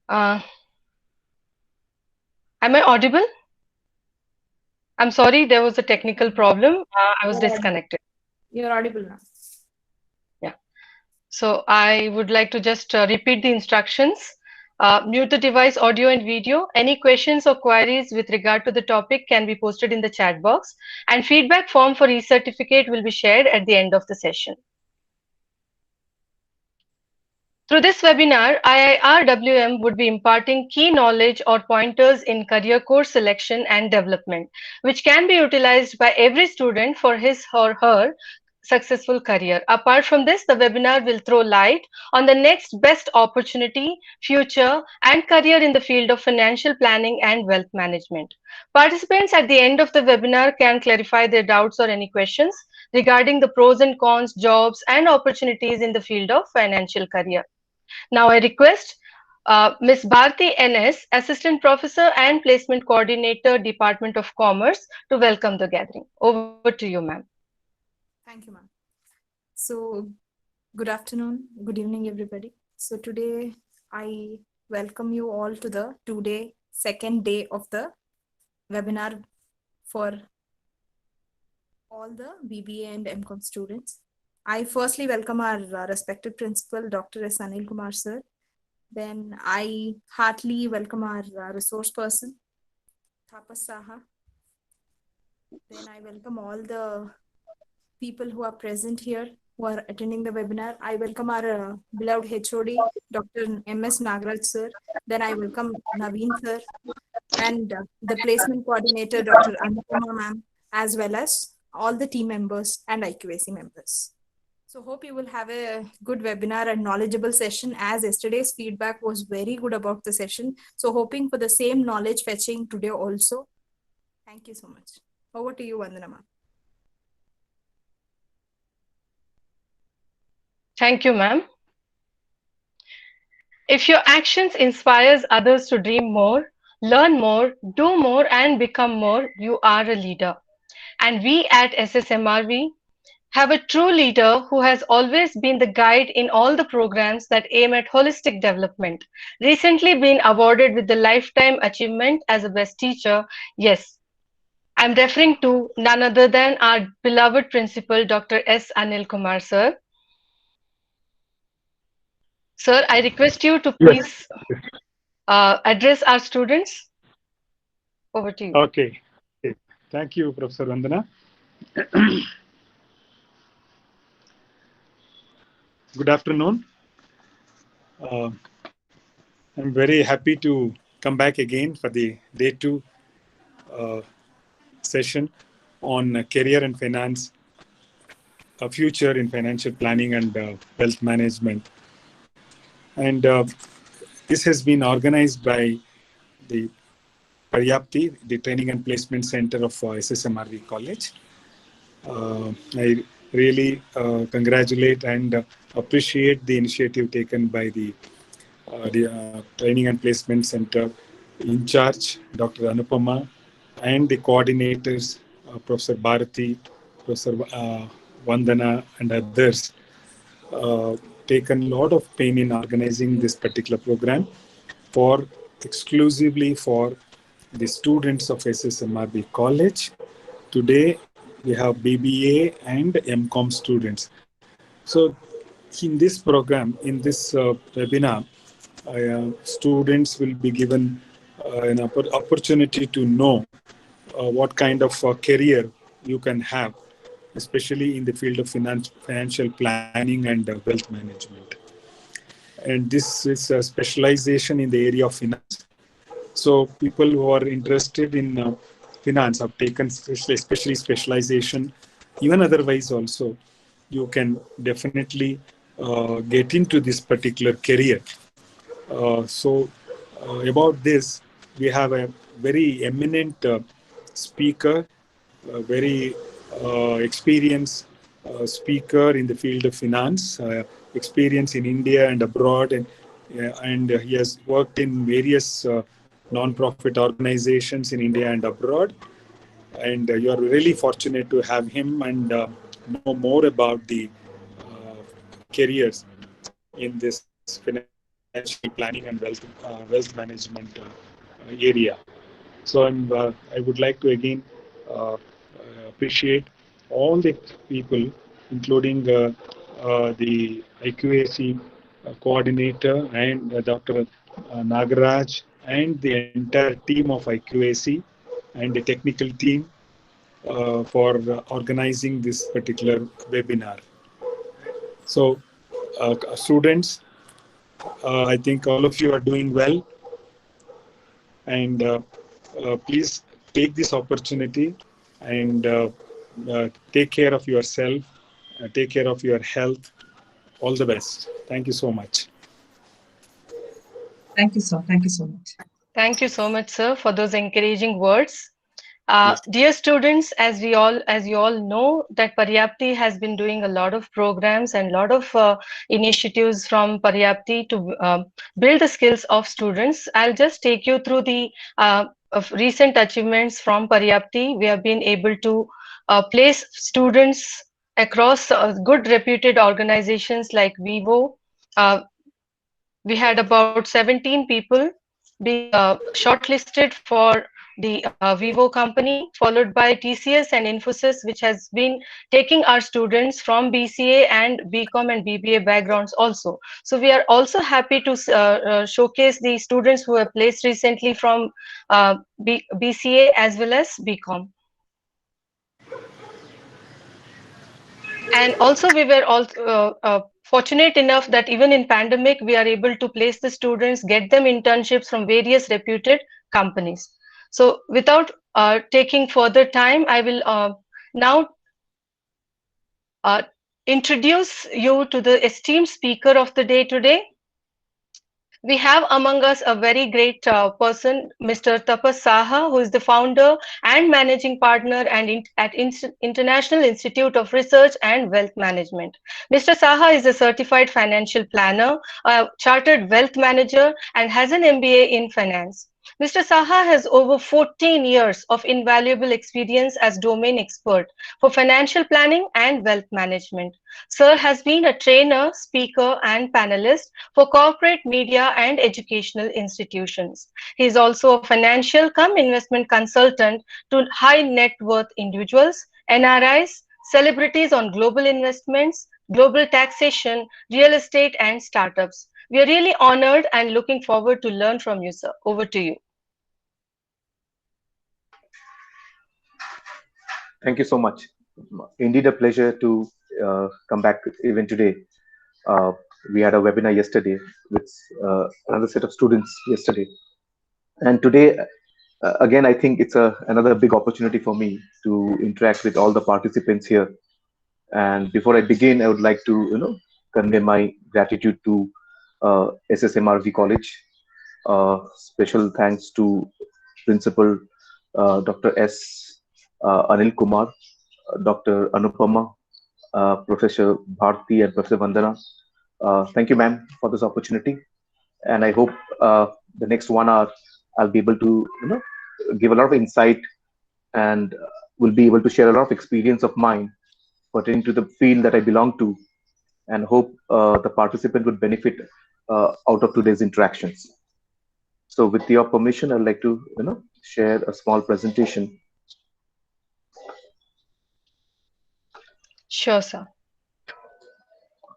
Uh, am I audible? I'm sorry, there was a technical problem. I was You're audible. disconnected. You're audible now. Yeah. So I would like to just repeat the instructions. Mute the device audio and video. Any questions or queries with regard to the topic can be posted in the chat box, and feedback form for e-certificate will be shared at the end of the session. Through this webinar, IIRWM would be imparting key knowledge or pointers in career course selection and development, which can be utilized by every student for his or her successful career. Apart from this, the webinar will throw light on the next best opportunity, future, and career in the field of financial planning and wealth management. Participants at the end of the webinar can clarify their doubts or any questions regarding the pros and cons, jobs, and opportunities in the field of financial career. Now I request Ms. Bharti NS, Assistant Professor and Placement Coordinator, Department of Commerce, to welcome the gathering. Over to you, ma'am. Thank you, ma'am. So, good afternoon, good evening, everybody. So, today I welcome you all to the second day of the webinar for all the BBA and MCOM students. I firstly welcome our respected principal, Dr. S. Anil Kumar sir. Then I heartily welcome our resource person, Tapas Saha. Then I welcome all the people who are present here, who are attending the webinar. I welcome our beloved HOD, Dr. M.S. Nagraj sir. Then I welcome Naveen sir and the placement coordinator, Dr. Anupama ma'am, as well as all the team members and IQAC members. So hope you will have a good webinar and knowledgeable session, as yesterday's feedback was very good about the session. So hoping for the same knowledge fetching today also. Thank you so much. Over to you, Vandana ma'am. Thank you, ma'am. If your actions inspires others to dream more, learn more, do more, and become more, you are a leader. And we at SSMRV have a true leader who has always been the guide in all the programs that aim at holistic development. Recently been awarded with the Lifetime Achievement as a Best Teacher. Yes, I'm referring to none other than our beloved principal, Dr. S. Anil Kumar, sir. Sir, I request you to Yes. please address our students. Over to you. Okay. Okay. Thank you, Professor Vandana. Good afternoon. Uh, I'm very happy to come back again for the day two uh, session on career and finance, a future in financial planning and wealth management. And this has been organized by the Paryapti, the Training and Placement Center of SSMRV College. I really congratulate and appreciate the initiative taken by the Training and Placement Center in charge, Dr. Anupama, and the coordinators, Professor Bharati, Professor Vandana, and others, taken a lot of pain in organizing this particular program for exclusively for the students of SSMRB College. Today, we have BBA and MCOM students. So, in this program, in this webinar, students will be given an opportunity to know what kind of career you can have, especially in the field of financial planning and wealth management. And this is a specialization in the area of finance. So people who are interested in finance have taken especially specialization. Even otherwise also, you can definitely get into this particular career. About this, we have a very eminent speaker, a very experienced speaker in the field of finance, experience in India and abroad, and he has worked in various non-profit organizations in India and abroad. And you are really fortunate to have him and know more about the careers in this financial planning and financial planning and wealth management area. So I would like to again appreciate all the people, including the IQAC coordinator and Dr. Nagaraj and the entire team of IQAC and the technical team for organizing this particular webinar. So, students, I think all of you are doing well, and please take this opportunity and take care of yourself, take care of your health. All the best. Thank you so much. Thank you, sir. Thank you so much. Thank you so much, sir, for those encouraging words. Yes. Dear students, as you all know, that Paryapti has been doing a lot of programs and lot of initiatives from Paryapti to build the skills of students. I'll just take you through the of recent achievements from Paryapti. We have been able to place students across good reputed organizations like Vivo. Uh, we had about 17 people being shortlisted for the Vivo company, followed by TCS and Infosys, which has been taking our students from BCA and BCom and BBA backgrounds also. So we are also happy to showcase the students who were placed recently from BCA as well as BCom. And also we were all fortunate enough that even in pandemic we are able to place the students, get them internships from various reputed companies. So without taking further time, I will now uh, introduce you to the esteemed speaker of the day today. We have among us a very great person, Mr. Tapas Saha, who is the founder and managing partner at International Institute of Research and Wealth Management. Mr. Saha is a certified financial planner, a chartered wealth manager, and has an MBA in finance. Mr. Saha has over 14 years of invaluable experience as domain expert for financial planning and wealth management. Sir has been a trainer, speaker, and panelist for corporate media and educational institutions. He is also a financial cum investment consultant to high net worth individuals, NRIs, celebrities on global investments, global taxation, real estate, and startups. We are really honored and looking forward to learn from you, sir. Over to you. Thank you so much. Indeed, a pleasure to come back even today. Uh, we had a webinar yesterday with another set of students yesterday. And today, again, I think it's another big opportunity for me to interact with all the participants here. And before I begin, I would like to, convey my gratitude to SSMRV College. Special thanks to Principal Dr. S. Anil Kumar, Dr. Anupama, Professor Bharti, and Professor Vandana. Thank you, ma'am, for this opportunity. And I hope the next 1 hour I'll be able to, give a lot of insight and will be able to share a lot of experience of mine pertaining to the field that I belong to, and hope the participant would benefit out of today's interactions. So, with your permission, I'd like to, share a small presentation. Sure, sir.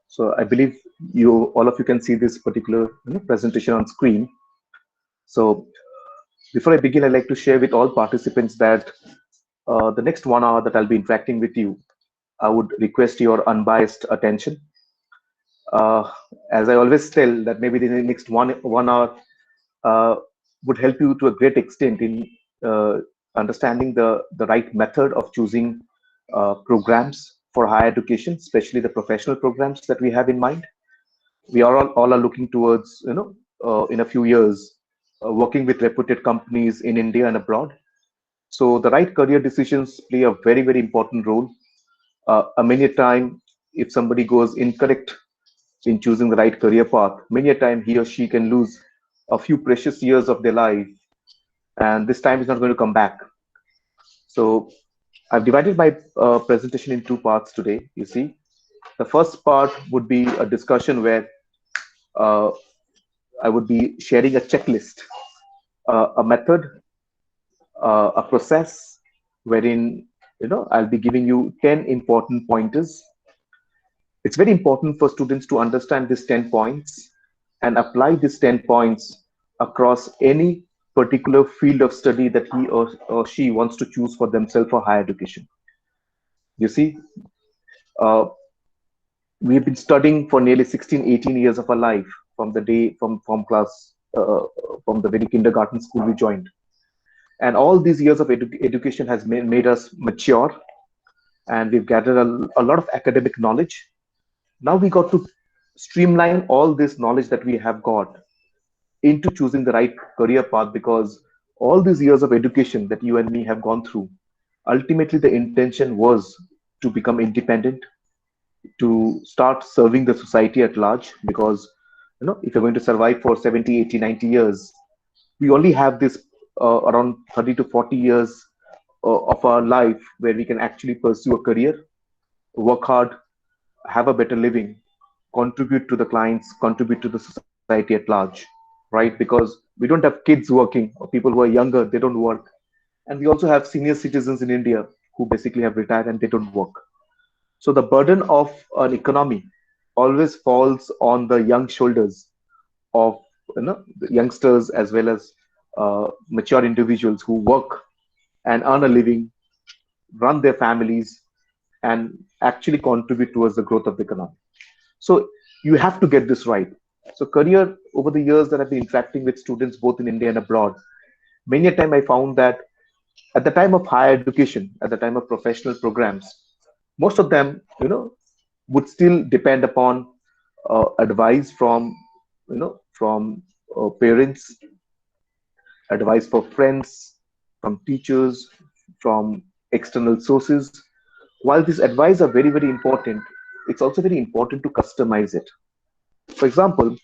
So, I believe all of you can see this particular presentation on screen. So, before I begin, I'd like to share with all participants that the next 1 hour that I'll be interacting with you, I would request your unbiased attention. As I always tell, that maybe the next one hour would help you to a great extent in understanding the right method of choosing programs for higher education, especially the professional programs that we have in mind. We are all are looking towards, in a few years, working with reputed companies in India and abroad. So the right career decisions play a very, very important role. Many a time, if somebody goes incorrect in choosing the right career path, many a time he or she can lose a few precious years of their life, and this time is not going to come back. So I've divided my presentation in two parts today. You see, the first part would be a discussion where I would be sharing a checklist, a method, a process wherein I'll be giving you 10 important pointers. It's very important for students to understand these 10 points and apply these 10 points across any particular field of study that he or she wants to choose for themselves for higher education. You see, uh, we've been studying for nearly 16, 18 years of our life from the day from class, from the very kindergarten school we joined. And all these years of education has made us mature, and we've gathered a lot of academic knowledge. Now we got to streamline all this knowledge that we have got into choosing the right career path, because all these years of education that you and me have gone through, ultimately the intention was to become independent, to start serving the society at large. Because if you're going to survive for 70, 80, 90 years, we only have this around 30 to 40 years of our life where we can actually pursue a career, work hard, have a better living, contribute to the clients, contribute to the society at large, right? Because we don't have kids working, or people who are younger, they don't work. And we also have senior citizens in India who basically have retired and they don't work. So the burden of an economy always falls on the young shoulders of the youngsters, as well as mature individuals who work and earn a living, run their families, and actually contribute towards the growth of the economy. So you have to get this right. So career, over the years that I've been interacting with students both in India and abroad, many a time I found that at the time of higher education, at the time of professional programs, most of them, would still depend upon advice from, parents, advice for friends, from teachers, from external sources. While these advice are very, very important, it's also very important to customize it. For example,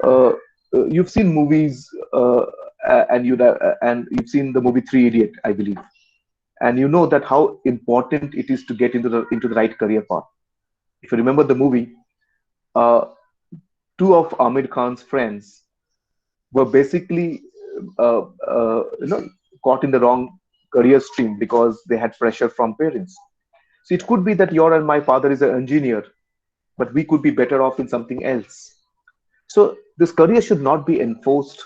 uh, you've seen movies, and you've seen the movie Three Idiot, I believe, and you know that how important it is to get into the right career path. If you remember the movie, uh, two of Amir Khan's friends were basically uh, caught in the wrong career stream because they had pressure from parents. So it could be that your and my father is an engineer, but we could be better off in something else. So this career should not be enforced.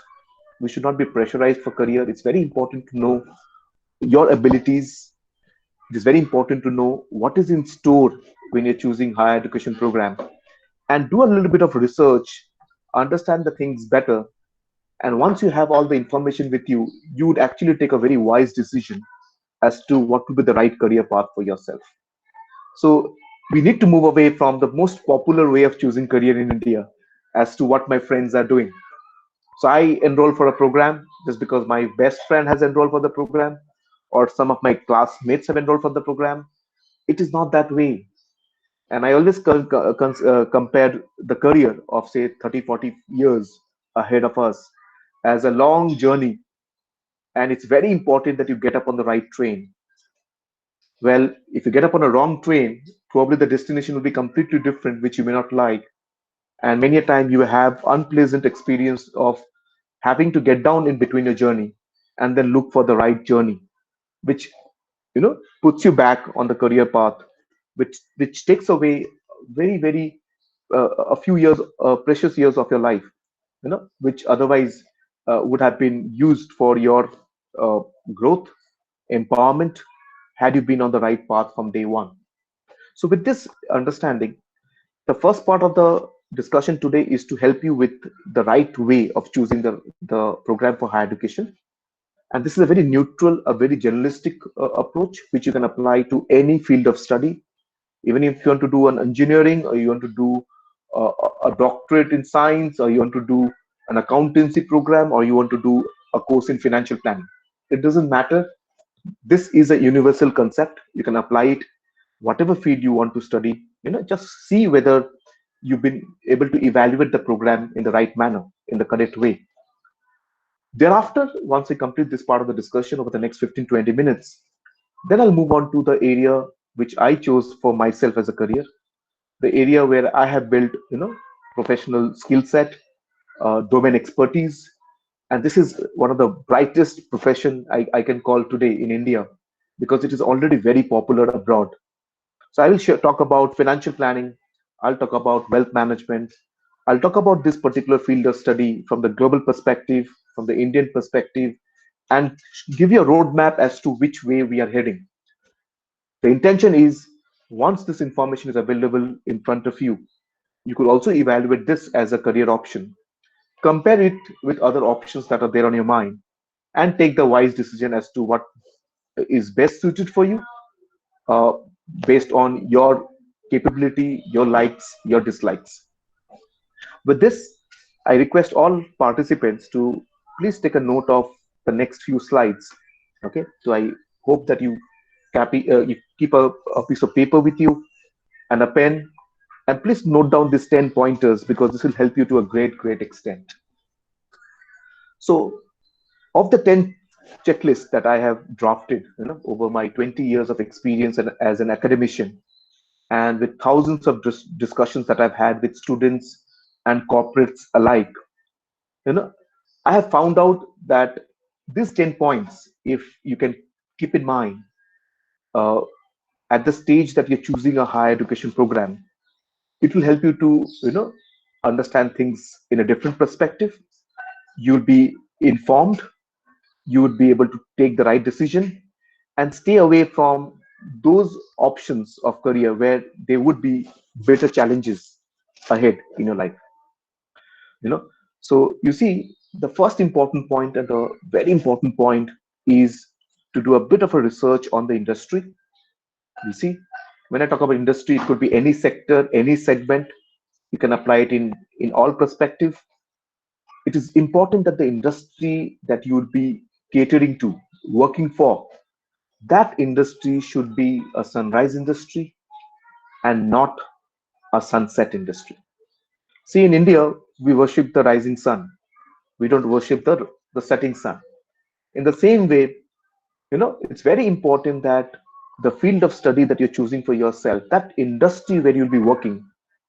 We should not be pressurized for career. It's very important to know your abilities. It is very important to know what is in store when you're choosing higher education program, and do a little bit of research, understand the things better. And once you have all the information with you, you would actually take a very wise decision as to what would be the right career path for yourself. So we need to move away from the most popular way of choosing career in India as to what my friends are doing. So I enroll for a program just because my best friend has enrolled for the program, or some of my classmates have enrolled for the program. It is not that way. And I always compare the career of, say, 30, 40 years ahead of us as a long journey. And it's very important that you get up on the right train. Well, if you get up on a wrong train, probably the destination will be completely different, which you may not like. And many a time you have unpleasant experience of having to get down in between your journey and then look for the right journey, which puts you back on the career path, which takes away very, very a few years, precious years of your life, which otherwise would have been used for your uh, growth, empowerment, had you been on the right path from day one. So with this understanding, the first part of the discussion today is to help you with the right way of choosing the program for higher education. And this is a very neutral, a very generalistic approach, which you can apply to any field of study. Even if you want to do an engineering, or you want to do a doctorate in science, or you want to do an accountancy program, or you want to do a course in financial planning, it doesn't matter. This is a universal concept. You can apply it whatever field you want to study. Just see whether you've been able to evaluate the program in the right manner, in the correct way. Thereafter, once we complete this part of the discussion over the next 15-20 minutes, then I'll move on to the area which I chose for myself as a career, the area where I have built, professional skill set, domain expertise. And this is one of the brightest profession I can call today in India, because it is already very popular abroad. So I will talk about financial planning. I'll talk about wealth management. I'll talk about this particular field of study from the global perspective, from the Indian perspective, and give you a roadmap as to which way we are heading. The intention is, once this information is available in front of you, you could also evaluate this as a career option, compare it with other options that are there on your mind, and take the wise decision as to what is best suited for you, uh, based on your capability, your likes, your dislikes. With this, I request all participants to please take a note of the next few slides. Okay, so I hope that you keep a piece of paper with you and a pen, and please note down these 10 pointers, because this will help you to a great extent. So, of the 10 checklists that I have drafted, over my 20 years of experience as an academician, and with thousands of discussions that I've had with students and corporates alike, you know, I have found out that these 10 points, if you can keep in mind uh, at the stage that you're choosing a higher education program, it will help you to, understand things in a different perspective. You'll be informed, you would be able to take the right decision, and stay away from those options of career where there would be better challenges ahead in your life. you know so you see, the first important point and the very important point is to do a bit of a research on the industry. You see, when I talk about industry, it could be any sector, any segment. You can apply it in all perspective. It is important that the industry that you would be catering to, working for, that industry should be a sunrise industry and not a sunset industry. See, in India, we worship the rising sun. We don't worship the setting sun. In the same way, it's very important that the field of study that you're choosing for yourself, that industry where you'll be working,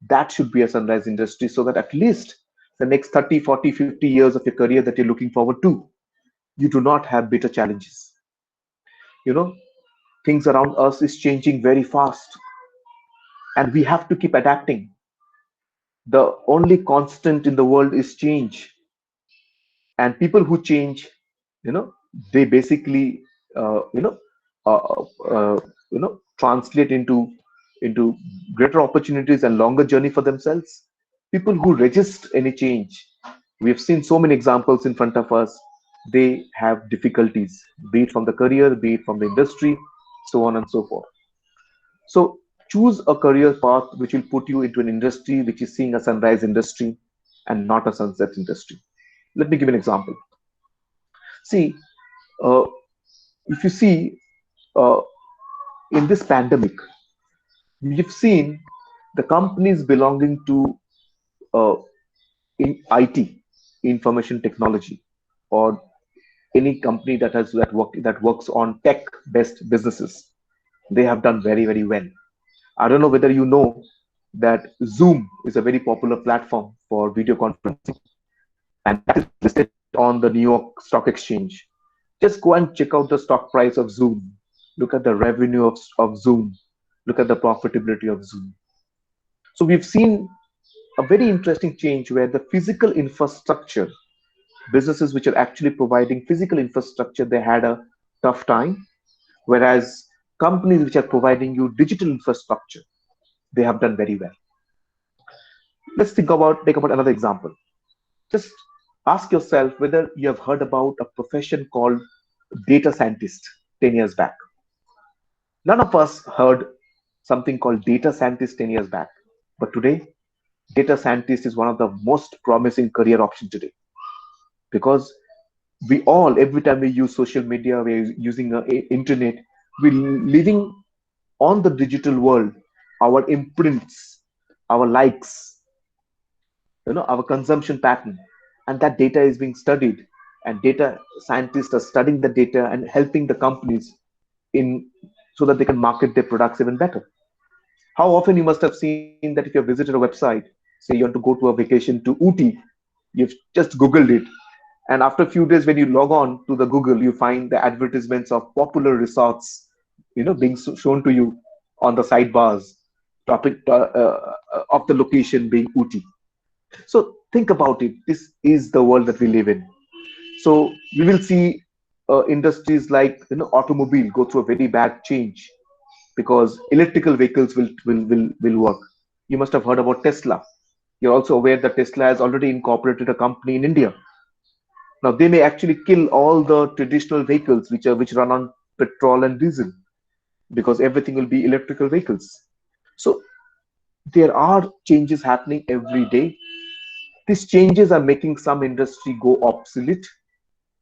that should be a sunrise industry, so that at least the next 30, 40, 50 years of your career that you're looking forward to, you do not have bitter challenges. You know, things around us is changing very fast, and we have to keep adapting. The only constant in the world is change, and people who change, you know they basically uh, you know uh, translate into greater opportunities and longer journey for themselves. People who resist any change, we have seen so many examples in front of us, they have difficulties, be it from the career, be it from the industry, so on and so forth. So choose a career path which will put you into an industry which is seeing a sunrise industry and not a sunset industry. Let me give an example. See, uh, if you see, uh, in this pandemic, we've seen the companies belonging to in IT, information technology, or any company that works on tech-based businesses, they have done very well. I don't know whether you know that Zoom is a very popular platform for video conferencing, and that is listed on the New York Stock Exchange. Just go and check out the stock price of Zoom. Look at the revenue of Zoom. Look at the profitability of Zoom. So we've seen a very interesting change where the physical infrastructure, businesses which are actually providing physical infrastructure, they had a tough time, whereas companies which are providing you digital infrastructure, they have done very well. Let's take about another example. Just ask yourself whether you have heard about a profession called data scientist 10 years back. None of us heard something called data scientist 10 years back. But today, data scientist is one of the most promising career options today, because we all, every time we use social media, we're using the internet, we're living on the digital world. Our imprints, our likes, our consumption pattern, and that data is being studied, and data scientists are studying the data and helping the companies in so that they can market their products even better. How often you must have seen that if you have visited a website, say you want to go to a vacation to Ooty, You've just Googled it. And after a few days, when you log on to the Google, you find the advertisements of popular resorts, being shown to you on the sidebars, topic of the location being Ooty. So think about it. This is the world that we live in. So we will see industries like automobile go through a very bad change because electrical vehicles will work. You must have heard about Tesla. You're also aware that Tesla has already incorporated a company in India. Now they may actually kill all the traditional vehicles which run on petrol and diesel because everything will be electrical vehicles. So there are changes happening every day. These changes are making some industry go obsolete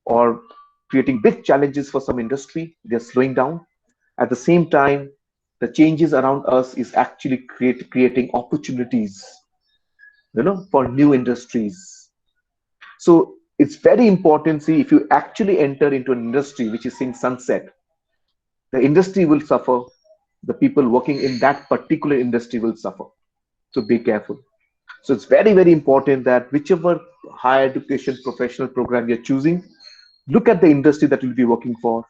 or creating big challenges for some industry. They're slowing down. At the same time, the changes around us is actually creating opportunities, for new industries. So it's very important. See, if you actually enter into an industry which is seeing sunset, the industry will suffer. The people working in that particular industry will suffer. So be careful. So it's very, very important that whichever higher education professional program you're choosing, look at the industry that you'll be working for.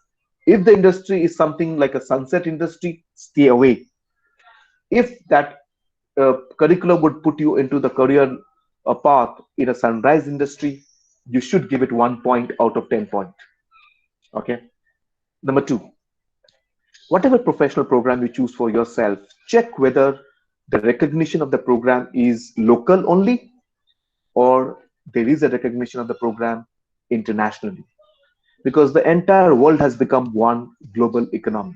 If the industry is something like a sunset industry, stay away. If that curriculum would put you into the career path in a sunrise industry, you should give it 1 point out of 10 point. Okay. Number two, whatever professional program you choose for yourself, check whether the recognition of the program is local only or there is a recognition of the program internationally. Because the entire world has become one global economy.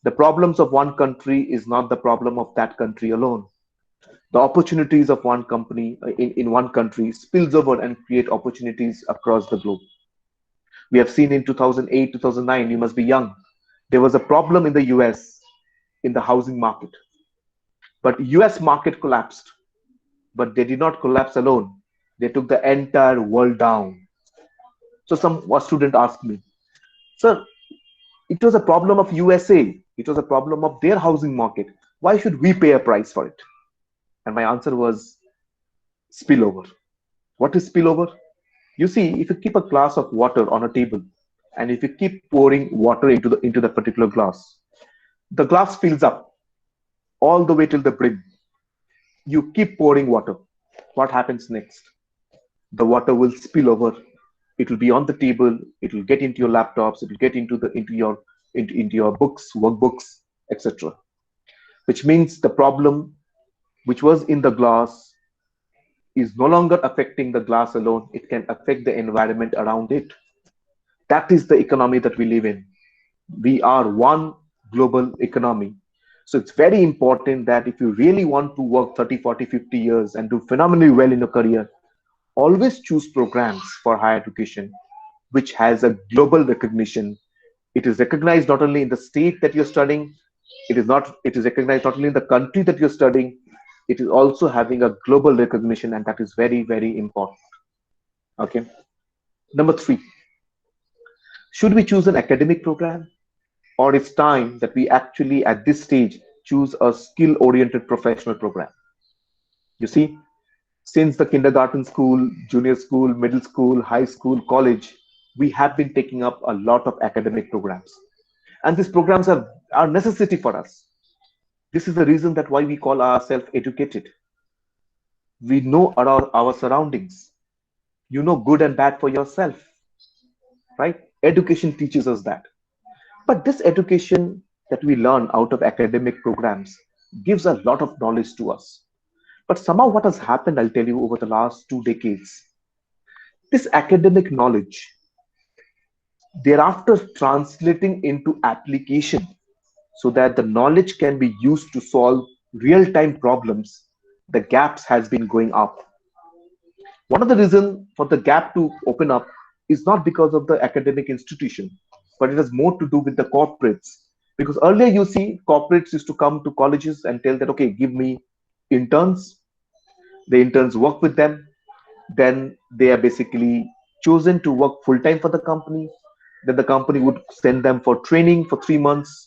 The problems of one country is not the problem of that country alone. The opportunities of one company in one country spills over and create opportunities across the globe. We have seen in 2008, 2009, you must be young. There was a problem in the US in the housing market. But US market collapsed. But they did not collapse alone. They took the entire world down. So a student asked me, sir, it was a problem of USA. It was a problem of their housing market. Why should we pay a price for it? And my answer was spillover. What is spillover? You see, if you keep a glass of water on a table, and if you keep pouring water into the particular glass, the glass fills up all the way till the brim. You keep pouring water. What happens next? The water will spill over. It will be on the table. It will get into your laptops. It will get into your books, workbooks, etc. Which means the problem which was in the glass is no longer affecting the glass alone. It can affect the environment around it. That is the economy that we live in. We are one global economy. So it's very important that if you really want to work 30, 40, 50 years and do phenomenally well in your career, always choose programs for higher education which has a global recognition. It is recognized not only in the state that you're studying, it is recognized not only in the country that you're studying, it is also having a global recognition, and that is very, very important. Okay. Number three, should we choose an academic program, or it's time that we actually at this stage choose a skill oriented professional program? You see, since the kindergarten school, junior school, middle school, high school, college, we have been taking up a lot of academic programs. And these programs are necessity for us. This is the reason that why we call ourselves educated. We know our surroundings. You know good and bad for yourself, right? Education teaches us that. But this education that we learn out of academic programs gives a lot of knowledge to us. But somehow what has happened, I'll tell you, over the last 2 decades, this academic knowledge, thereafter translating into application so that the knowledge can be used to solve real-time problems, the gaps has been going up. One of the reasons for the gap to open up is not because of the academic institution, but it has more to do with the corporates. Because earlier you see corporates used to come to colleges and tell that, okay, give me interns. The interns work with them. Then they are basically chosen to work full-time for the company. Then the company would send them for training for 3 months,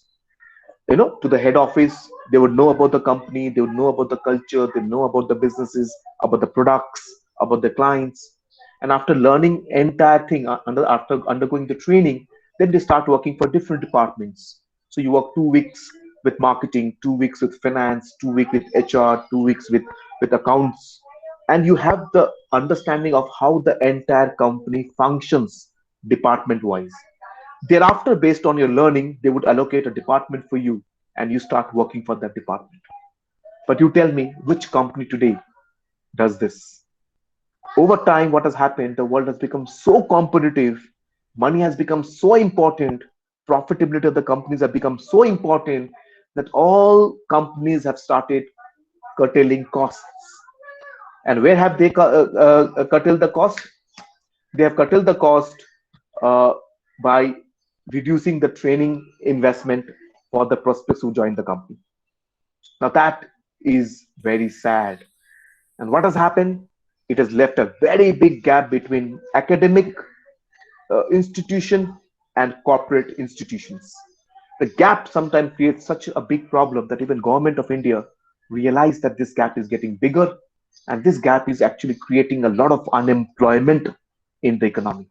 to the head office. They would know about the company, they would know about the culture, they know about the businesses, about the products, about the clients. And after learning entire thing, after undergoing the training, then they start working for different departments. So you work 2 weeks with marketing, 2 weeks with finance, 2 weeks with HR, 2 weeks with accounts, and you have the understanding of how the entire company functions department wise. Thereafter, based on your learning, they would allocate a department for you and you start working for that department. But you tell me, which company today does this? Over time, what has happened, the world has become so competitive, money has become so important, profitability of the companies have become so important that all companies have started curtailing costs. And where have they curtailed the cost? They have curtailed the cost uh, by reducing the training investment for the prospects who join the company. Now that is very sad. And what has happened? It has left a very big gap between academic institution and corporate institutions. The gap sometimes creates such a big problem that even government of India realize that this gap is getting bigger, and this gap is actually creating a lot of unemployment in the economy.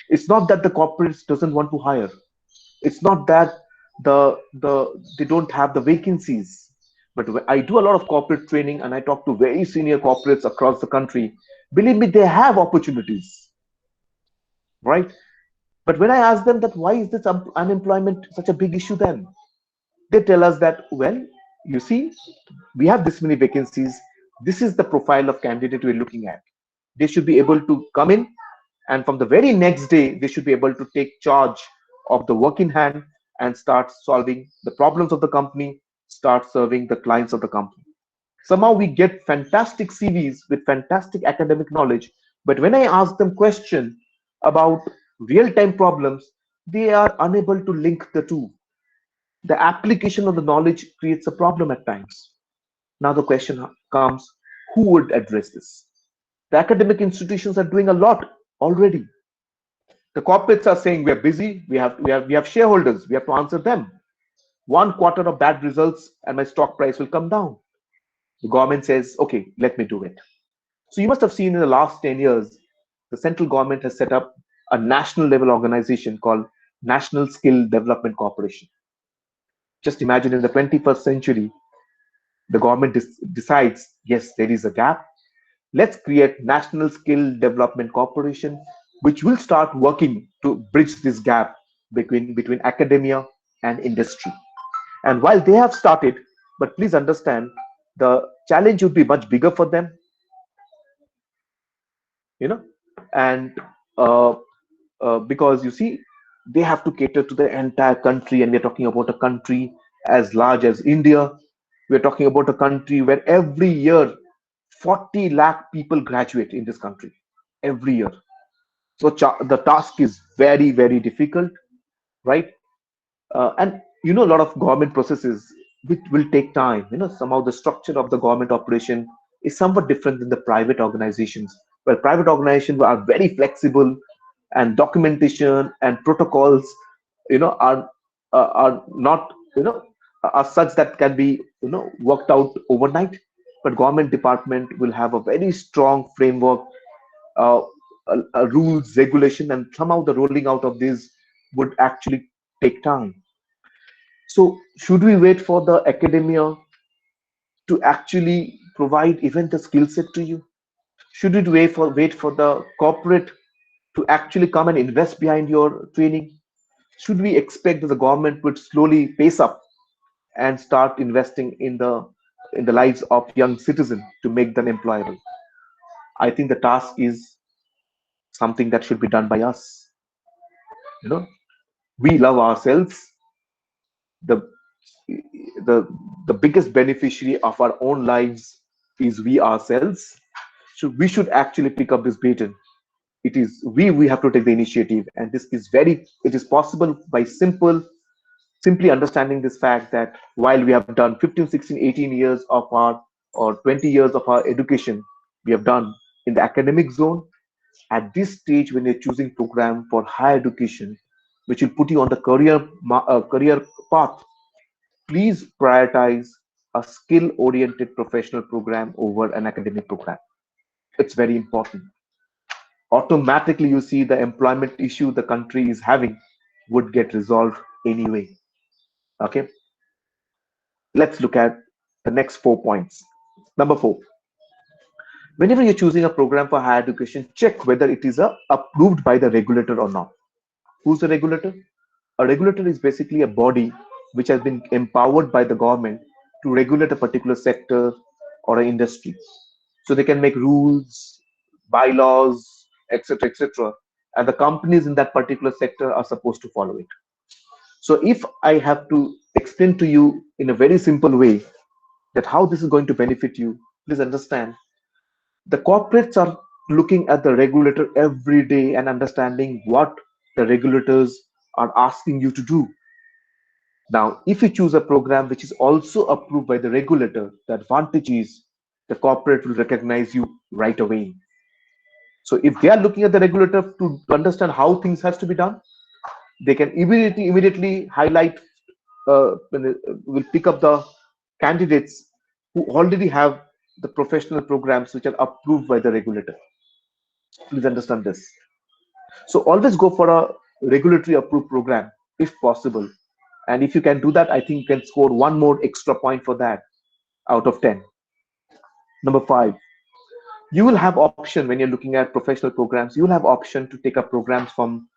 It's not that the corporates doesn't want to hire. It's not that they don't have the vacancies. But I do a lot of corporate training and I talk to very senior corporates across the country. Believe me, they have opportunities, right? But when I ask them that why is this unemployment such a big issue, then they tell us that, well, you see, we have this many vacancies. This is the profile of candidate we're looking at. They should be able to come in, and from the very next day, they should be able to take charge of the work in hand and start solving the problems of the company, start serving the clients of the company. Somehow we get fantastic CVs with fantastic academic knowledge, but when I ask them question about real-time problems, they are unable to link the two. The application of the knowledge creates a problem at times. Now the question comes, who would address this? The academic institutions are doing a lot already. The corporates are saying we are busy, we have shareholders, we have to answer them. 1 quarter of bad results and my stock price will come down. The government says, okay, let me do it. So you must have seen in the last 10 years, the central government has set up a national level organization called National Skill Development Corporation. Just imagine in the 21st century, the government decides, yes, there is a gap. Let's create National Skill Development Corporation, which will start working to bridge this gap between academia and industry. And while they have started, but please understand, the challenge would be much bigger for them, you know, and uh, because you see, they have to cater to the entire country, and we're talking about a country as large as India. We're talking about a country where every year 40 lakh people graduate in this country every year. So the task is very, very difficult, right? And a lot of government processes which will take time. Somehow the structure of the government operation is somewhat different than the private organizations. Well, private organizations are very flexible, and documentation and protocols, are not, are such that can be, worked out overnight. But government department will have a very strong framework, uh, rules, regulation, and somehow the rolling out of this would actually take time. So should we wait for the academia to actually provide even the skill set to you? Should we wait for the corporate to actually come and invest behind your training? Should we expect that the government would slowly pace up and start investing in the lives of young citizens to make them employable? I think the task is something that should be done by us. You know, we love ourselves. The the the biggest beneficiary of our own lives is we ourselves. So we should actually pick up this baton. It is we have to take the initiative, and it is possible by simply understanding this fact that while we have done 15, 16, 18 years of our, or 20 years of our education, we have done in the academic zone. At this stage, when you're choosing program for higher education, which will put you on the career path, please prioritize a skill oriented professional program over an academic program. It's very important. Automatically, you see the employment issue the country is having would get resolved anyway. Okay, let's look at the next 4 points. Number 4, whenever you're choosing a program for higher education, check whether it is approved by the regulator or not. Who's the regulator? A regulator is basically a body which has been empowered by the government to regulate a particular sector or an industry. So they can make rules, bylaws, etc., etc. And the companies in that particular sector are supposed to follow it. So if I have to explain to you in a very simple way that how this is going to benefit you, please understand the corporates are looking at the regulator every day and understanding what the regulators are asking you to do. Now, if you choose a program which is also approved by the regulator, the advantage is the corporate will recognize you right away. So if they are looking at the regulator to understand how things has to be done, they can immediately highlight, will pick up the candidates who already have the professional programs which are approved by the regulator. Please understand this. So always go for a regulatory approved program if possible. And if you can do that, I think you can score one more extra point for that out of 10. Number 5, you will have option when you're looking at professional programs, you will have option to take up programs from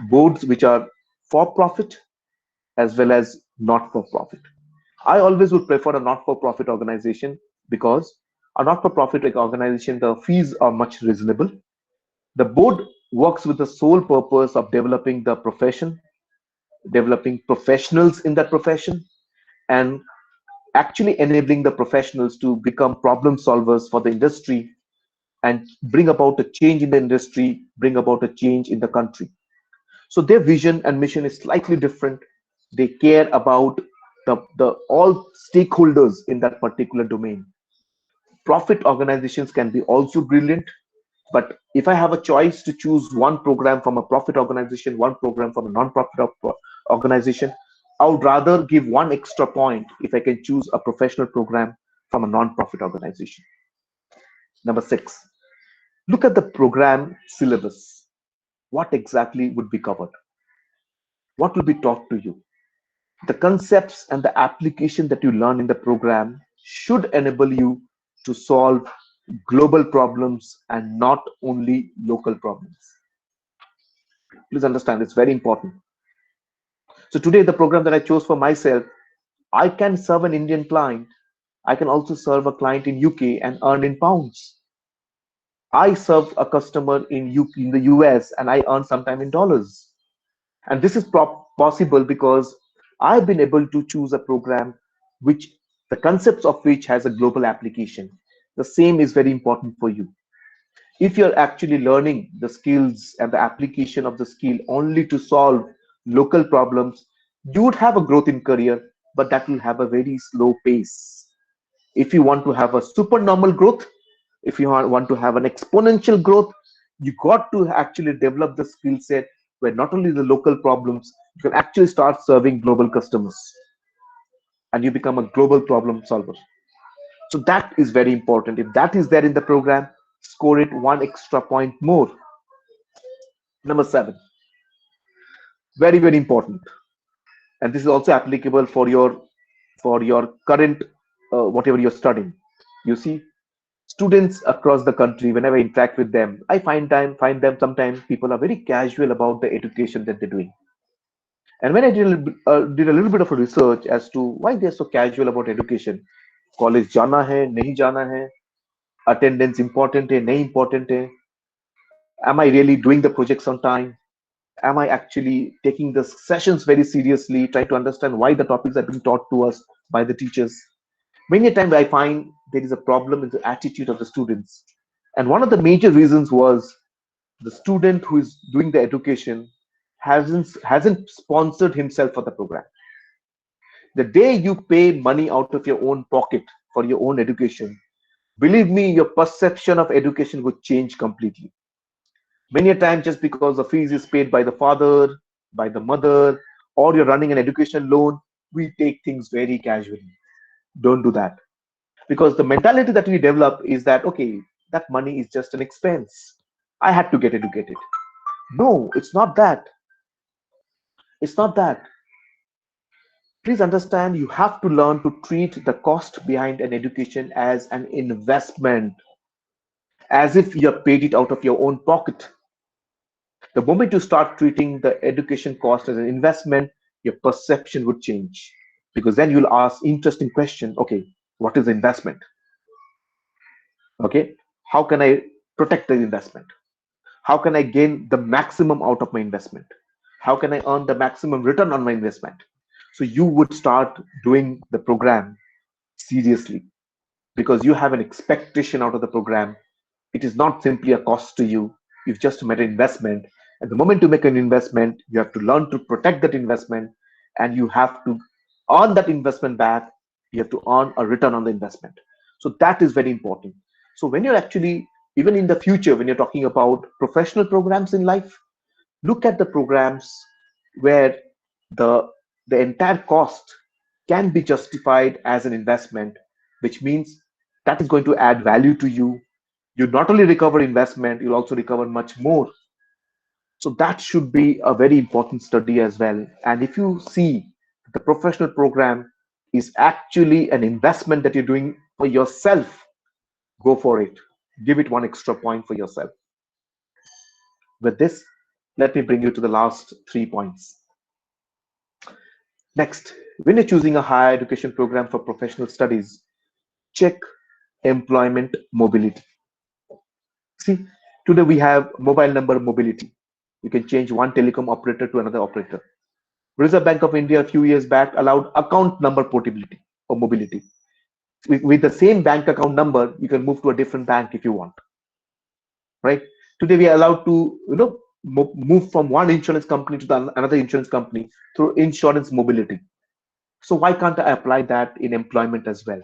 boards which are for profit as well as not for profit. I always would prefer a not for profit organization because a not for profit organization, the fees are much reasonable. The board works with the sole purpose of developing the profession, developing professionals in that profession, and actually enabling the professionals to become problem solvers for the industry and bring about a change in the industry, bring about a change in the country. So their vision and mission is slightly different. They care about the all stakeholders in that particular domain. Profit organizations can be also brilliant, but if I have a choice to choose one program from a profit organization, one program from a non-profit organization, I would rather give one extra point if I can choose a professional program from a non-profit organization. Number 6, look at the program syllabus. What exactly would be covered? What will be taught to you? The concepts and the application that you learn in the program should enable you to solve global problems and not only local problems. Please understand, it's very important. So today, the program that I chose for myself, I can serve an Indian client. I can also serve a client in UK and earn in pounds. I serve a customer in in the US and I earn sometime in dollars. And this is possible because I've been able to choose a program which the concepts of which has a global application. The same is very important for you. If you're actually learning the skills and the application of the skill only to solve local problems, you would have a growth in career, but that will have a very slow pace. If you want to have a supernormal growth, if you want to have an exponential growth, you got to actually develop the skill set where not only the local problems, you can actually start serving global customers and you become a global problem solver. So that is very important. If that is there in the program, score it one extra point more. Number 7, very, very important. And this is also applicable for your current whatever you're studying. You see, students across the country, whenever I interact with them, I find them sometimes people are very casual about the education that they're doing. And when I did a little bit of a research as to why they're so casual about education, college jana hai, nahi jana hai, attendance important hai, nahi important hai, am I really doing the projects on time? Am I actually taking the sessions very seriously, trying to understand why the topics are being taught to us by the teachers? Many a time I find there is a problem in the attitude of the students. And one of the major reasons was the student who is doing the education hasn't sponsored himself for the program. The day you pay money out of your own pocket for your own education, believe me, your perception of education would change completely. Many a time, just because the fees is paid by the father, by the mother, or you're running an educational loan, we take things very casually. Don't do that. Because the mentality that we develop is that, okay, that money is just an expense. I had to get educated. No, it's not that. It's not that. Please understand, you have to learn to treat the cost behind an education as an investment, as if you have paid it out of your own pocket. The moment you start treating the education cost as an investment, your perception would change. Because then you'll ask interesting question, okay, what is the investment? Okay, how can I protect the investment? How can I gain the maximum out of my investment? How can I earn the maximum return on my investment? So you would start doing the program seriously because you have an expectation out of the program. It is not simply a cost to you. You've just made an investment. And the moment you make an investment, you have to learn to protect that investment and you have to earn that investment back. You have to earn a return on the investment. So that is very important. So when you're actually, even in the future, when you're talking about professional programs in life, look at the programs where the the entire cost can be justified as an investment, which means that is going to add value to you. You not only recover investment, you'll also recover much more. So that should be a very important study as well. And if you see the professional program is actually an investment that you're doing for yourself, go for it. Give it one extra point for yourself. With this, let me bring you to the last 3 points. Next, when you're choosing a higher education program for professional studies, check employment mobility. See, today we have mobile number mobility. You can change one telecom operator to another operator. Reserve Bank of India a few years back allowed account number portability or mobility. With the same bank account number, you can move to a different bank if you want. Right? Today we are allowed to, move from one insurance company to another insurance company through insurance mobility. So why can't I apply that in employment as well?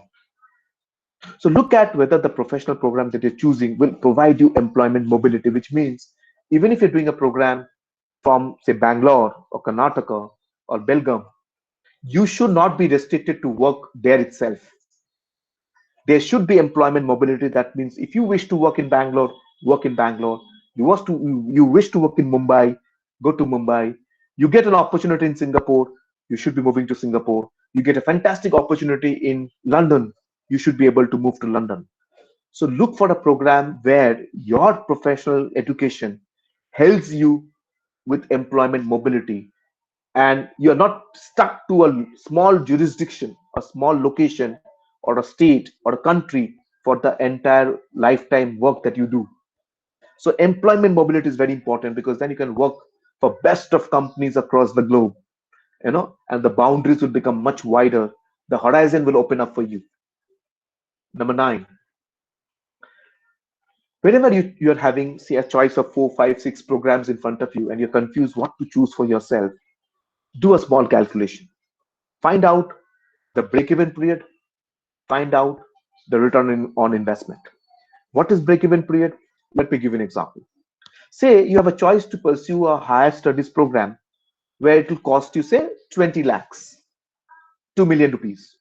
So look at whether the professional program that you're choosing will provide you employment mobility, which means even if you're doing a program from, say, Bangalore or Karnataka or Belgaum, you should not be restricted to work there itself. There should be employment mobility. That means if you wish to work in Bangalore, work in Bangalore. You wish to work in Mumbai, go to Mumbai. You get an opportunity in Singapore, you should be moving to Singapore. You get a fantastic opportunity in London, you should be able to move to London. So look for a program where your professional education helps you with employment mobility and you're not stuck to a small jurisdiction, a small location, or a state or a country for the entire lifetime work that you do. So employment mobility is very important because then you can work for best of companies across the globe, and the boundaries will become much wider. The horizon will open up for you. Number 9, whenever you're having, say, a choice of 4, 5, 6 programs in front of you and you're confused what to choose for yourself, do a small calculation. Find out the break-even period, find out the return on investment. What is break-even period? Let me give you an example. Say you have a choice to pursue a higher studies program where it will cost you, say, 20 lakhs, 2 million rupees.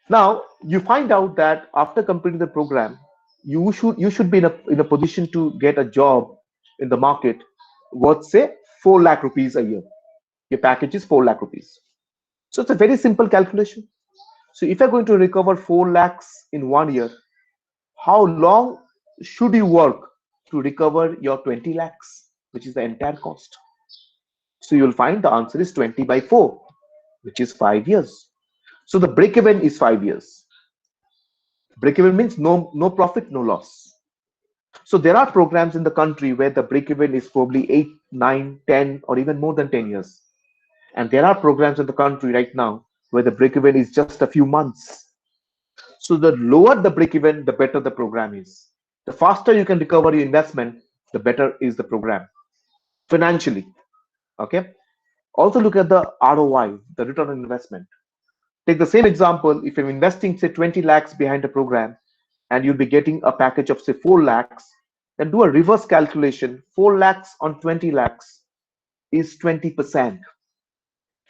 Now you find out that after completing the program, you should be in a position to get a job in the market worth, say, 4 lakh rupees a year. Your package is 4 lakh rupees. So it's a very simple calculation. So if you're going to recover 4 lakhs in 1 year, how long should you work to recover your 20 lakhs, which is the entire cost? So you'll find the answer is 20 by 4, which is 5 years. So the break even is 5 years. Break even means no profit, no loss. So there are programs in the country where the break even is probably 8, 9, 10, or even more than 10 years. And there are programs in the country right now where the break even is just a few months. So the lower the break even, the better the program is. The faster you can recover your investment, the better is the program financially. Okay. Also look at the ROI, the return on investment. Take the same example. If you're investing, say, 20 lakhs behind a program and you'll be getting a package of, say, 4 lakhs, then do a reverse calculation. 4 lakhs on 20 lakhs is 20%.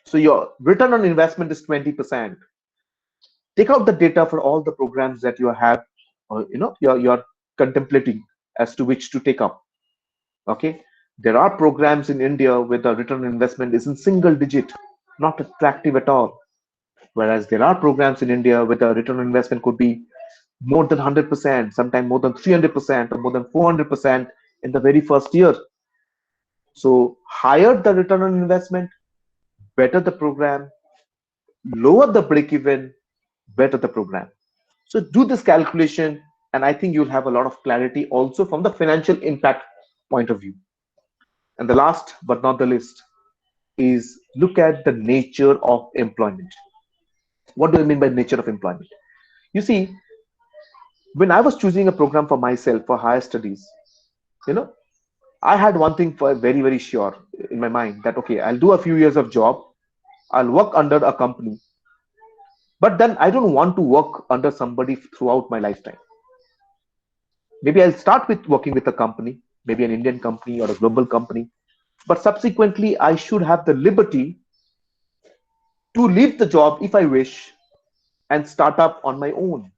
So your return on investment is 20%. Take out the data for all the programs that you have, you're contemplating as to which to take up. Okay, there are programs in India where the return on investment is in single digit, not attractive at all. Whereas there are programs in India where the return on investment could be more than 100%, sometimes more than 300% or more than 400% in the very first year. So higher the return on investment, better the program, lower the break even, better the program. So do this calculation, and I think you'll have a lot of clarity also from the financial impact point of view. And the last but not the least is look at the nature of employment. What do I mean by nature of employment? You see, when I was choosing a program for myself for higher studies, you know, I had one thing for very, very sure in my mind that, okay, I'll do a few years of job, I'll work under a company, but then I don't want to work under somebody throughout my lifetime. Maybe I'll start with working with a company, maybe an Indian company or a global company, but subsequently I should have the liberty to leave the job if I wish and start up on my own.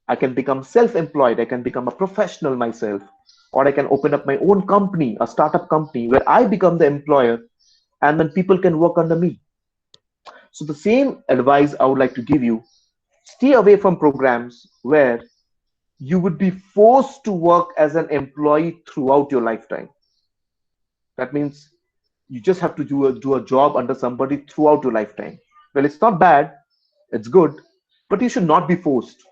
I can become self-employed, I can become a professional myself, or I can open up my own company, a startup company where I become the employer and then people can work under me. So the same advice I would like to give you, stay away from programs where you would be forced to work as an employee throughout your lifetime. That means you just have to do a job under somebody throughout your lifetime. Well, it's not bad, it's good, but you should not be forced.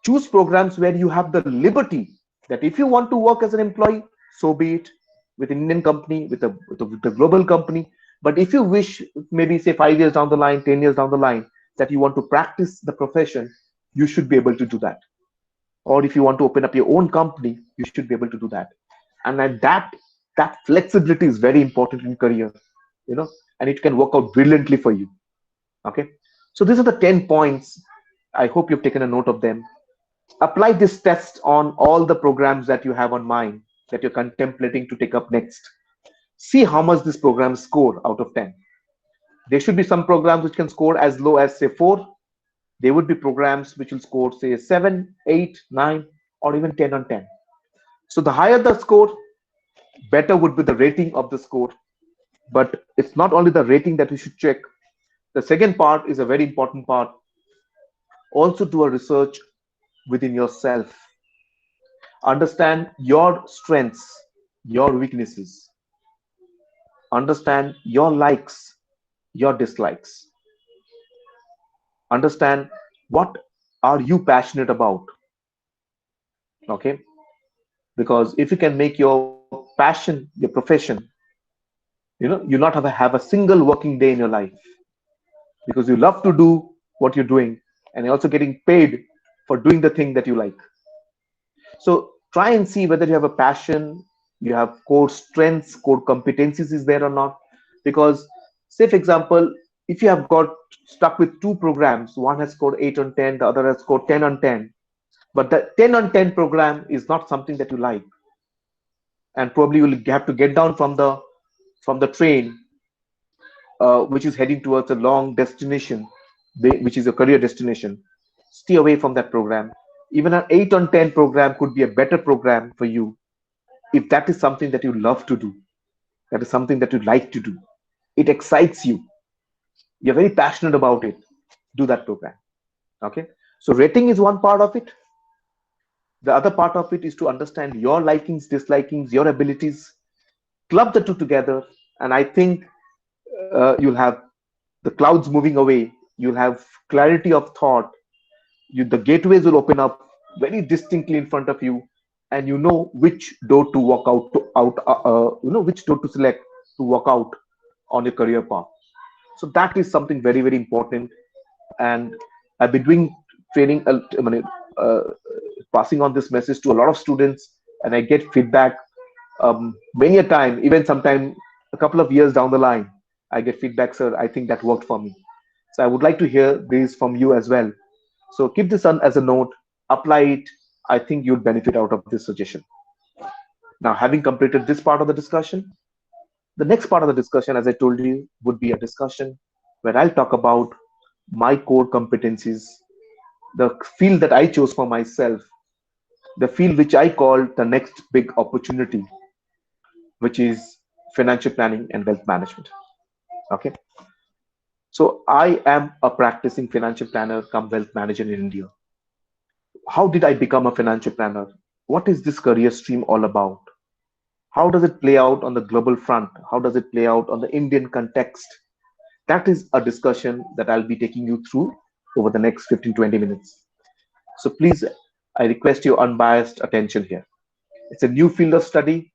Choose programs where you have the liberty that if you want to work as an employee, so be it, with an Indian company, with a global company. But if you wish, maybe say 5 years down the line, 10 years down the line, that you want to practice the profession, you should be able to do that. Or if you want to open up your own company, you should be able to do that. And that flexibility is very important in career, and it can work out brilliantly for you. Okay, so these are the 10 points. I hope you've taken a note of them. Apply this test on all the programs that you have on mind that you're contemplating to take up next. See how much this program score out of 10. There should be some programs which can score as low as say 4. There would be programs which will score say 7, 8, 9, or even 10 on 10. So the higher the score, better would be the rating of the score. But it's not only the rating that you should check. The second part is a very important part. Also do a research within yourself. Understand your strengths, your weaknesses. Understand your likes, your dislikes. Understand what are you passionate about. Okay, because if you can make your passion your profession, you not have a single working day in your life, because you love to do what you're doing and you're also getting paid for doing the thing that you like. So try and see whether you have a passion, you have core strengths, core competencies is there or not. Because say for example, if you have got stuck with 2 programs, one has scored 8 on 10, the other has scored 10 on 10, but the 10 on 10 program is not something that you like, and probably you'll have to get down from the train, which is heading towards a long destination, which is a career destination. Stay away from that program. Even an 8 on 10 program could be a better program for you if that is something that you love to do, that is something that you like to do, it excites you, you're very passionate about it. Do that program. Okay, so rating is one part of it. The other part of it is to understand your likings, dislikings, your abilities, club the two together, and I think you'll have the clouds moving away, you'll have clarity of thought, the gateways will open up very distinctly in front of you, and you know which door to walk which door to select to walk out on your career path. So that is something very, very important. And I've been doing training, passing on this message to a lot of students, and I get feedback many a time, even sometime a couple of years down the line, I get feedback, sir, I think that worked for me. So I would like to hear this from you as well. So keep this on as a note, apply it. I think you'd benefit out of this suggestion. Now, having completed this part of the discussion, the next part of the discussion, as I told you, would be a discussion where I'll talk about my core competencies, the field that I chose for myself, the field which I call the next big opportunity, which is financial planning and wealth management. Okay. So I am a practicing financial planner come wealth manager in India. How did I become a financial planner? What is this career stream all about? How does it play out on the global front? How does it play out on the Indian context? That is a discussion that I'll be taking you through over the next 15-20 minutes. So please, I request your unbiased attention here. It's a new field of study.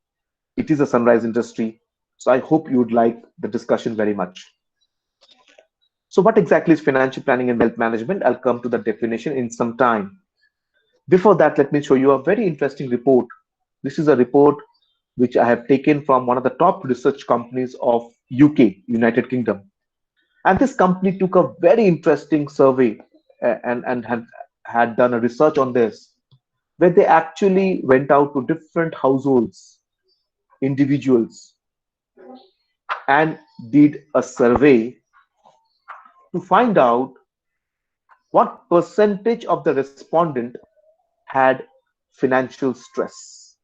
It is a sunrise industry. So I hope you would like the discussion very much. So what exactly is financial planning and wealth management? I'll come to the definition in some time. Before that, let me show you a very interesting report. This is a report which I have taken from one of the top research companies of UK, United Kingdom. And this company took a very interesting survey and had done a research on this, where they actually went out to different households, individuals, and did a survey to find out what percentage of the respondent had financial stress.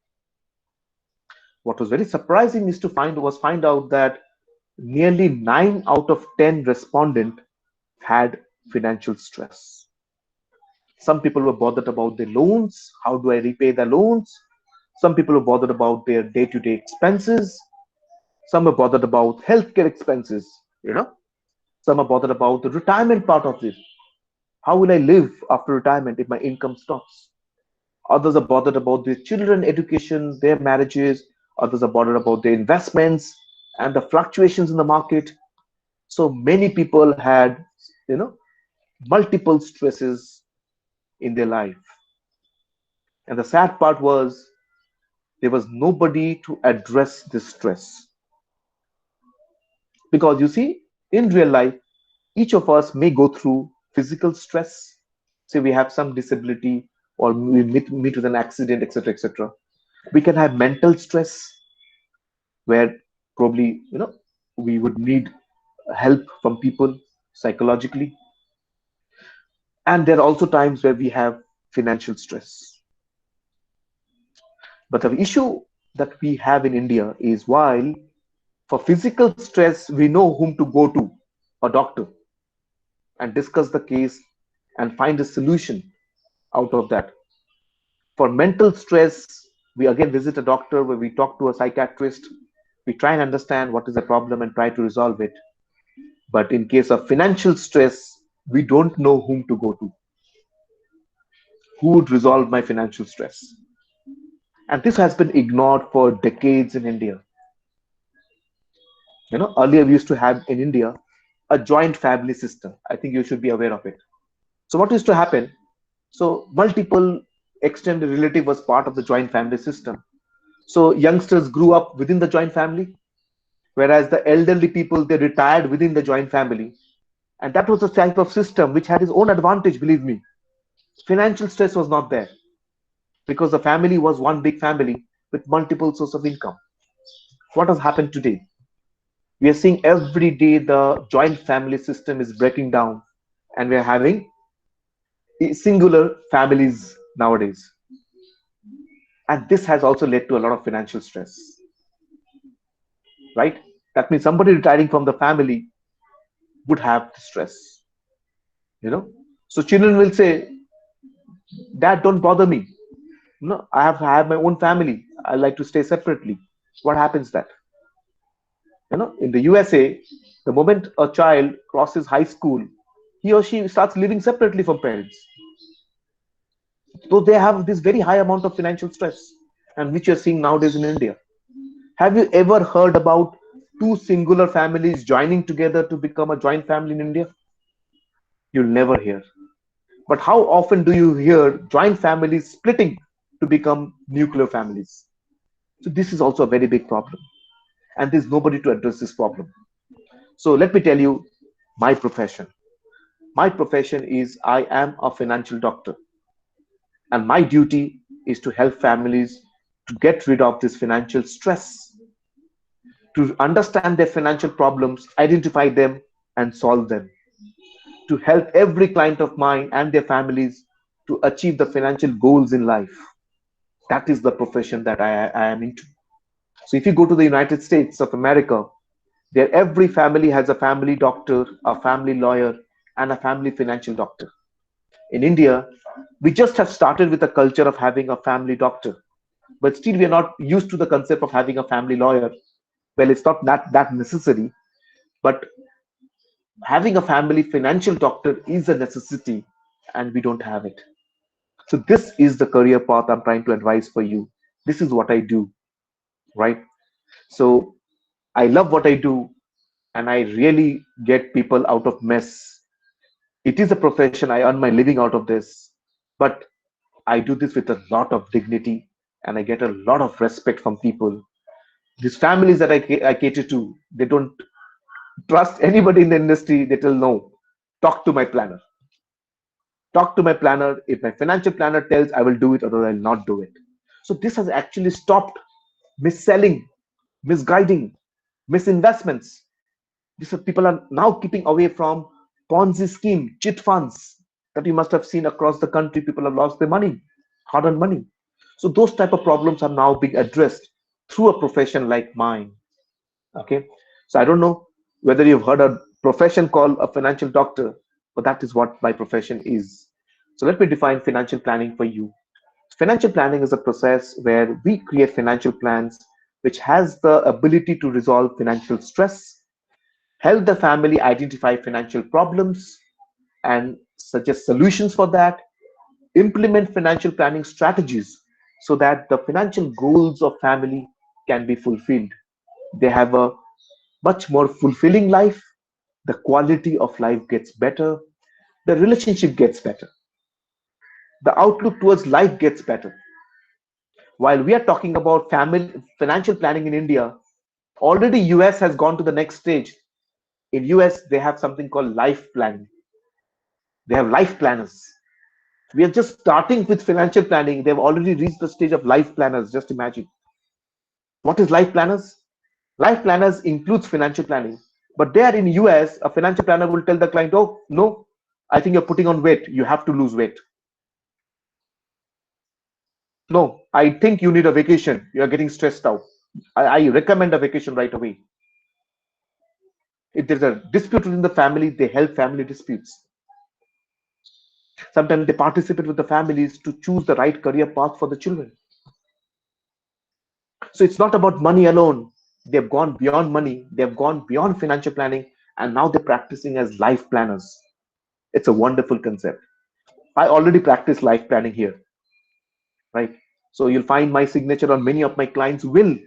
What was very surprising is to find out that nearly 9 out of 10 respondents had financial stress. Some people were bothered about their loans. How do I repay the loans? Some people were bothered about their day-to-day expenses. Some were bothered about healthcare expenses. Some are bothered about the retirement part of it. How will I live after retirement if my income stops? Others are bothered about their children education, their marriages. Others are bothered about their investments and the fluctuations in the market. So many people had, multiple stresses in their life. And the sad part was there was nobody to address this stress. Because you see, in real life, each of us may go through physical stress. Say we have some disability or we meet with an accident, etc., etc. We can have mental stress where probably, we would need help from people psychologically. And there are also times where we have financial stress. But the issue that we have in India is while for physical stress, we know whom to go to, a doctor, and discuss the case and find a solution out of that. For mental stress, we again visit a doctor where we talk to a psychiatrist. We try and understand what is the problem and try to resolve it. But in case of financial stress, we don't know whom to go to. Who would resolve my financial stress? And this has been ignored for decades in India. Earlier we used to have in India a joint family system. I think you should be aware of it. So what used to happen? So multiple extended relative was part of the joint family system. So youngsters grew up within the joint family, whereas the elderly people, they retired within the joint family. And that was a type of system which had its own advantage, believe me. Financial stress was not there because the family was one big family with multiple sources of income. What has happened today? We are seeing every day the joint family system is breaking down and we are having singular families nowadays. And this has also led to a lot of financial stress, right? That means somebody retiring from the family would have stress, So children will say, Dad, don't bother me. No, I have my own family. I like to stay separately. What happens that? In the USA, the moment a child crosses high school, he or she starts living separately from parents. So they have this very high amount of financial stress, and which you're seeing nowadays in India. Have you ever heard about two singular families joining together to become a joint family in India? You'll never hear. But how often do you hear joint families splitting to become nuclear families? So this is also a very big problem. And there's nobody to address this problem. So let me tell you my profession. My profession is I am a financial doctor. And my duty is to help families to get rid of this financial stress, to understand their financial problems, identify them, and solve them, to help every client of mine and their families to achieve the financial goals in life. That is the profession that I am into. So if you go to the United States of America, there every family has a family doctor, a family lawyer, and a family financial doctor. In India, we just have started with a culture of having a family doctor, but still we are not used to the concept of having a family lawyer. Well, it's not that necessary, but having a family financial doctor is a necessity, and we don't have it. So this is the career path I'm trying to advise for you. This is what I do, right? So I love what I do, and I really get people out of mess. It is a profession. I earn my living out of this, but I do this with a lot of dignity, and I get a lot of respect from people. These families that I cater to, they don't trust anybody in the industry. They tell no, talk to my planner. Talk to my planner. If my financial planner tells I will do it, or I'll not do it. So this has actually stopped mis-selling, misguiding, misinvestments. These are people are now keeping away from Ponzi scheme, chit funds that you must have seen across the country. People have lost their money, hard-earned money. So those type of problems are now being addressed through a profession like mine. Okay, so I don't know whether you've heard a profession called a financial doctor, but that is what my profession is. So let me define financial planning for you. Financial planning is a process where we create financial plans which has the ability to resolve financial stress, help the family identify financial problems and suggest solutions for that, implement financial planning strategies so that the financial goals of family can be fulfilled. They have a much more fulfilling life, the quality of life gets better, the relationship gets better, the outlook towards life gets better. While we are talking about family financial planning in India, already US has gone to the next stage. In US, they have something called life planning. They have life planners. We are just starting with financial planning. They've already reached the stage of life planners. Just imagine. What is life planners? Life planners includes financial planning. But there in US, a financial planner will tell the client, oh, no, I think you're putting on weight. You have to lose weight. No, I think you need a vacation. You're getting stressed out. I recommend a vacation right away. If there's a dispute within the family, they help family disputes. Sometimes they participate with the families to choose the right career path for the children. So it's not about money alone. They've gone beyond money. They've gone beyond financial planning, and now they're practicing as life planners. It's a wonderful concept. I already practice life planning here, right? So you'll find my signature on many of my clients' will.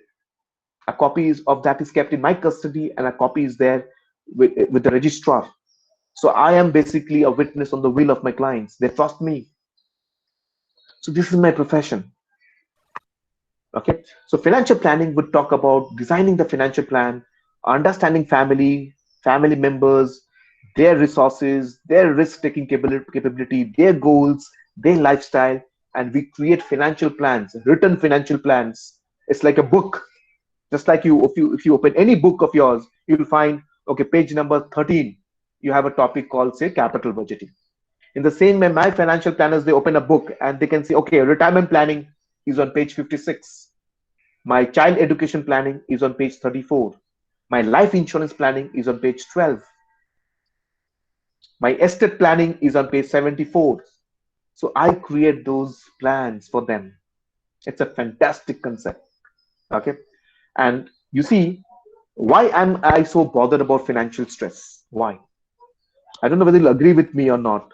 A copy of that is kept in my custody, and a copy is there with the registrar. So I am basically a witness on the will of my clients. They trust me. So this is my profession. Okay, so financial planning would talk about designing the financial plan, understanding family members, their resources, their risk-taking capability, their goals, their lifestyle, and we create financial plans, written financial plans. It's like a book. Just like if you open any book of yours, you'll find, okay, page number 13, you have a topic called, say, capital budgeting. In the same way, my financial planners, they open a book and they can see, okay, retirement planning is on page 56. My child education planning is on page 34. My life insurance planning is on page 12. My estate planning is on page 74. So I create those plans for them. It's a fantastic concept. Okay. And you see, why am I so bothered about financial stress? Why? I don't know whether you'll agree with me or not,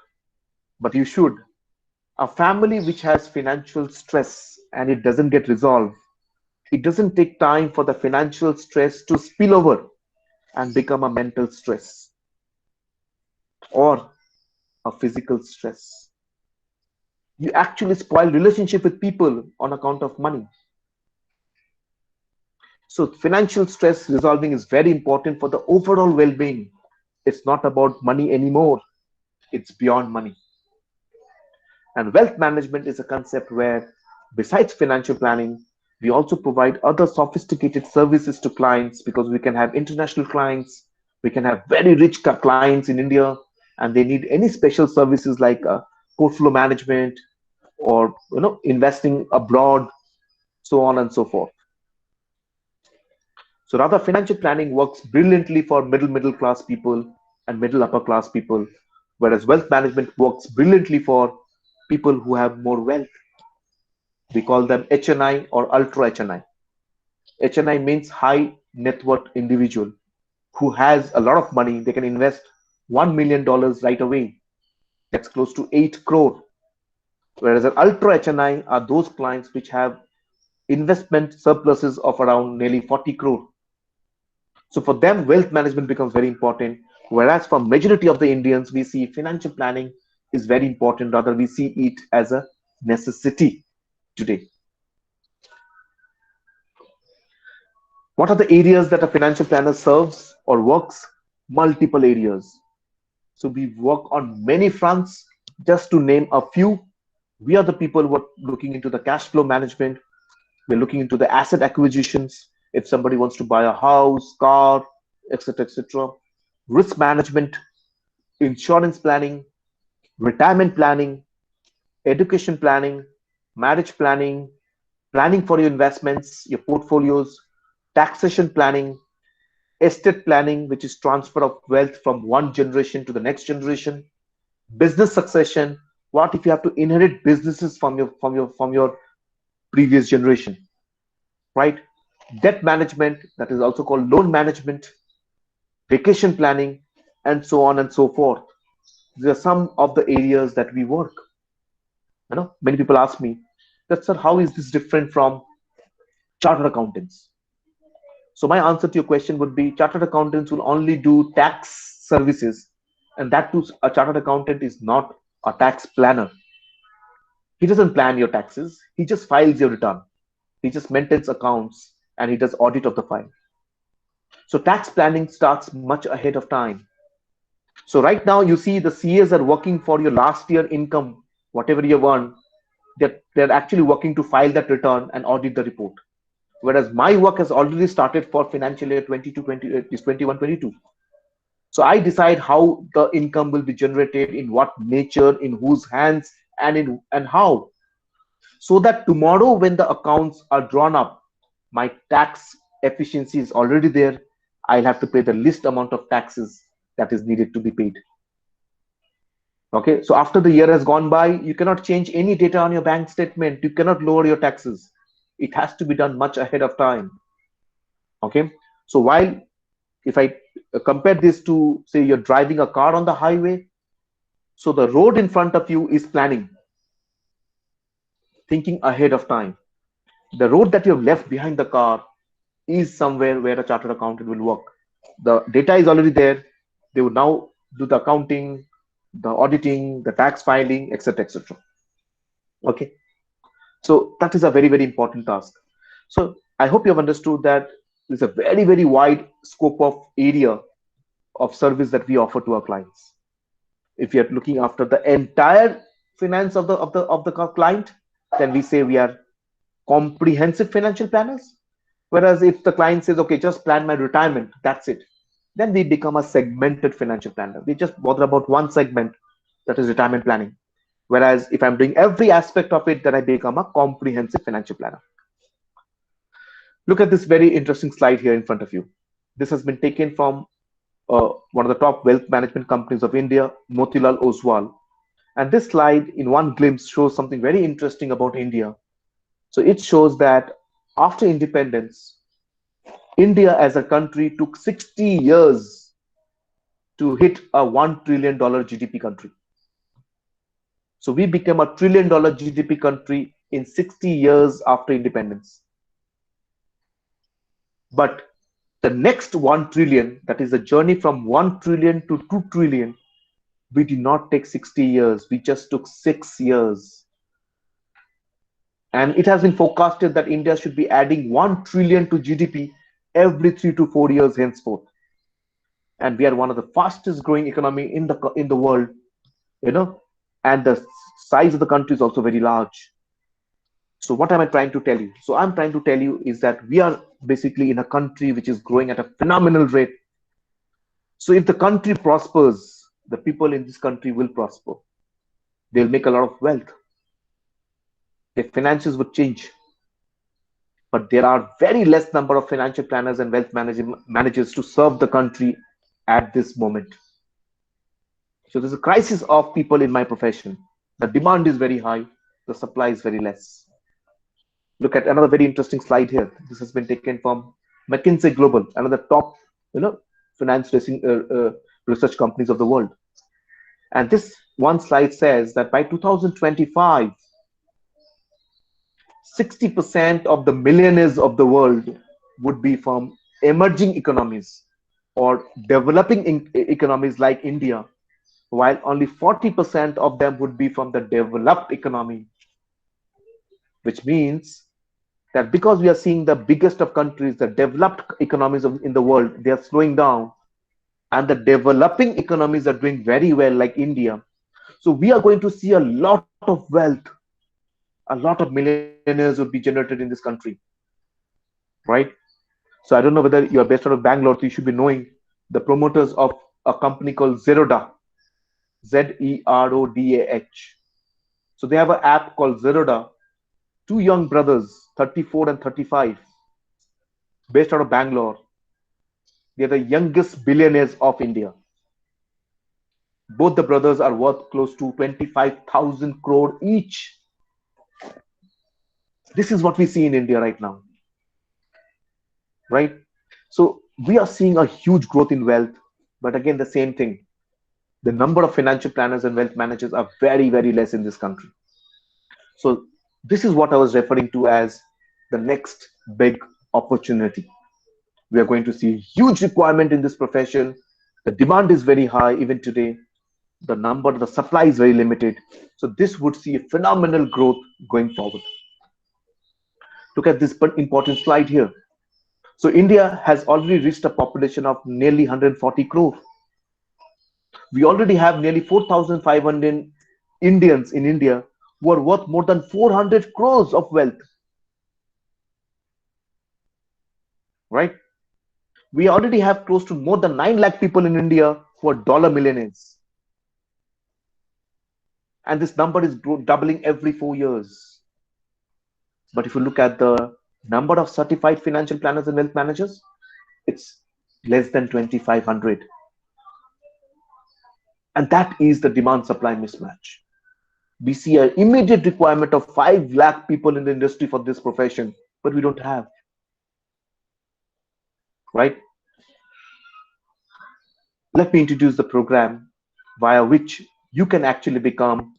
but you should. A family which has financial stress and it doesn't get resolved, it doesn't take time for the financial stress to spill over and become a mental stress or a physical stress. You actually spoil relationship with people on account of money. So financial stress resolving is very important for the overall well-being. It's not about money anymore. It's beyond money. And wealth management is a concept where, besides financial planning, we also provide other sophisticated services to clients because we can have international clients, we can have very rich clients in India, and they need any special services like portfolio management or investing abroad. so on and so forth. So rather, financial planning works brilliantly for middle class people and middle upper class people, whereas wealth management works brilliantly for people who have more wealth. We call them HNI or ultra HNI. HNI means high net worth individual who has a lot of money. They can invest $1 million right away. That's close to 8 crore. Whereas an ultra HNI are those clients which have investment surpluses of around nearly 40 crore. So for them, wealth management becomes very important. Whereas for majority of the Indians, we see financial planning is very important. Rather, we see it as a necessity today. What are the areas that a financial planner serves or works? Multiple areas. So we work on many fronts. Just to name a few, we are the people who are looking into the cash flow management. We're looking into the asset acquisitions. If somebody wants to buy a house, car, etc., etc. Risk management, insurance planning, retirement planning, education planning, marriage planning, planning for your investments, your portfolios, taxation planning, estate planning, which is transfer of wealth from one generation to the next generation, business succession. What if you have to inherit businesses from your previous generation, right? Debt management, that is also called loan management, vacation planning, and so on and so forth. These are some of the areas that we work. Many people ask me that, sir, how is this different from chartered accountants? So my answer to your question would be chartered accountants will only do tax services, and that too, a chartered accountant is not a tax planner. He doesn't plan your taxes. He just files your return. He just maintains accounts and he does audit of the file. So tax planning starts much ahead of time. So right now you see the CAs are working for your last year income, whatever you earn. They're actually working to file that return and audit the report. Whereas my work has already started for financial year 21-22. So I decide how the income will be generated, in what nature, in whose hands, and how. So that tomorrow when the accounts are drawn up, my tax efficiency is already there. I'll have to pay the least amount of taxes that is needed to be paid. Okay, so after the year has gone by, you cannot change any data on your bank statement. You cannot lower your taxes. It has to be done much ahead of time. Okay, so while if I compare this to, say, you're driving a car on the highway, so the road in front of you is planning, thinking ahead of time. The road that you have left behind the car is somewhere where a chartered accountant will work. The data is already there. They would now do the accounting, the auditing, the tax filing, etc., etc. Okay, so that is a very, very important task. So I hope you have understood that there's a very, very wide scope of area of service that we offer to our clients. If you're looking after the entire finance of the client, then we say we are comprehensive financial planners. Whereas if the client says, okay, just plan my retirement, that's it, then we become a segmented financial planner. We just bother about one segment, that is retirement planning. Whereas if I'm doing every aspect of it, then I become a comprehensive financial planner. Look at this very interesting slide here in front of you. This has been taken from one of the top wealth management companies of India, Motilal Oswal. And this slide in one glimpse shows something very interesting about India. So it shows that after independence, India as a country took 60 years to hit a $1 trillion GDP country. So we became a $1 trillion GDP country in 60 years after independence. But the next 1 trillion, that is a journey from 1 trillion to 2 trillion, we did not take 60 years. We just took 6 years. And it has been forecasted that India should be adding 1 trillion to GDP every 3 to 4 years henceforth. And we are one of the fastest growing economy in the world, and the size of the country is also very large. So what am I trying to tell you? So I'm trying to tell you is that we are basically in a country which is growing at a phenomenal rate. So if the country prospers, the people in this country will prosper. They'll make a lot of wealth. Their finances would change. but there are very less number of financial planners and wealth managers to serve the country at this moment. So there's a crisis of people in my profession. The demand is very high, the supply is very less. Look at another very interesting slide here. This has been taken from McKinsey Global, another top, finance research companies of the world. And this one slide says that by 2025, 60% of the millionaires of the world would be from emerging economies or developing economies like India, while only 40% of them would be from the developed economy, which means that because we are seeing the biggest of countries, the developed economies in the world, they are slowing down, and the developing economies are doing very well, like India. So we are going to see a lot of wealth, a lot of millionaires would be generated in this country, right? So I don't know whether you are based out of Bangalore, so you should be knowing the promoters of a company called Zerodha, Zerodah. So they have an app called Zerodha. Two young brothers, 34 and 35, based out of Bangalore. They are the youngest billionaires of India. Both the brothers are worth close to 25,000 crore each. This is what we see in India right now, right? So we are seeing a huge growth in wealth, but again, the same thing. The number of financial planners and wealth managers are very, very less in this country. So this is what I was referring to as the next big opportunity. We are going to see huge requirement in this profession. The demand is very high even today. The supply is very limited. So this would see a phenomenal growth going forward. Look at this important slide here. So India has already reached a population of nearly 140 crore. We already have nearly 4,500 Indians in India who are worth more than 400 crores of wealth, right? We already have close to more than 9 lakh people in India who are dollar millionaires. And this number is doubling every 4 years. But if you look at the number of certified financial planners and wealth managers, it's less than 2,500. And that is the demand supply mismatch. We see an immediate requirement of 5 lakh people in the industry for this profession, but we don't have, right? Let me introduce the program via which you can actually become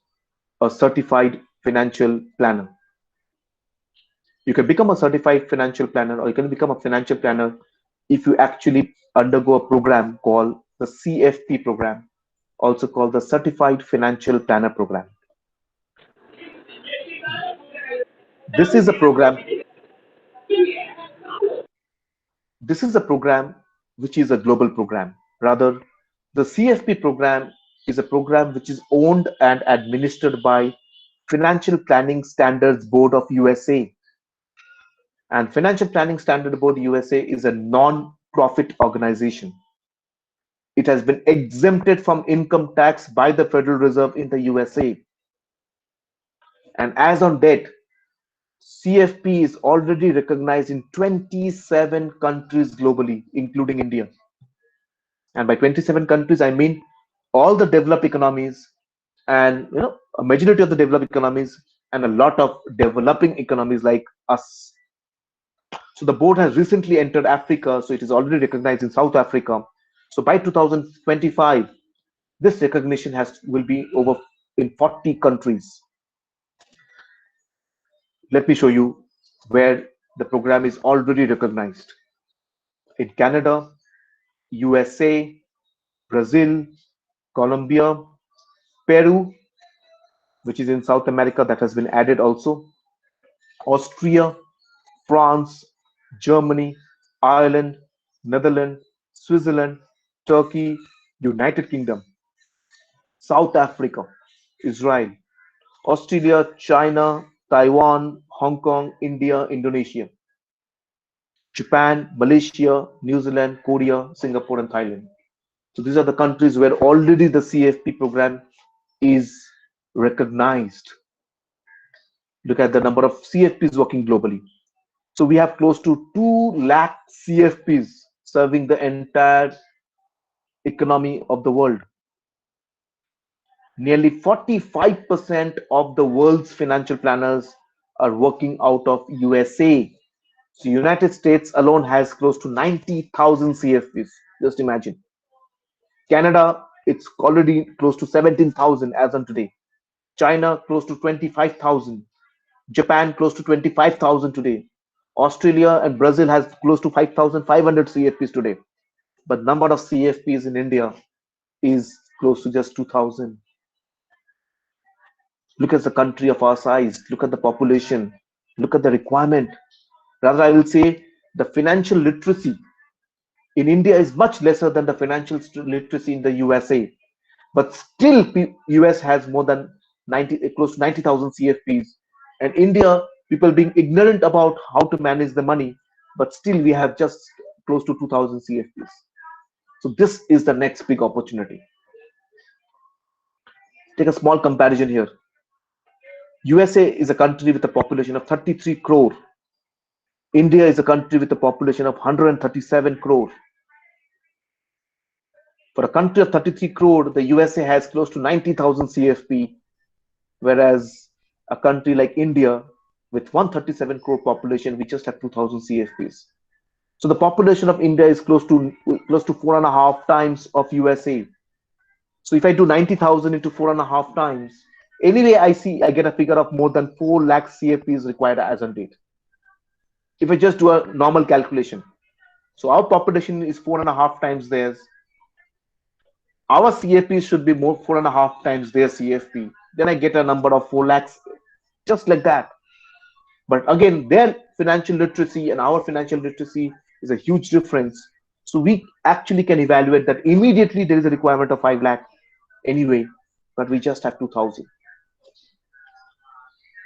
a certified financial planner. You can become a certified financial planner, or you can become a financial planner if you actually undergo a program called the CFP program, also called the Certified Financial Planner program. This is a program. This is a program which is a global program. Rather, the CFP program is a program which is owned and administered by Financial Planning Standards Board of USA. And Financial Planning Standard Board USA is a non-profit organization. It has been exempted from income tax by the Federal Reserve in the USA. And as on date, CFP is already recognized in 27 countries globally, including India. And by 27 countries, I mean all the developed economies, and a majority of the developed economies, and a lot of developing economies like us. So the board has recently entered Africa, so it is already recognized in South Africa. So by 2025, this recognition will be over in 40 countries. Let me show you where the program is already recognized. In Canada, USA, Brazil, Colombia, Peru, which is in South America, that has been added also, Austria, France, Germany, Ireland, Netherlands, Switzerland, Turkey, United Kingdom, South Africa, Israel, Australia, China, Taiwan, Hong Kong, India, Indonesia, Japan, Malaysia, New Zealand, Korea, Singapore, and Thailand. So these are the countries where already the CFP program is recognized. Look at the number of CFPs working globally. So we have close to 2 lakh CFPs serving the entire economy of the world. Nearly 45% of the world's financial planners are working out of USA. So United States alone has close to 90,000 CFPs. Just imagine. Canada, it's already close to 17,000 as on today. China, close to 25,000. Japan, close to 25,000 today. Australia and Brazil has close to 5,500 CFPs today. But number of CFPs in India is close to just 2,000. Look at the country of our size. Look at the population. Look at the requirement. Rather, I will say the financial literacy in India is much lesser than the financial literacy in the USA. But still, US has more than 90, close to 90,000 CFPs, and India, people being ignorant about how to manage the money, but still we have just close to 2,000 CFPs. So this is the next big opportunity. Take a small comparison here. USA is a country with a population of 33 crore. India is a country with a population of 137 crore. For a country of 33 crore, the USA has close to 90,000 CFP, whereas a country like India with 137 crore population, we just have 2,000 CFPs. So the population of India is close to 4.5 times of USA. So if I do 90,000 into 4.5 times, anyway, I get a figure of more than 4 lakh CFPs required as on date. If I just do a normal calculation, so our population is 4.5 times theirs. Our CFP should be more 4.5 times their CFP. Then I get a number of 4 lakhs, just like that. But again, their financial literacy and our financial literacy is a huge difference. So we actually can evaluate that immediately there is a requirement of 5 lakh anyway, but we just have 2,000.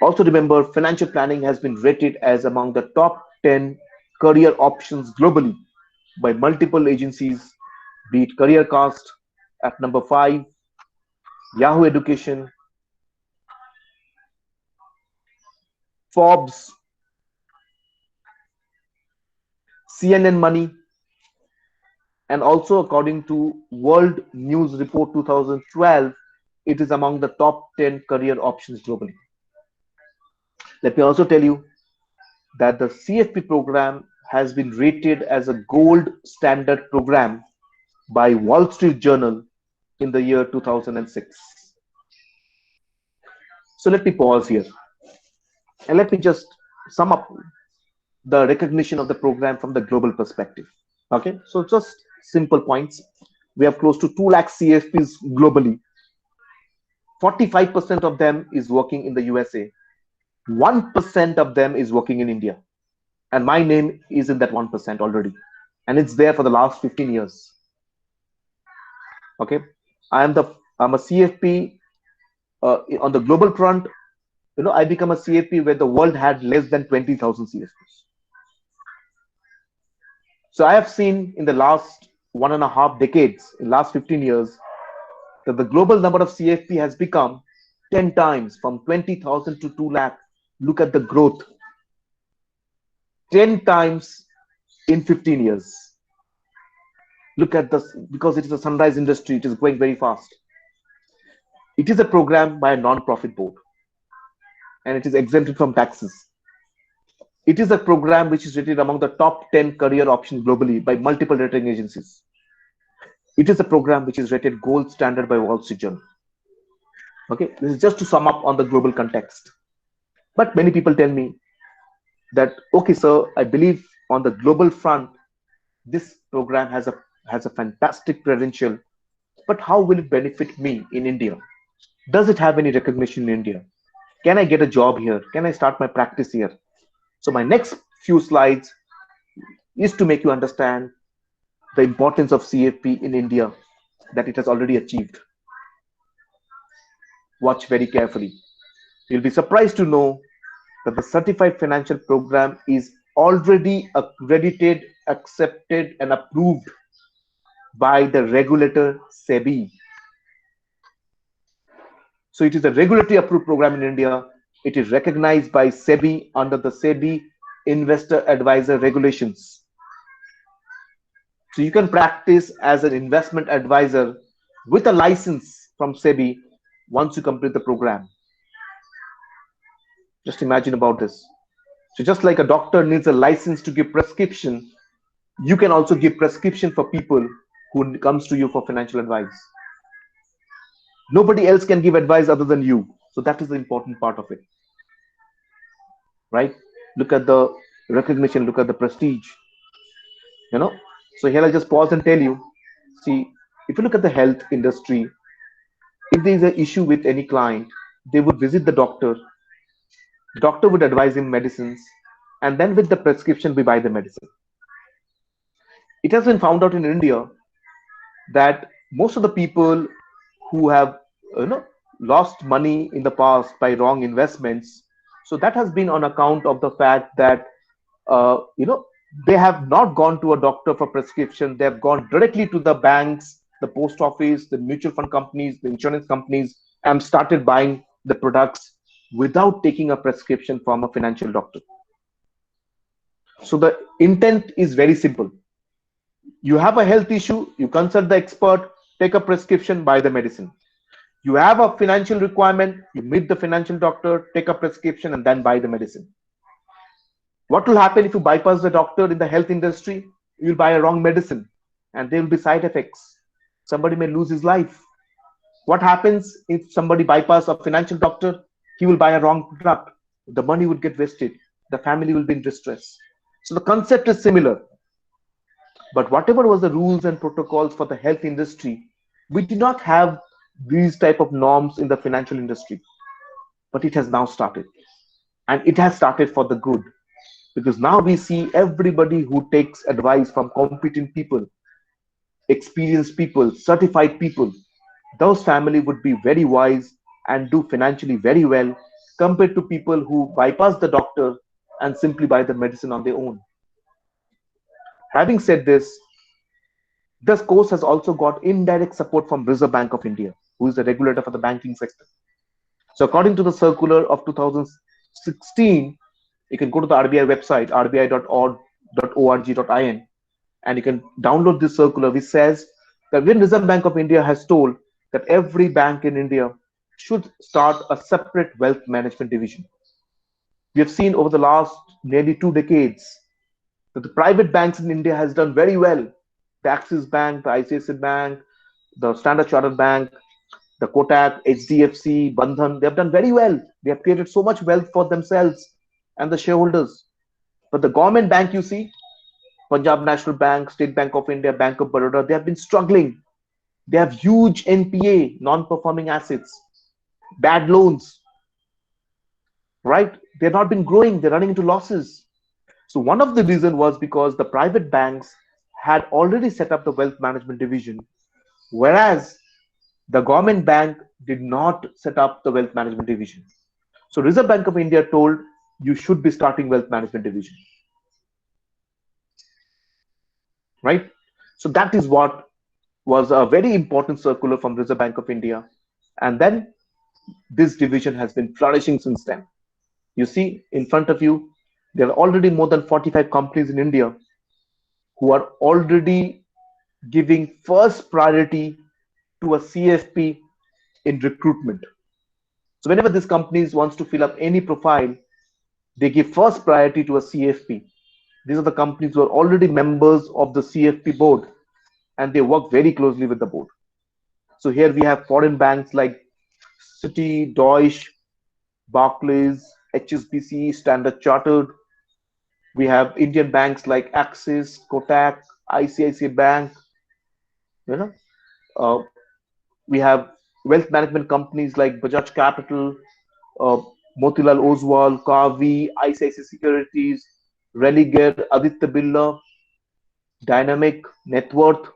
Also remember, financial planning has been rated as among the top 10 career options globally by multiple agencies, be it CareerCast at number 5, Yahoo Education, Forbes, CNN Money, and also according to World News Report 2012, it is among the top 10 career options globally. Let me also tell you that the CFP program has been rated as a gold standard program by Wall Street Journal in the year 2006. So let me pause here and let me just sum up the recognition of the program from the global perspective. Okay, so just simple points. We have close to 2 lakh CFPs globally. 45% of them is working in the USA. 1% of them is working in India. And my name is in that 1% already. And it's there for the last 15 years. Okay, I'm a CFP on the global front. You know, I become a CFP where the world had less than 20,000 CFPs. So I have seen in the last 1.5 decades, in the last 15 years, that the global number of CFP has become 10 times from 20,000 to 2 lakh. Look at the growth. 10 times in 15 years. Look at this, because it is a sunrise industry, it is growing very fast. It is a program by a non-profit board and it is exempted from taxes. It is a program which is rated among the top 10 career options globally by multiple rating agencies. It is a program which is rated gold standard by Wall Street Journal. Okay, this is just to sum up on the global context. But many people tell me that, okay, sir, I believe on the global front, this program has a fantastic credential, but how will it benefit me in India? Does it have any recognition in India? Can I get a job here? Can I start my practice here? So my next few slides is to make you understand the importance of CFP in India, that it has already achieved. Watch very carefully. You'll be surprised to know that the certified financial program is already accredited, accepted, and approved by the regulator Sbi. So it is a regulatory approved program in India. It is recognized by Sbi under the Sbi investor advisor regulations. So you can practice as an investment advisor with a license from SEBI once you complete the program. Just imagine about this. So just like a doctor needs a license to give prescription, you can also give prescription for people who comes to you for financial advice. Nobody else can give advice other than you. So that is the important part of it, right? Look at the recognition, look at the prestige, you know. So here I'll just pause and tell you, see, if you look at the health industry, if there is an issue with any client, they would visit the doctor would advise him medicines, and then with the prescription, we buy the medicine. It has been found out in India that most of the people who have you know lost money in the past by wrong investments, so that has been on account of the fact that you know they have not gone to a doctor for prescription. They have gone directly to the banks, the post office, the mutual fund companies, the insurance companies, and started buying the products without taking a prescription from a financial doctor. So the intent is very simple. You have a health issue, you consult the expert, take a prescription, buy the medicine. You have a financial requirement, you meet the financial doctor, take a prescription, and then buy the medicine. What will happen if you bypass the doctor in the health industry? You will buy a wrong medicine, and there will be side effects. Somebody may lose his life. What happens if somebody bypass a financial doctor? He will buy a wrong product. The money would get wasted. The family will be in distress. So the concept is similar. But whatever was the rules and protocols for the health industry, we did not have these type of norms in the financial industry. But it has now started. And it has started for the good. Because now we see everybody who takes advice from competent people, experienced people, certified people, those family would be very wise and do financially very well compared to people who bypass the doctor and simply buy the medicine on their own. Having said this course has also got indirect support from Reserve Bank of India, who is the regulator for the banking sector. So according to the circular of 2016, you can go to the RBI website, rbi.org.in, and you can download this circular, which says that when Reserve Bank of India has told that every bank in India should start a separate wealth management division. We have seen over the last nearly 2 decades that the private banks in India has done very well. The Axis Bank, the ICICI Bank, the Standard Chartered Bank, the Kotak, HDFC, Bandhan, they have done very well. They have created so much wealth for themselves and the shareholders. But the government bank, you see, Punjab National Bank, State Bank of India, Bank of Baroda, they have been struggling. They have huge NPA, non-performing assets, bad loans, right? They've not been growing. They're running into losses. So one of the reasons was because the private banks had already set up the wealth management division, whereas the government bank did not set up the wealth management division. So Reserve Bank of India told you should be starting wealth management division, right? So that is what was a very important circular from Reserve Bank of India. And then this division has been flourishing since then. You see in front of you, there are already more than 45 companies in India who are already giving first priority to a CFP in recruitment. So whenever these companies wants to fill up any profile, they give first priority to a CFP. These are the companies who are already members of the CFP board, and they work very closely with the board. So here we have foreign banks like Citi, Deutsche, Barclays, HSBC, Standard Chartered. We have Indian banks like Axis, Kotak, ICICI Bank. You know, uh, we have wealth management companies like Bajaj Capital, uh, Motilal Oswal, Kavi, ICICI Securities, Religare, Aditya Birla, Dynamic, Net Worth,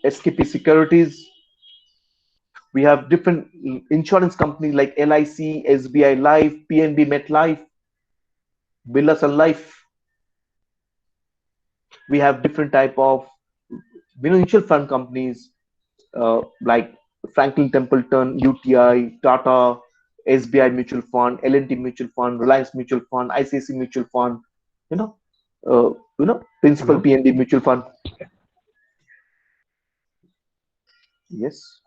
SKP Securities. We have different insurance companies like LIC, SBI Life, PNB MetLife, Birla Sun Life. We have different type of mutual fund companies like Franklin Templeton, UTI, Tata, SBI Mutual Fund, L&T Mutual Fund, Reliance Mutual Fund, ICICI Mutual Fund, you know, Principal Hello. PNB Mutual Fund. Yes.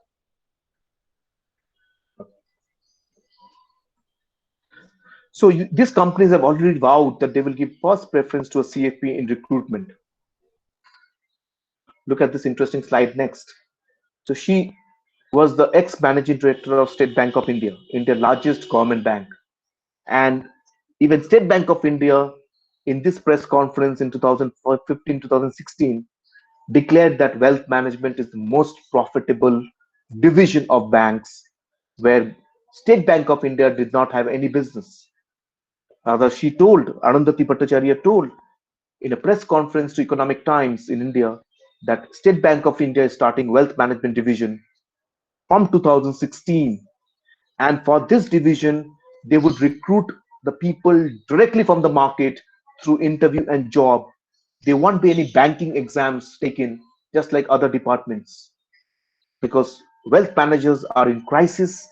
So these companies have already vowed that they will give first preference to a CFP in recruitment. Look at this interesting slide next. So she was the ex-managing director of State Bank of India, India's largest government bank. And even State Bank of India, in this press conference in 2015-2016, declared that wealth management is the most profitable division of banks, where State Bank of India did not have any business. Rather, she told, Arundhati Bhattacharya told in a press conference to Economic Times in India that State Bank of India is starting wealth management division from 2016. And for this division, they would recruit the people directly from the market through interview and job. There won't be any banking exams taken, just like other departments, because wealth managers are in crisis.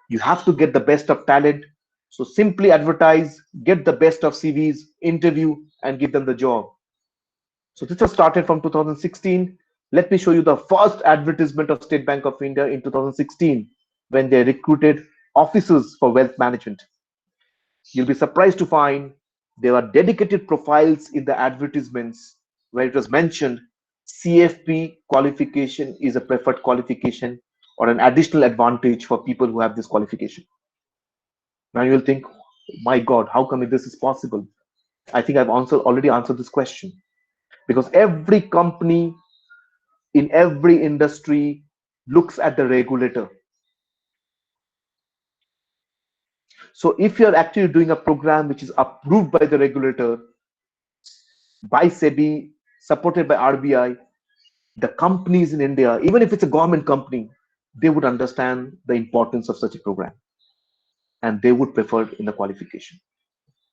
You have to get the best of talent. So simply advertise, get the best of CVs, interview, and give them the job. So this was started from 2016. Let me show you the first advertisement of State Bank of India in 2016 when they recruited officers for wealth management. You'll be surprised to find there are dedicated profiles in the advertisements where it was mentioned CFP qualification is a preferred qualification or an additional advantage for people who have this qualification. Now you'll think, my God, how come this is possible? I think I've already answered this question. Because every company in every industry looks at the regulator. So if you're actually doing a program which is approved by the regulator, by SEBI, supported by RBI, the companies in India, even if it's a government company, they would understand the importance of such a program and they would prefer it in the qualification.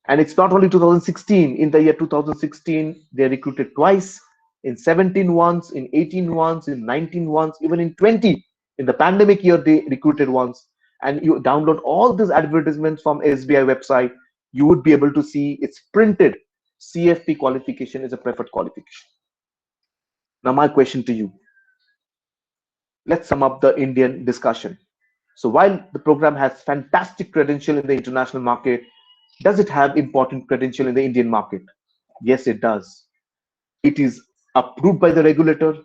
And it's not only 2016. In the year 2016, they recruited twice, in 17 once, in 18 once, in 19 once, even in 20. In the pandemic year, they recruited once. And you download all these advertisements from SBI website, you would be able to see it's printed. CFP qualification is a preferred qualification. Now, my question to you. Let's sum up the Indian discussion. So while the program has fantastic credential in the international market, does it have important credential in the Indian market? Yes, it does. It is approved by the regulator,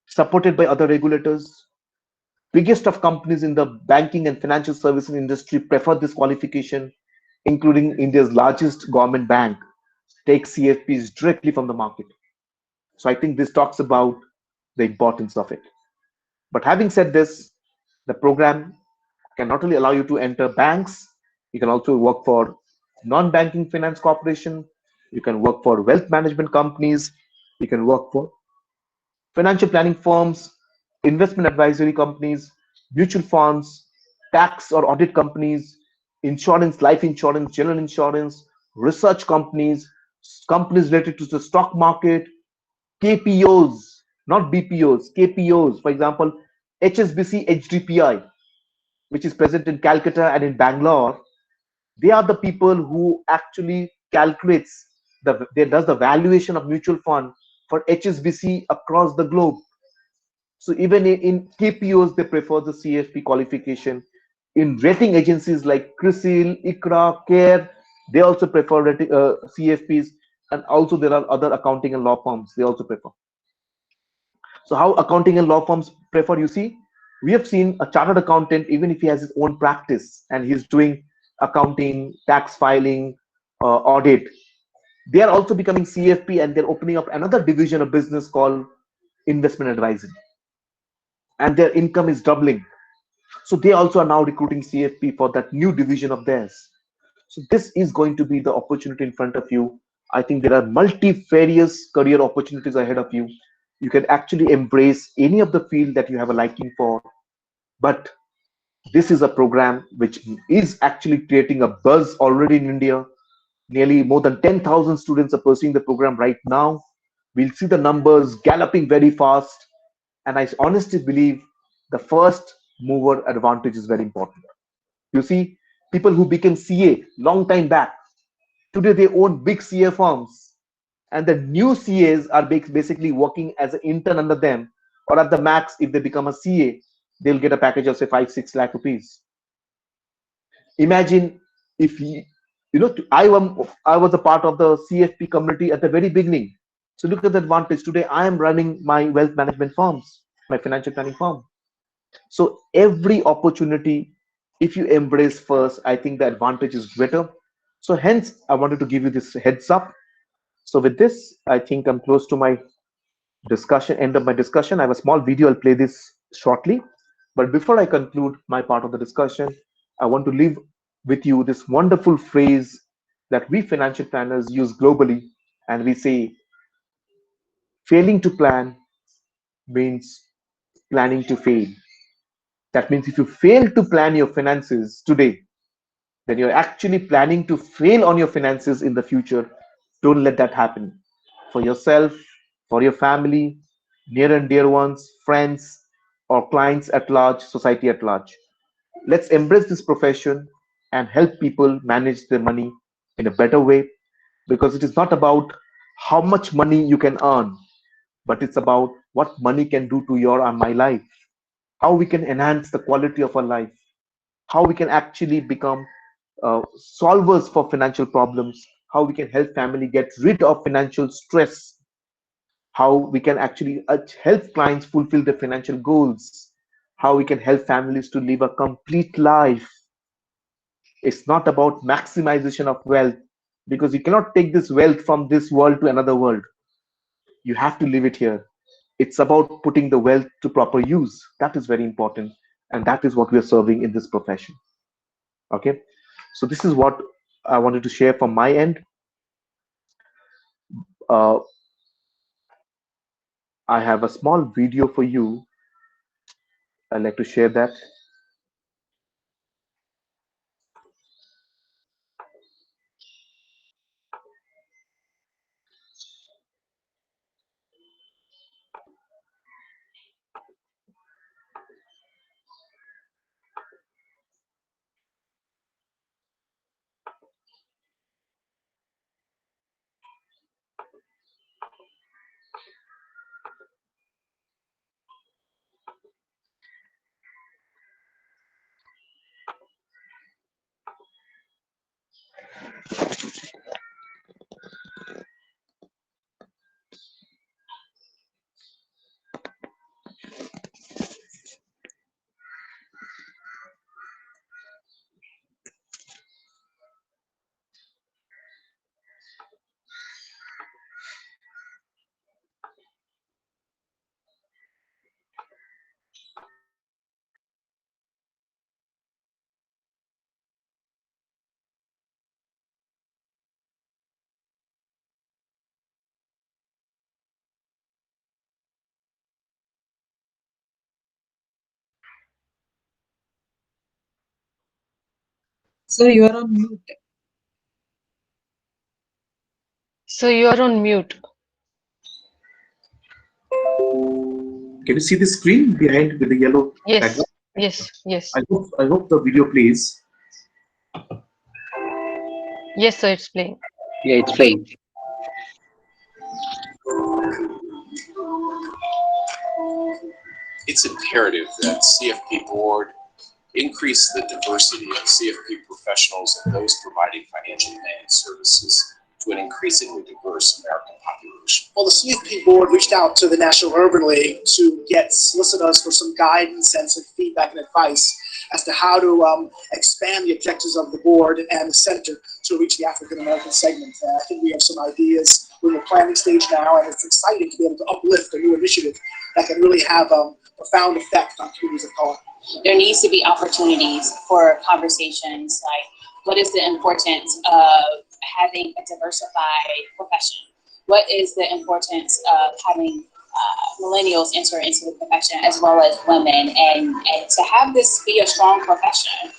supported by other regulators. Biggest of companies in the banking and financial services industry prefer this qualification, including India's largest government bank, take CFPs directly from the market. So I think this talks about the importance of it. But having said this, the program can not only allow you to enter banks, you can also work for non-banking finance corporation, you can work for wealth management companies, you can work for financial planning firms, investment advisory companies, mutual funds, tax or audit companies, insurance, life insurance, general insurance, research companies, companies related to the stock market, KPOs, not BPOs, KPOs, for example, HSBC HDPI, which is present in Calcutta and in Bangalore. They are the people who actually calculates does the valuation of mutual fund for HSBC across the globe. So even in KPOs, they prefer the CFP qualification. In rating agencies like CRISIL, ICRA, CARE, they also prefer CFPs, and also there are other accounting and law firms they also prefer. So how accounting and law firms prefer, you see, we have seen a chartered accountant, even if he has his own practice and he's doing accounting, tax filing, audit, they are also becoming CFP and they're opening up another division of business called investment advisory. And their income is doubling. So they also are now recruiting CFP for that new division of theirs. So this is going to be the opportunity in front of you. I think there are multifarious career opportunities ahead of you. You can actually embrace any of the field that you have a liking for. But this is a program which is actually creating a buzz already in India. Nearly more than 10,000 students are pursuing the program right now. We'll see the numbers galloping very fast. And I honestly believe the first mover advantage is very important. You see, people who became CA long time back, today they own big CA firms, and the new CAs are basically working as an intern under them, or at the max, if they become a CA, they'll get a package of say 5-6 lakh rupees. Imagine if I was a part of the CFP community at the very beginning. So look at the advantage. Today I am running my wealth management firms, my financial planning firm. So every opportunity, if you embrace first, I think the advantage is greater. So hence, I wanted to give you this heads up. So with this, I think I'm close to my end of my discussion. I have a small video. I'll play this shortly. But before I conclude my part of the discussion, I want to leave with you this wonderful phrase that we financial planners use globally. And we say, failing to plan means planning to fail. That means if you fail to plan your finances today, then you're actually planning to fail on your finances in the future. Don't let that happen for yourself, for your family, near and dear ones, friends, or clients at large, society at large. Let's embrace this profession and help people manage their money in a better way, because it is not about how much money you can earn, but it's about what money can do to your and my life, how we can enhance the quality of our life, how we can actually become solvers for financial problems, how we can help family get rid of financial stress, how we can actually help clients fulfill their financial goals, how we can help families to live a complete life. It's not about maximization of wealth, because you cannot take this wealth from this world to another world. You have to leave it here. It's about putting the wealth to proper use. That is very important. And that is what we are serving in this profession. Okay. So this is what I wanted to share from my end. Uh, I have a small video for you. I'd like to share that. So you are on mute. So you are on mute. Can you see the screen behind with the yellow Yes, background? yes. I hope the video plays. Yes, sir, it's playing. Yeah, it's playing. It's imperative that CFP board increase the diversity of CFP professionals and those providing financial planning services to an increasingly diverse American population. Well, the CFP board reached out to the National Urban League to solicit us for some guidance and some feedback and advice as to how to expand the objectives of the board and the center to reach the African American segment. I think we have some ideas. We're in the planning stage now, and it's exciting to be able to uplift a new initiative that can really have a profound effect on communities of color. There needs to be opportunities for conversations like, what is the importance of having a diversified profession? What is the importance of having millennials enter into the profession as well as women, and to have this be a strong profession?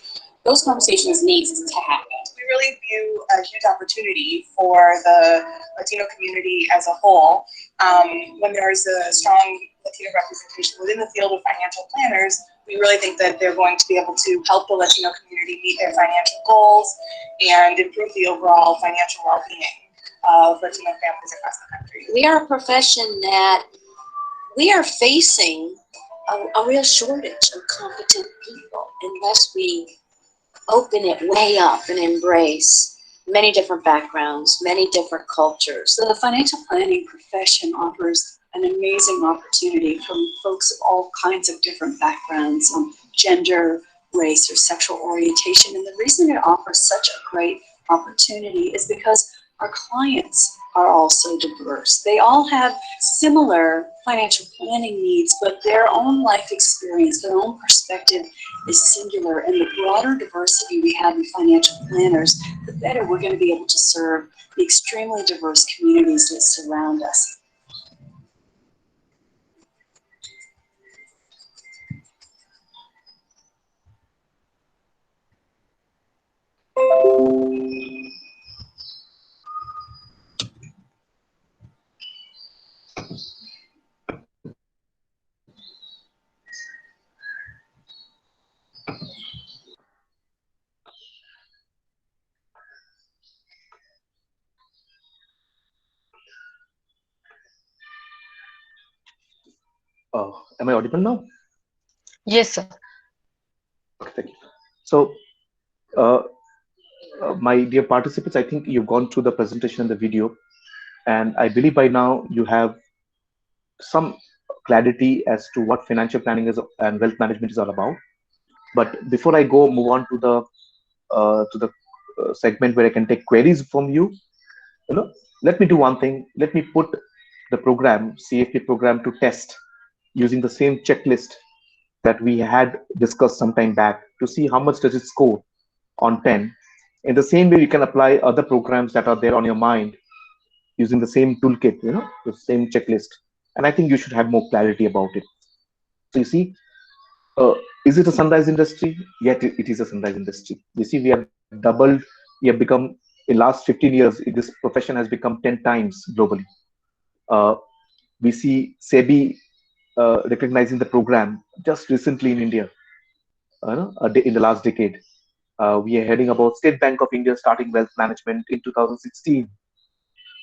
Those conversations need to happen. We really view a huge opportunity for the Latino community as a whole. When there is a strong Latino representation within the field of financial planners, We really think that they're going to be able to help the Latino community meet their financial goals and improve the overall financial well-being of Latino families across the country. We are a profession that we are facing a real shortage of competent people unless we open it way up and embrace many different backgrounds, many different cultures. So the financial planning profession offers an amazing opportunity from folks of all kinds of different backgrounds, gender, race, or sexual orientation. And the reason it offers such a great opportunity is because our clients are also diverse. They all have similar financial planning needs, but their own life experience, their own perspective is singular. And the broader diversity we have in financial planners, the better we're going to be able to serve the extremely diverse communities that surround us. Am I audible now? Yes, sir. Okay, thank you. So, my dear participants, I think you've gone through the presentation and the video, and I believe by now you have some clarity as to what financial planning is and wealth management is all about. But before I go move on to the segment where I can take queries from you, let me do one thing. Let me put the program, CFP program, to test using the same checklist that we had discussed some time back to see how much does it score on 10. In the same way, you can apply other programs that are there on your mind using the same toolkit, the same checklist. And I think you should have more clarity about it. So you see, is it a sunrise industry? Yet it is a sunrise industry. You see, we have doubled, we have become, in last 15 years, this profession has become 10 times globally. We see Sbi recognizing the program just recently in India, in the last decade. We are hearing about State Bank of India starting wealth management in 2016.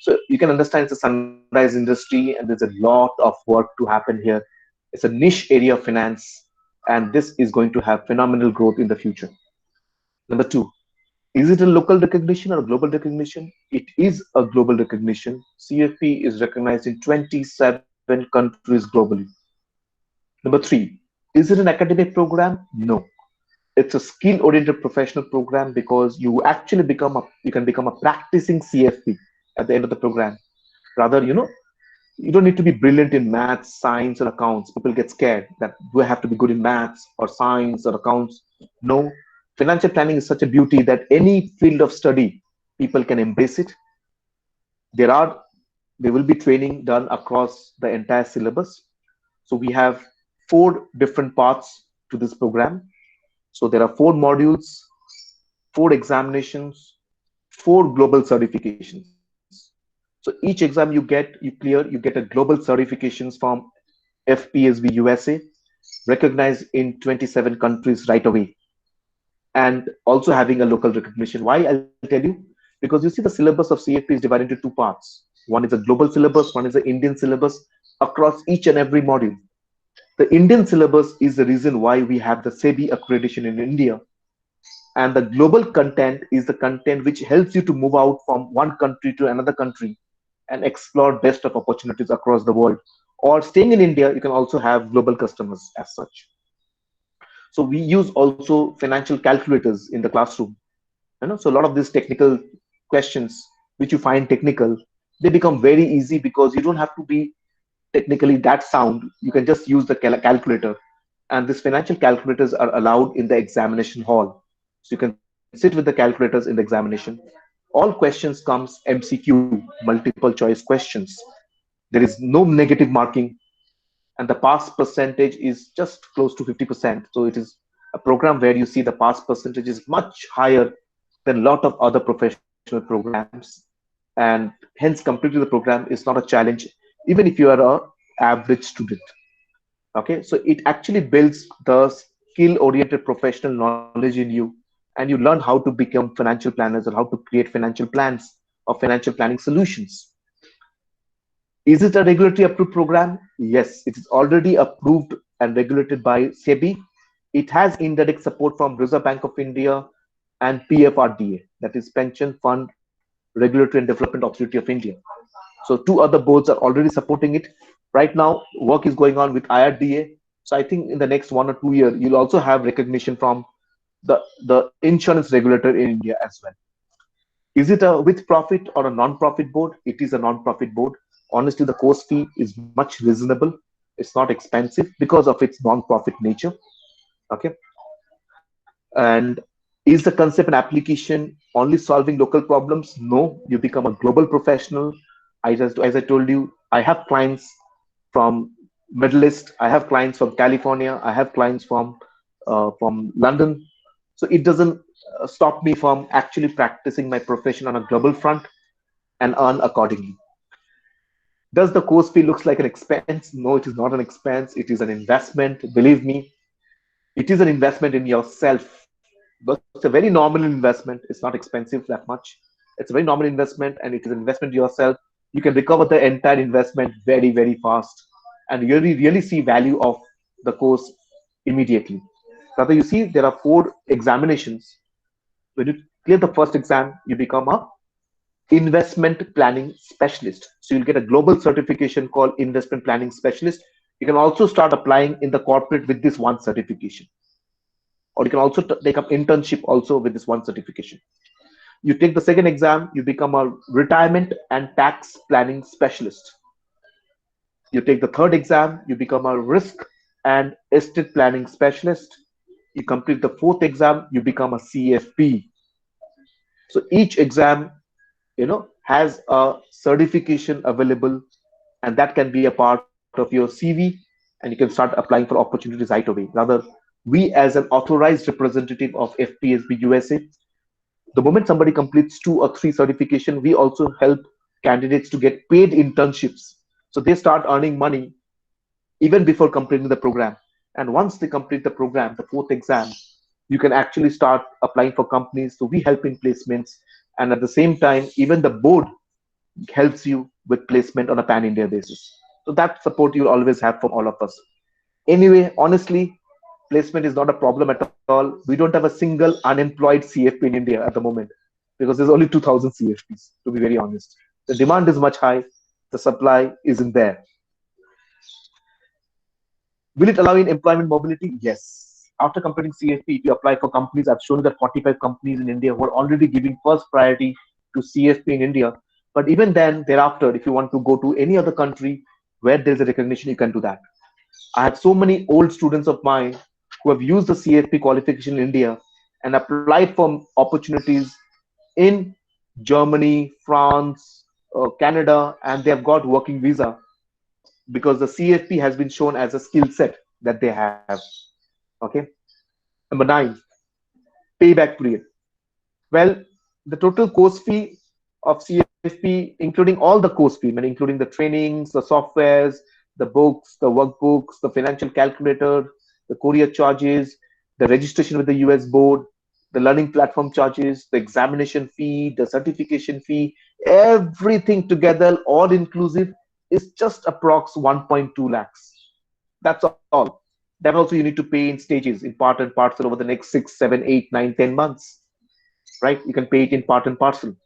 So you can understand it's a sunrise industry and there's a lot of work to happen here. It's a niche area of finance, and this is going to have phenomenal growth in the future. Number two, is it a local recognition or a global recognition? It is a global recognition. CFP is recognized in 27 countries globally. Number three, is it an academic program? No. It's a skill-oriented professional program because you actually can become a practicing CFP at the end of the program. Rather, you don't need to be brilliant in maths, science, or accounts. People get scared that do I have to be good in maths or science or accounts? No. Financial planning is such a beauty that any field of study, people can embrace it. There will be training done across the entire syllabus. So we have 4 different parts to this program. So there are 4 modules, 4 examinations, 4 global certifications. So each exam you clear, you get a global certifications from FPSB USA, recognized in 27 countries right away, and also having a local recognition. Why? I'll tell you. Because you see the syllabus of CFP is divided into 2 parts. One is a global syllabus, one is the Indian syllabus across each and every module. The Indian syllabus is the reason why we have the SEBI accreditation in India. And the global content is the content which helps you to move out from one country to another country and explore best of opportunities across the world. Or staying in India, you can also have global customers as such. So we use also financial calculators in the classroom. So a lot of these technical questions, which you find technical, they become very easy because you don't have to be technically that sound. You can just use the calculator, and these financial calculators are allowed in the examination hall. So you can sit with the calculators in the examination. All questions comes MCQ, multiple choice questions. There is no negative marking, and the pass percentage is just close to 50%. So it is a program where you see the pass percentage is much higher than a lot of other professional programs, and hence completing the program is not a challenge, even if you are a average student. Okay, so it actually builds the skill-oriented professional knowledge in you, and you learn how to become financial planners or how to create financial plans or financial planning solutions. Is it a regulatory approved program? Yes, it is already approved and regulated by SEBI. It has indirect support from Reserve Bank of India and PFRDA, that is Pension Fund Regulatory and Development Authority of India. So two other boards are already supporting it. Right now, work is going on with IRDA. So I think in the next 1 or 2 years, you'll also have recognition from the insurance regulator in India as well. Is it a with profit or a non-profit board? It is a non-profit board. Honestly, the course fee is much reasonable. It's not expensive because of its non-profit nature. Okay. And is the concept and application only solving local problems? No, you become a global professional. As I told you, I have clients from Middle East. I have clients from California. I have clients from London. So it doesn't stop me from actually practicing my profession on a global front and earn accordingly. Does the course fee looks like an expense? No, it is not an expense. It is an investment. Believe me, it is an investment in yourself. But it's a very nominal investment. It's not expensive that much. It's a very nominal investment, and it is an investment in yourself. You can recover the entire investment very, very fast, and you really see value of the course immediately. Rather, you see there are 4 examinations. When you clear the first exam, you become a investment planning specialist. So you'll get a global certification called investment planning specialist. You can also start applying in the corporate with this one certification, or you can also take up internship also with this one certification. You take the second exam, you become a retirement and tax planning specialist. You take the third exam, you become a risk and estate planning specialist. You complete the fourth exam, you become a CFP. So each exam, has a certification available, and that can be a part of your CV, and you can start applying for opportunities right away. Rather, we as an authorized representative of FPSB USA, the moment somebody completes 2 or 3 certification, we also help candidates to get paid internships. So they start earning money even before completing the program. And once they complete the program, the fourth exam, you can actually start applying for companies. So we help in placements. And at the same time, even the board helps you with placement on a pan-India basis. So that support you'll always have from all of us. Anyway, honestly, placement is not a problem at all. We don't have a single unemployed CFP in India at the moment because there's only 2,000 CFPs, to be very honest. The demand is much high, the supply isn't there. Will it allow in employment mobility? Yes. After completing CFP, if you apply for companies, I've shown you that 45 companies in India who are already giving first priority to CFP in India. But even then, thereafter, if you want to go to any other country where there's a recognition, you can do that. I have so many old students of mine who have used the CFP qualification in India and applied for opportunities in Germany, France, Canada, and they have got working visa because the CFP has been shown as a skill set that they have. Okay. Number 9, payback period. Well, the total course fee of CFP, including all the course fee, meaning including the trainings, the softwares, the books, the workbooks, the financial calculator, the courier charges, the registration with the US board, the learning platform charges, the examination fee, the certification fee, everything together, all inclusive, is just approx 1.2 lakhs. That's all. That also you need to pay in stages, in part and parcel over the next 6, 7, 8, 9, 10 months. Right? You can pay it in part and parcel.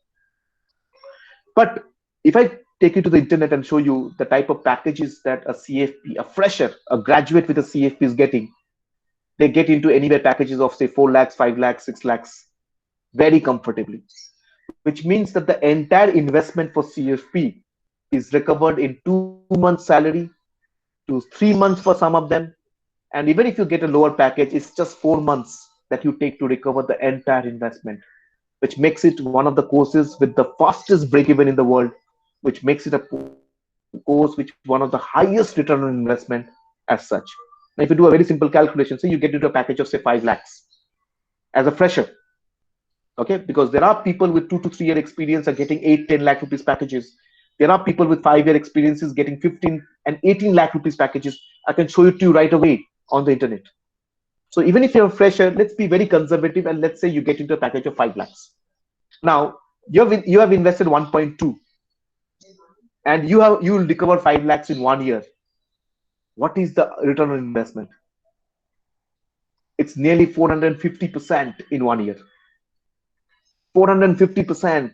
But if I take you to the internet and show you the type of packages that a CFP, a fresher, a graduate with a CFP is getting, they get into anywhere packages of say 4 lakhs, 5 lakhs, 6 lakhs very comfortably, which means that the entire investment for CFP is recovered in 2 months salary to 3 months for some of them. And even if you get a lower package, it's just 4 months that you take to recover the entire investment, which makes it one of the courses with the fastest break even in the world, which makes it a course which one of the highest return on investment as such. Now, if you do a very simple calculation, say you get into a package of say 5 lakhs as a fresher, okay, because there are people with 2 to 3 year experience are getting 8, 10 lakh rupees packages. There are people with 5-year experiences getting 15 and 18 lakh rupees packages. I can show it to you right away on the internet. So even if you're a fresher, let's be very conservative and let's say you get into a package of 5 lakhs. Now you have invested 1.2 and you will recover 5 lakhs in 1 year. What is the return on investment? It's nearly 450% in 1 year. 450%.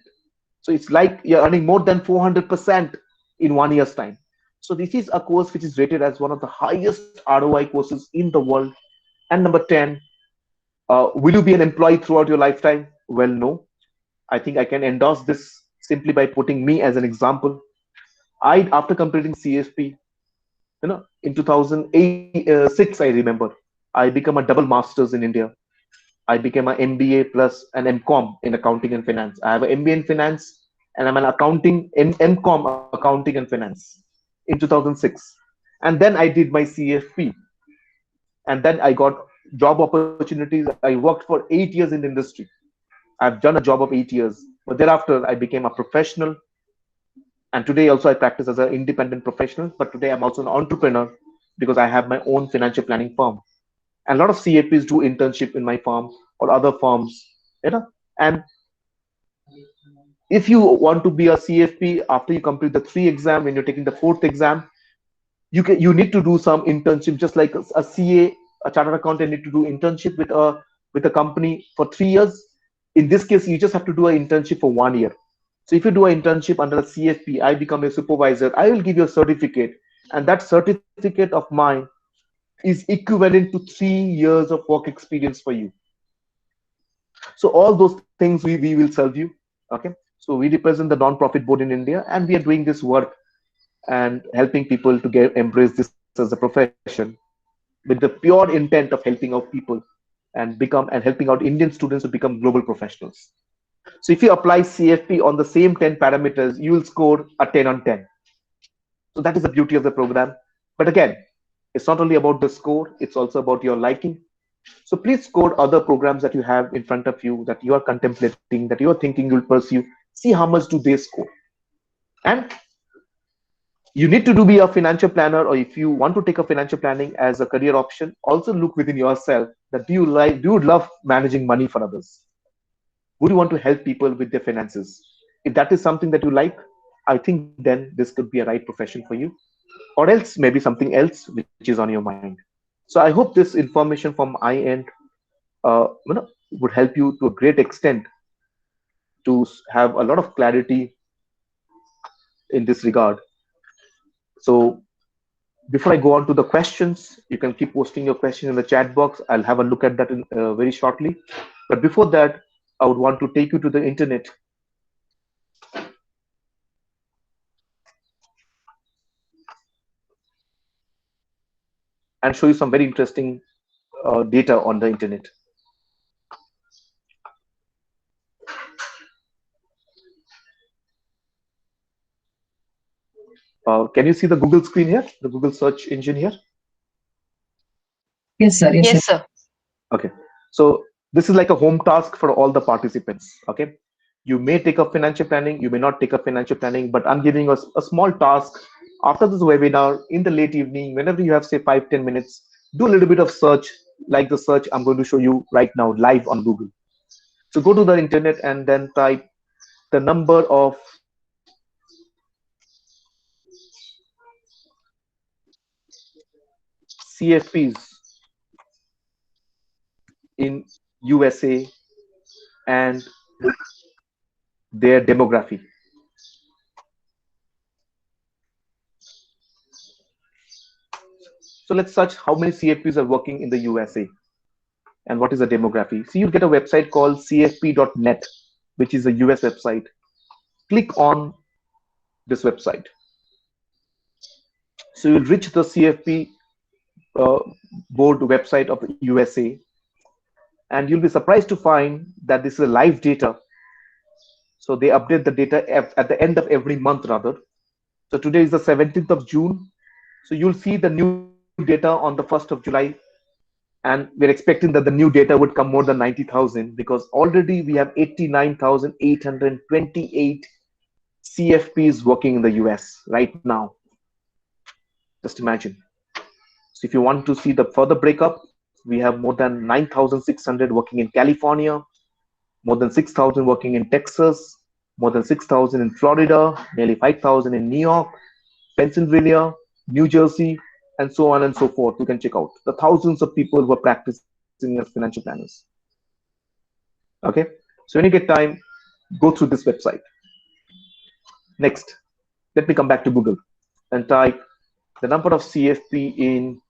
So it's like you're earning more than 400% in 1 year's time. So this is a course which is rated as one of the highest ROI courses in the world. And number 10, will you be an employee throughout your lifetime? Well, no. I think I can endorse this simply by putting me as an example. After completing CFP, in 2006, I remember, I became a double master's in India. I became an MBA plus an MCom in accounting and finance. I have an MBA in finance and I'm an MCom accounting and finance in 2006. And then I did my CFP and then I got job opportunities. I worked for 8 years in the industry. I've done a job of 8 years, but thereafter I became a professional. And today also I practice as an independent professional, but today I'm also an entrepreneur because I have my own financial planning firm. And a lot of CAPs do internship in my firm or other firms, And if you want to be a CFP after you complete the 3 exam, when you're taking the 4th exam, you need to do some internship, just like a CA, a chartered accountant need to do internship with a company for 3 years. In this case, you just have to do an internship for 1 year. So if you do an internship under a CFP, I become a supervisor, I will give you a certificate. And that certificate of mine is equivalent to 3 years of work experience for you. So all those things we will serve you. Okay. So we represent the non-profit board in India and we are doing this work and helping people to embrace this as a profession with the pure intent of helping out people and helping out Indian students to become global professionals. So if you apply CFP on the same 10 parameters, you will score a 10 on 10. So that is the beauty of the program. But again, it's not only about the score, it's also about your liking. So please score other programs that you have in front of you, that you are contemplating, that you are thinking you'll pursue. See how much do they score. And you need to be a financial planner, or if you want to take a financial planning as a career option, also look within yourself that do you love managing money for others? Would you want to help people with their finances? If that is something that you like, I think then this could be a right profession for you, or else maybe something else which is on your mind. So I hope this information from my end would help you to a great extent to have a lot of clarity in this regard. So before I go on to the questions, you can keep posting your question in the chat box. I'll have a look at that very shortly. But before that, I would want to take you to the internet and show you some very interesting data on the internet. Can you see the Google screen here, the Google search engine here? Yes, sir. Yes, sir. Yes, sir. Okay. So this is like a home task for all the participants. Okay. You may take up financial planning, you may not take up financial planning, but I'm giving us a small task after this webinar in the late evening, whenever you have say 5-10 minutes, do a little bit of search, like the search I'm going to show you right now live on Google. So go to the internet and then type the number of CFPs in USA and their demography. So let's search how many CFPs are working in the USA and what is the demography. So you get a website called cfp.net, which is a US website. Click on this website. So you'll reach the CFP board website of the USA, and you'll be surprised to find that this is a live data. So they update the data at the end of every month rather. So today is the 17th of June. So you'll see the new data on the 1st of July. And we're expecting that the new data would come more than 90,000 because already we have 89,828 CFPs working in the US right now. Just imagine. So if you want to see the further breakup, We have more than 9,600 working in California, more than 6,000 working in Texas, more than 6,000 in Florida, nearly 5,000 in New York, Pennsylvania, New Jersey, and so on and so forth. You can check out the thousands of people who are practicing as financial planners. Okay, so when you get time, go through this website. Next, let me come back to Google and type the number of CFP in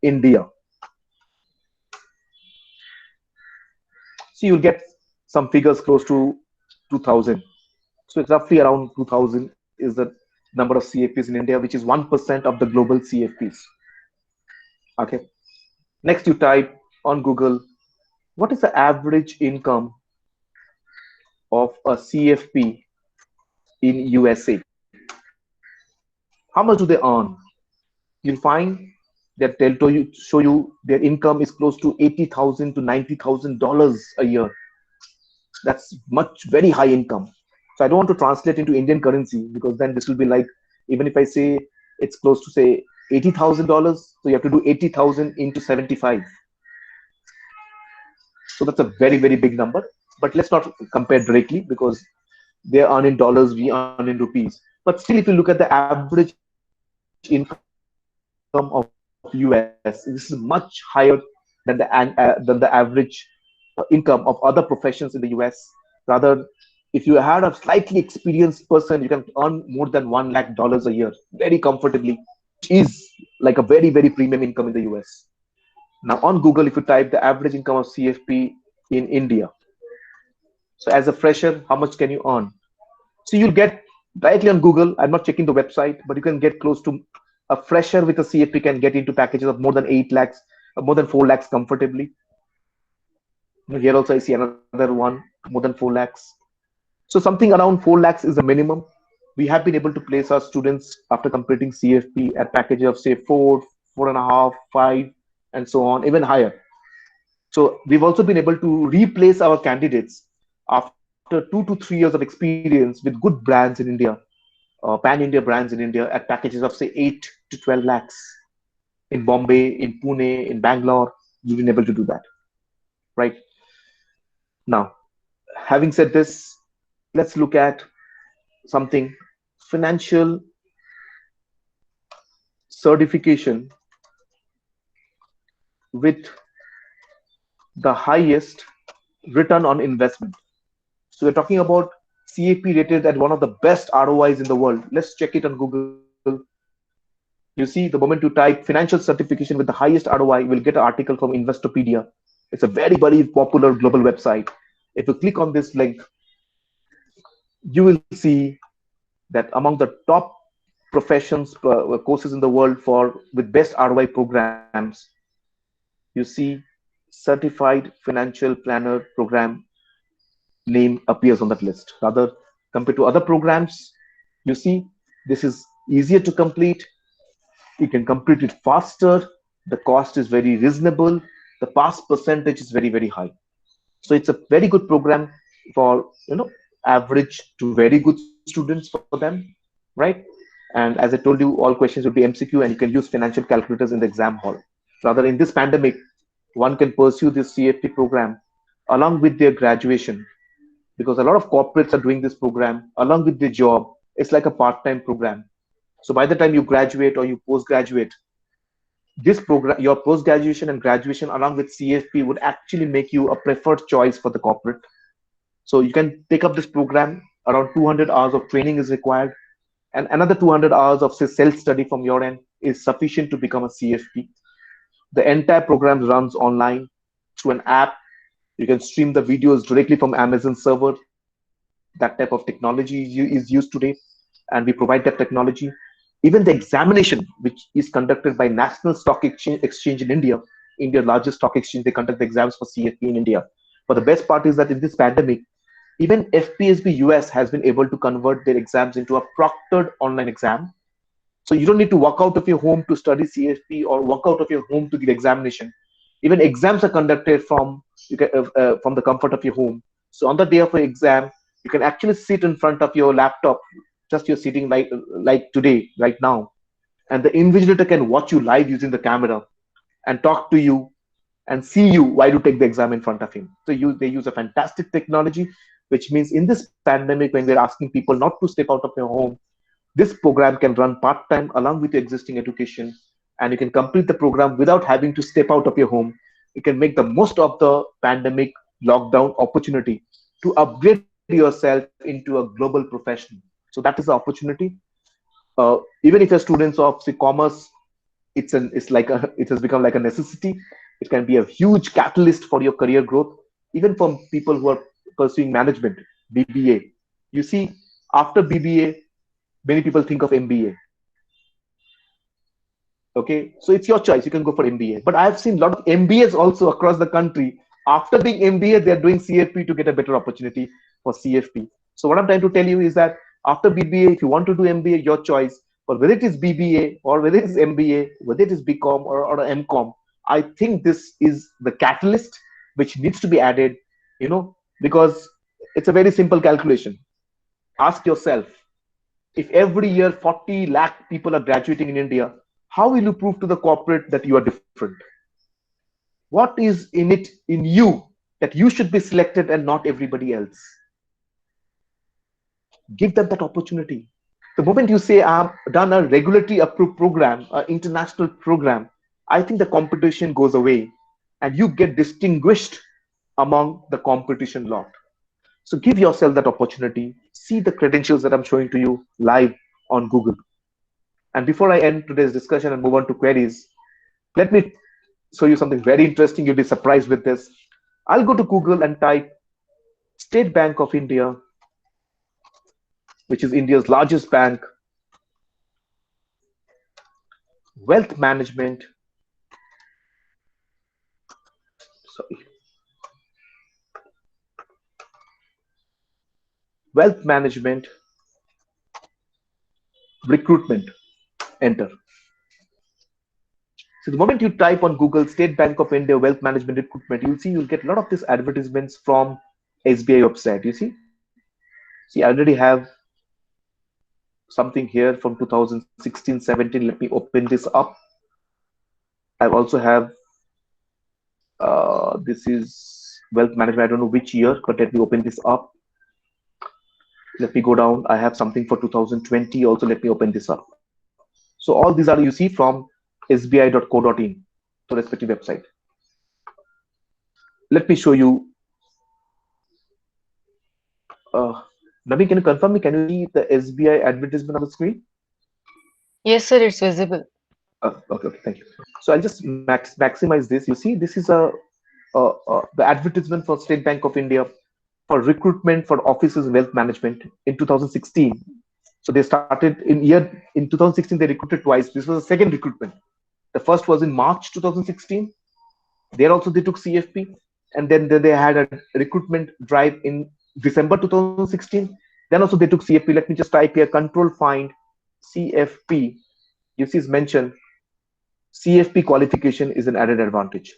India. So you'll get some figures close to 2000. So it's roughly around 2000 is the number of CFPs in India, which is 1% of the global CFPs. Okay. Next, you type on Google, what is the average income of a CFP in USA? How much do they earn? You'll find that they'll show you their income is close to $80,000 to $90,000 a year. That's much very high income. So I don't want to translate into Indian currency, because then this will be like, even if I say it's close to say $80,000, so you have to do 80,000 into 75. So that's a very, very big number. But let's not compare directly, because they earn in dollars, we earn in rupees. But still, if you look at the average income of US, this is much higher than the average income of other professions in the US. Rather, if you had a slightly experienced person, you can earn more than $1 lakh a year very comfortably, which is like a very, very premium income in the US. Now on Google, if you type the average income of CFP in India, so as a fresher, how much can you earn? So you'll get directly on Google. I'm not checking the website, but you can get close to a fresher with a CFP can get into packages of more than 8 lakhs, more than 4 lakhs comfortably. Here also I see another one, more than 4 lakhs. So something around 4 lakhs is the minimum. We have been able to place our students after completing CFP at packages of say 4, 4.5, 5, and so on, even higher. So we've also been able to replace our candidates after 2 to 3 years of experience with good brands in India, pan-India brands in India at packages of say 8 to 12 lakhs. In Bombay, in Pune, in Bangalore, we've been able to do that, right? Now, having said this, let's look at something, financial certification with the highest return on investment. So we're talking about CAP rated at one of the best ROIs in the world. Let's check it on Google. You see, the moment you type financial certification with the highest ROI, you will get an article from Investopedia. It's a very, very popular global website. If you click on this link, you will see that among the top professions courses in the world for with best ROI programs, you see certified financial planner program name appears on that list. Rather, compared to other programs, you see this is easier to complete. You can complete it faster. The cost is very reasonable. The pass percentage is very, very high. So it's a very good program for average to very good students for them, right? And as I told you, all questions will be MCQ, and you can use financial calculators in the exam hall. Rather, in this pandemic, one can pursue this CFP program along with their graduation, because a lot of corporates are doing this program along with their job. It's like a part-time program. So by the time you graduate or you post-graduate, this program, your post-graduation and graduation along with CFP would actually make you a preferred choice for the corporate. So you can take up this program. Around 200 hours of training is required, and another 200 hours of say self-study from your end is sufficient to become a CFP. The entire program runs online through an app. You can stream the videos directly from Amazon server. That type of technology is used today, and we provide that technology. Even the examination, which is conducted by National Stock Exchange in India, India's largest stock exchange, they conduct the exams for CFP in India. But the best part is that in this pandemic, even FPSB US has been able to convert their exams into a proctored online exam. So you don't need to walk out of your home to study CFP or walk out of your home to give examination. Even exams are conducted from the comfort of your home. So on the day of an exam, you can actually sit in front of your laptop, just you're sitting like today, right now, and the invigilator can watch you live using the camera and talk to you and see you while you take the exam in front of him. So they use a fantastic technology, which means in this pandemic, when we're asking people not to step out of their home, this program can run part-time along with your existing education, and you can complete the program without having to step out of your home. You can make the most of the pandemic lockdown opportunity to upgrade yourself into a global professional. So that is the opportunity. Even if you're students of say commerce, it has become like a necessity. It can be a huge catalyst for your career growth, even for people who are pursuing management, BBA. You see, after BBA, many people think of MBA. Okay, so it's your choice. You can go for MBA. But I have seen a lot of MBAs also across the country. After being MBA, they're doing CFP to get a better opportunity for CFP. So what I'm trying to tell you is that after BBA, if you want to do MBA, your choice. But whether it is BBA or whether it is MBA, whether it is BCom or MCom, I think this is the catalyst which needs to be added, because it's a very simple calculation. Ask yourself, if every year 40 lakh people are graduating in India, how will you prove to the corporate that you are different? What is in it in you that you should be selected and not everybody else? Give them that opportunity. The moment you say, I've done a regulatory approved program, an international program, I think the competition goes away and you get distinguished among the competition lot. So give yourself that opportunity. See the credentials that I'm showing to you live on Google. And before I end today's discussion and move on to queries, let me show you something very interesting. You'll be surprised with this. I'll go to Google and type State Bank of India, which is India's largest bank, wealth management. Sorry. Wealth management, recruitment, enter. So the moment you type on Google State Bank of India Wealth Management Recruitment, you'll see you'll get a lot of these advertisements from SBI website. You see, I already have something here from 2016-17. Let me open this up. I also have this is wealth management. I don't know which year, but let me open this up. Let me go down. I have something for 2020. Also, let me open this up. So all these are you see from sbi.co.in, the respective website. Let me show you. Naveen, can you confirm me? Can you see the SBI advertisement on the screen? Yes, sir, it's visible. Okay, thank you. So I'll just maximize this. You see, this is the advertisement for State Bank of India for recruitment for officers in wealth management in 2016. So they started in 2016. They recruited twice. This was the second recruitment. The first was in March 2016. There also they took CFP, and then they had a recruitment drive in December 2016. Then also they took CFP. Let me just type here: Control Find CFP. You see, it's mentioned CFP qualification is an added advantage.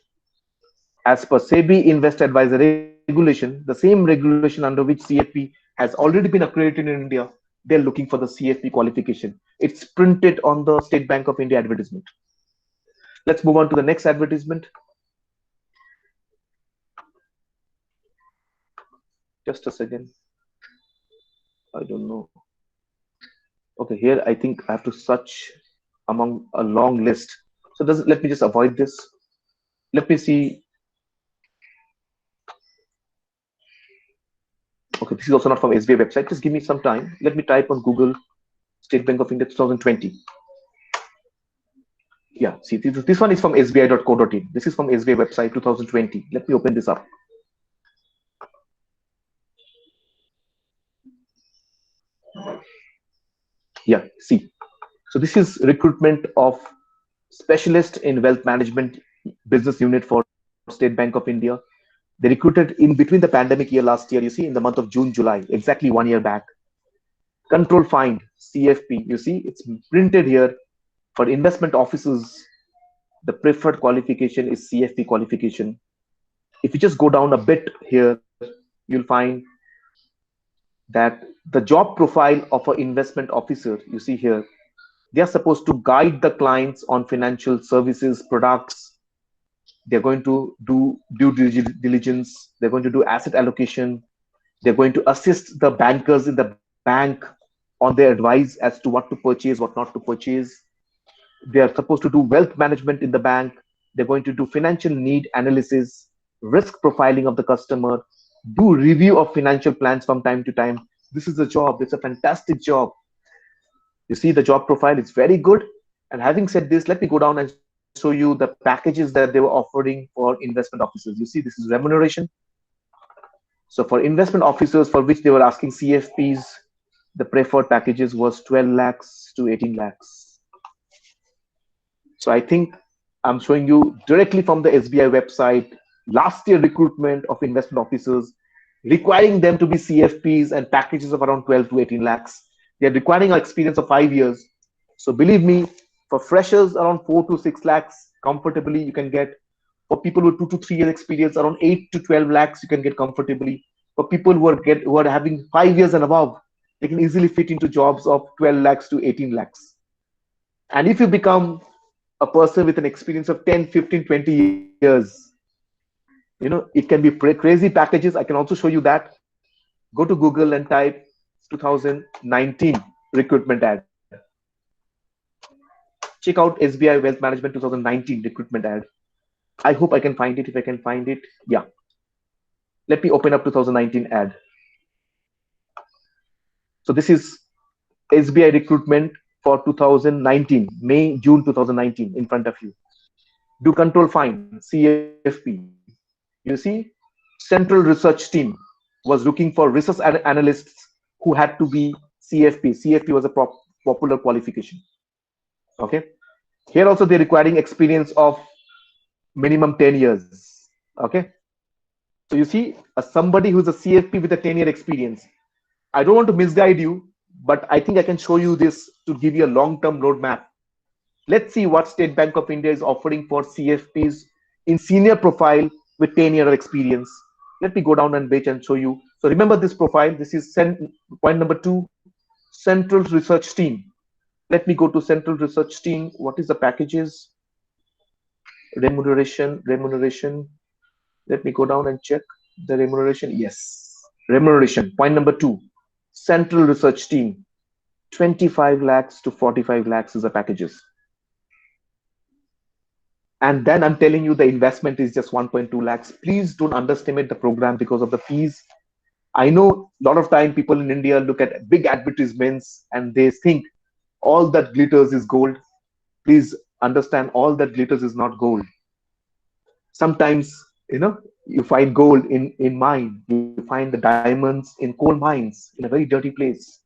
As per SEBI Invest Advisor regulation, the same regulation under which CFP has already been accredited in India, they're looking for the CFP qualification. It's printed on the State Bank of India advertisement. Let's move on to the next advertisement. Just a second. I don't know. Okay, here I think I have to search among a long list. So let me just avoid this. Let me see. Okay, this is also not from SBI website. Just give me some time. Let me type on Google State Bank of India 2020. Yeah, see, this one is from sbi.co.in. This is from SBI website 2020. Let me open this up. Yeah, see. So this is recruitment of specialist in wealth management business unit for State Bank of India. They recruited in between the pandemic year last year, you see, in the month of June, July, exactly 1 year back. Control Find CFP, you see, it's printed here for investment officers. The preferred qualification is CFP qualification. If you just go down a bit here, you'll find that the job profile of an investment officer, you see here, they are supposed to guide the clients on financial services products, They're going to do due diligence. They're going to do asset allocation. They're going to assist the bankers in the bank on their advice as to what to purchase, what not to purchase. They are supposed to do wealth management in the bank. They're going to do financial need analysis, risk profiling of the customer, do review of financial plans from time to time. This is a job. It's a fantastic job. You see the job profile, it's very good. And having said this, let me go down and show you the packages that they were offering for investment officers. You see, this is remuneration. So for investment officers for which they were asking CFPs, the preferred packages was 12 lakhs to 18 lakhs. So I think I'm showing you directly from the SBI website, last year recruitment of investment officers, requiring them to be CFPs and packages of around 12 to 18 lakhs. They're requiring an experience of 5 years. So believe me, for freshers, around 4 to 6 lakhs comfortably you can get. For people with 2 to 3 years experience, around 8 to 12 lakhs you can get comfortably. For people who are having 5 years and above, they can easily fit into jobs of 12 lakhs to 18 lakhs. And if you become a person with an experience of 10, 15, 20 years, it can be crazy packages. I can also show you that. Go to Google and type 2019 recruitment ad. Check out SBI Wealth Management 2019 recruitment ad. I hope I can find it. If I can find it, yeah. Let me open up 2019 ad. So this is SBI recruitment for 2019, May, June 2019 in front of you. Do control find, CFP. You see, Central Research Team was looking for research analysts who had to be CFP. CFP was a popular qualification. Okay. Here also they're requiring experience of minimum 10 years. Okay. So you see, somebody who's a CFP with a 10-year experience. I don't want to misguide you, but I think I can show you this to give you a long-term roadmap. Let's see what State Bank of India is offering for CFPs in senior profile with 10-year experience. Let me go down and page and show you. So remember this profile. This is point number 2, Central Research Team. Let me go to Central Research Team. What is the packages? Remuneration. Let me go down and check the remuneration. Yes, remuneration. Point number 2, Central Research Team. 25 lakhs to 45 lakhs is the packages. And then I'm telling you the investment is just 1.2 lakhs. Please don't underestimate the program because of the fees. I know a lot of time people in India look at big advertisements and they think all that glitters is gold. Please understand, all that glitters is not gold. Sometimes, you find gold in mine. You find the diamonds in coal mines in a very dirty place.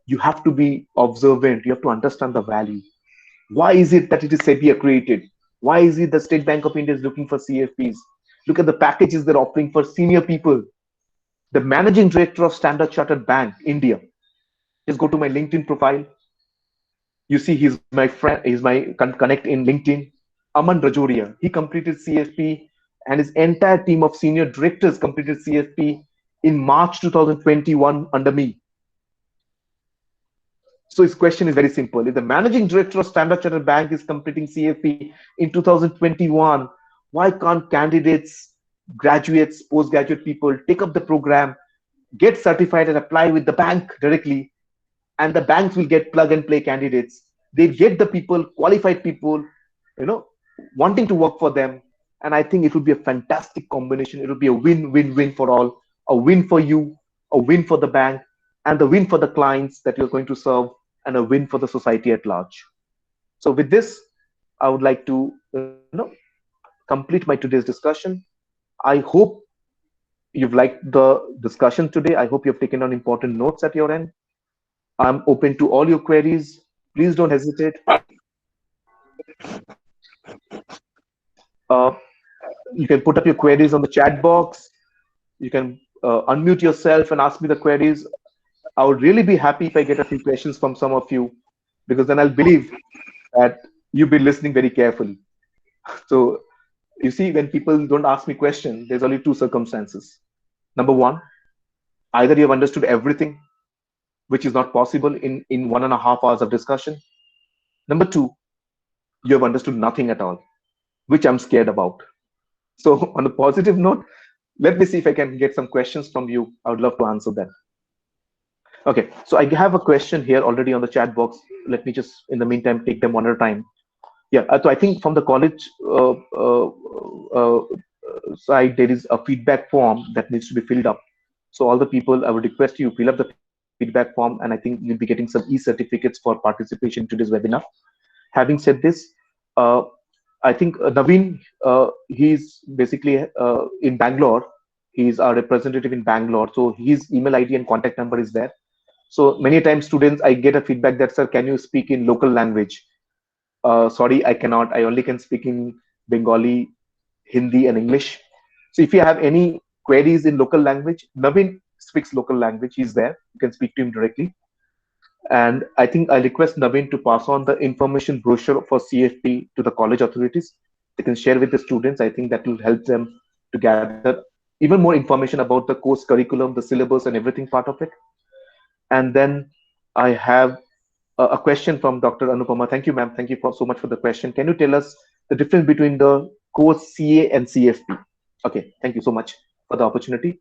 You have to be observant. You have to understand the value. Why is it that it is Sbi accredited? Why is it the State Bank of India is looking for CFPs? Look at the packages they're offering for senior people. The managing director of Standard Chartered Bank, India. Just go to my LinkedIn profile. You see, he's my friend. He's my connect in LinkedIn. Aman Rajoria. He completed CFP, and his entire team of senior directors completed CFP in March 2021 under me. So his question is very simple. If the managing director of Standard Chartered Bank is completing CFP in 2021, why can't candidates, graduates, postgraduate people take up the program, get certified and apply with the bank directly, and the banks will get plug and play candidates. They get the people, qualified people, wanting to work for them. And I think it would be a fantastic combination. It would be a win-win-win for all, a win for you, a win for the bank, and the win for the clients that you're going to serve, and a win for the society at large. So with this, I would like to complete my today's discussion. I hope you've liked the discussion today. I hope you've taken on important notes at your end. I'm open to all your queries. Please don't hesitate. You can put up your queries on the chat box. You can unmute yourself and ask me the queries. I would really be happy if I get a few questions from some of you, because then I'll believe that you've been listening very carefully. So you see, when people don't ask me questions, there's only two circumstances. Number one, either you have understood everything, which is not possible in 1.5 hours of discussion. Number two, you have understood nothing at all, which I'm scared about. So on a positive note, let me see if I can get some questions from you. I would love to answer them. Okay, so I have a question here already on the chat box. Let me just, in the meantime, take them one at a time. Yeah, so I think from the college uh, side, there is a feedback form that needs to be filled up. So all the people, I would request you fill up the feedback form, and I think you'll be getting some e-certificates for participation in today's webinar. Having said this, uh, I think Naveen, he's basically in Bangalore. He's our representative in Bangalore. So his email ID and contact number is there. So many times students, I get a feedback that, sir, can you speak in local language? Sorry, I cannot. I only can speak in Bengali, Hindi, and English. So if you have any queries in local language, Naveen speaks local language. He's there. You can speak to him directly. And I think I request Naveen to pass on the information brochure for CFP to the college authorities. They can share with the students. I think that will help them to gather even more information about the course curriculum, the syllabus, and everything part of it. And then I have a question from Dr. Anupama. Thank you, ma'am. Thank you for so much for the question. Can you tell us the difference between the course CA and CFP? Okay, thank you so much for the opportunity.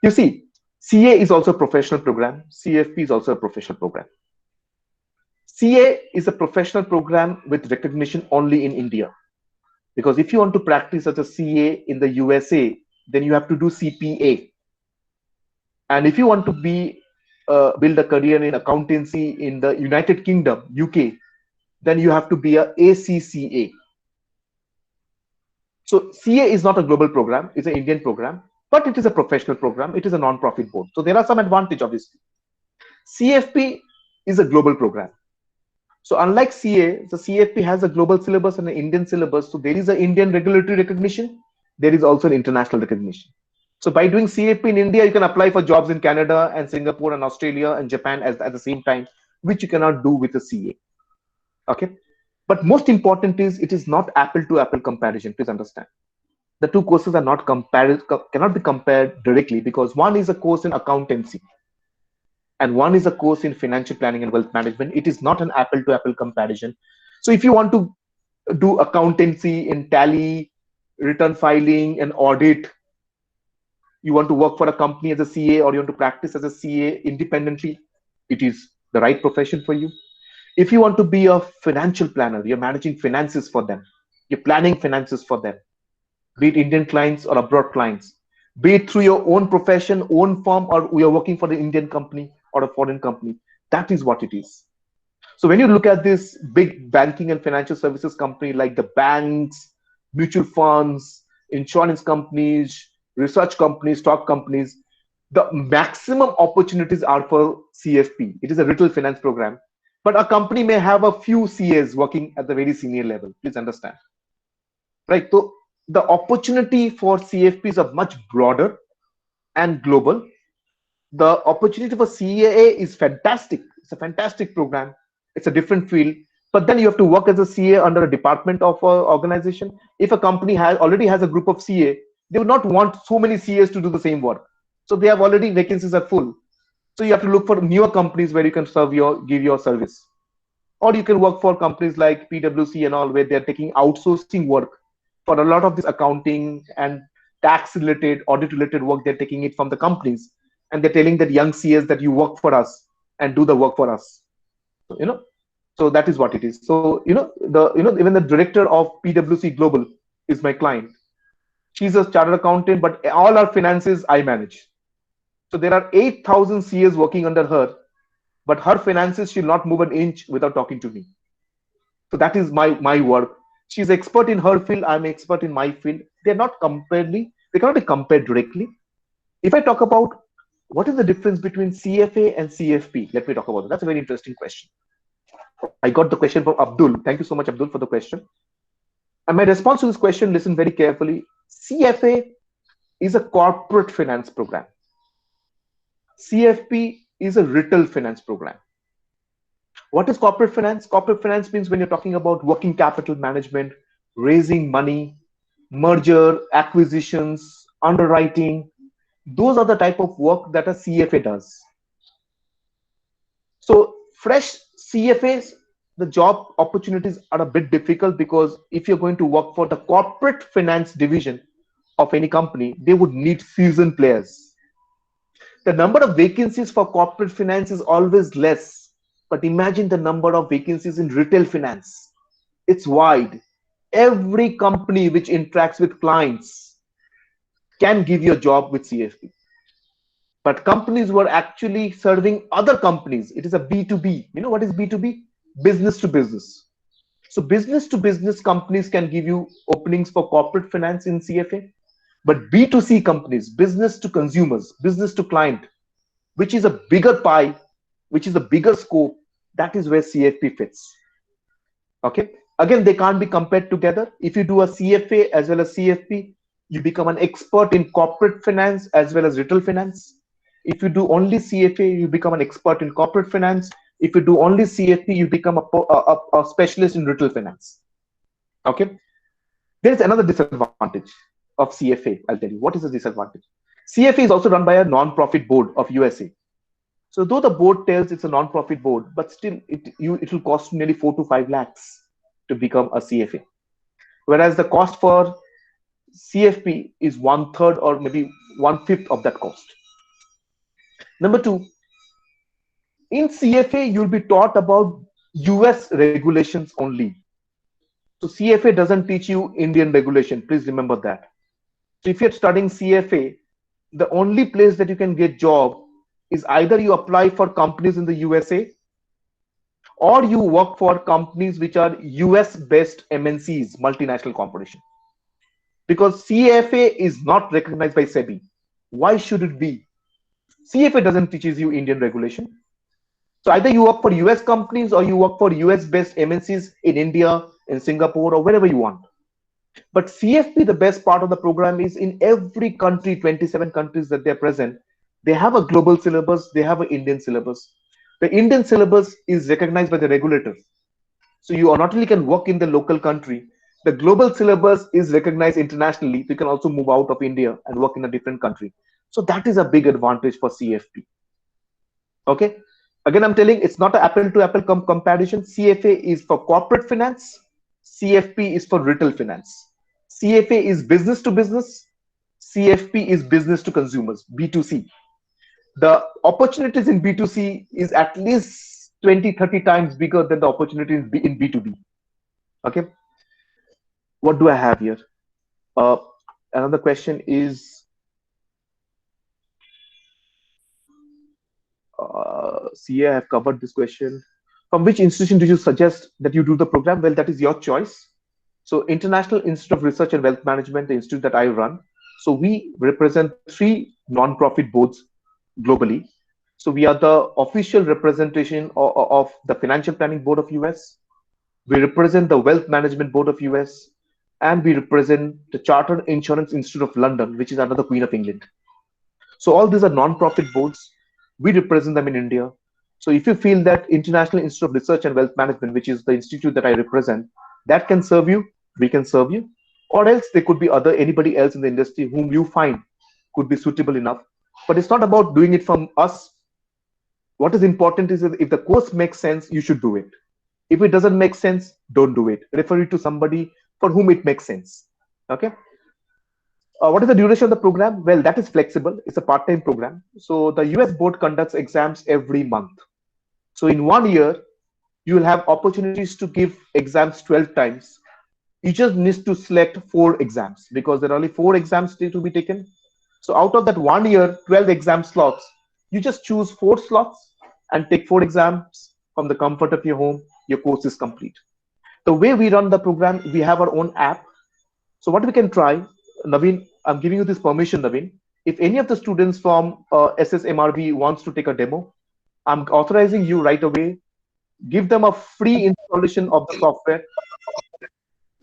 You see, CA is also a professional program. CFP is also a professional program. CA is a professional program with recognition only in India. Because if you want to practice as a CA in the USA, then you have to do CPA. And if you want to build a career in accountancy in the United Kingdom, UK, then you have to be a ACCA. So CA is not a global program, it's an Indian program, but it is a professional program, it is a non-profit board. So there are some advantages, obviously. CFP is a global program. So unlike CA, the CFP has a global syllabus and an Indian syllabus. So there is an Indian regulatory recognition, there is also an international recognition. So by doing CFP in India, you can apply for jobs in Canada and Singapore and Australia and Japan at the same time, which you cannot do with a CA. Okay. But most important is it is not apple to apple comparison. Please understand. The two courses are not cannot be compared directly because one is a course in accountancy and one is a course in financial planning and wealth management. It is not an apple to apple comparison. So if you want to do accountancy in tally, return filing, and audit, you want to work for a company as a CA or you want to practice as a CA independently, it is the right profession for you. If you want to be a financial planner, you're managing finances for them, you're planning finances for them, be it Indian clients or abroad clients, be it through your own profession, own firm, or you're working for an Indian company or a foreign company, that is what it is. So when you look at this big banking and financial services company like the banks, mutual funds, insurance companies, research companies, stock companies, the maximum opportunities are for CFP. It is a retail finance program. But a company may have a few CAs working at the very senior level. Please understand. Right. So the opportunity for CFPs are much broader and global. The opportunity for CAA is fantastic. It's a fantastic program. It's a different field. But then you have to work as a CA under a department of an organization. If a company already has a group of CA, they would not want so many CAs to do the same work. So they have already vacancies are full. So you have to look for newer companies where you can give your service. Or you can work for companies like PwC and all, where they're taking outsourcing work for a lot of this accounting and tax related, audit related work. They're taking it from the companies and they're telling that young CAs that you work for us and do the work for us. So, so that is what it is. So, even the director of PwC Global is my client. She's a chartered accountant, but all our finances I manage. So there are 8,000 CAs working under her, but her finances, she'll not move an inch without talking to me. So that is my work. She's expert in her field, I'm expert in my field. They're not they cannot be compared directly. If I talk about what is the difference between CFA and CFP, let me talk about it. That's a very interesting question. I got the question from Abdul. Thank you so much, Abdul, for the question. And my response to this question, listen very carefully. CFA is a corporate finance program. CFP is a retail finance program. What is corporate finance? Corporate finance means when you're talking about working capital management, raising money, merger, acquisitions, underwriting, those are the type of work that a CFA does. So fresh CFAs, the job opportunities are a bit difficult because if you're going to work for the corporate finance division of any company, they would need seasoned players. The number of vacancies for corporate finance is always less, but imagine the number of vacancies in retail finance. It's wide. Every company which interacts with clients can give you a job with CFP. But companies who are actually serving other companies, it is a B2B. You know what is B2B? Business to business. So business to business companies can give you openings for corporate finance in CFA, but B2C companies, business to consumers, business to client, which is a bigger pie, which is a bigger scope, that is where CFP fits. Okay. Again, they can't be compared together. If you do a CFA as well as CFP, you become an expert in corporate finance as well as retail finance. If you do only CFA, you become an expert in corporate finance. If you do only CFP, you become a specialist in retail finance. Okay. There is another disadvantage of CFA. I'll tell you. What is the disadvantage? CFA is also run by a non-profit board of USA. So though the board tells it's a non-profit board, but still it will cost nearly 4 to 5 lakhs to become a CFA. Whereas the cost for CFP is 1/3 or maybe 1/5 of that cost. Number two, in CFA, you'll be taught about US regulations only. So CFA doesn't teach you Indian regulation. Please remember that. So if you're studying CFA, the only place that you can get job is either you apply for companies in the USA or you work for companies which are US based MNCs, multinational corporation. Because CFA is not recognized by SEBI. Why should it be? CFA doesn't teaches you Indian regulation. So either you work for US companies or you work for US based MNCs in India, in Singapore, or wherever you want. But CFP, the best part of the program is in every country, 27 countries that they're present, they have a global syllabus, they have an Indian syllabus. The Indian syllabus is recognized by the regulator. So you not only can work in the local country, the global syllabus is recognized internationally. You can also move out of India and work in a different country. So that is a big advantage for CFP. Okay. Again, I'm telling it's not an apple to apple comparison. CFA is for corporate finance. CFP is for retail finance. CFA is business to business. CFP is business to consumers, B2C. The opportunities in B2C is at least 20, 30 times bigger than the opportunities in B2B. Okay. What do I have here? Another question is, CA, I have covered this question. From which institution do you suggest that you do the program? Well, that is your choice. So International Institute of Research and Wealth Management, the institute that I run. So we represent 3 non-profit boards globally. So we are the official representation of the Financial Planning Board of US. We represent the Wealth Management Board of US. And we represent the Chartered Insurance Institute of London, which is under the Queen of England. So all these are non-profit boards. We represent them in India. So if you feel that International Institute of Research and Wealth Management, which is the institute that I represent, that can serve you, we can serve you. Or else there could be anybody else in the industry whom you find could be suitable enough. But it's not about doing it from us. What is important is that if the course makes sense, you should do it. If it doesn't make sense, don't do it. Refer it to somebody for whom it makes sense. Okay. What is the duration of the program? Well, that is flexible. It's a part-time program. So the US board conducts exams every month. So in 1 year, you will have opportunities to give exams 12 times. You just need to select 4 exams because there are only 4 exams to be taken. So out of that 1 year, 12 exam slots, you just choose 4 slots and take 4 exams from the comfort of your home. Your course is complete. The way we run the program, we have our own app. So what we can try, Naveen, I'm giving you this permission, Naveen. If any of the students from SSMRV wants to take a demo, I'm authorizing you right away. Give them a free installation of the software.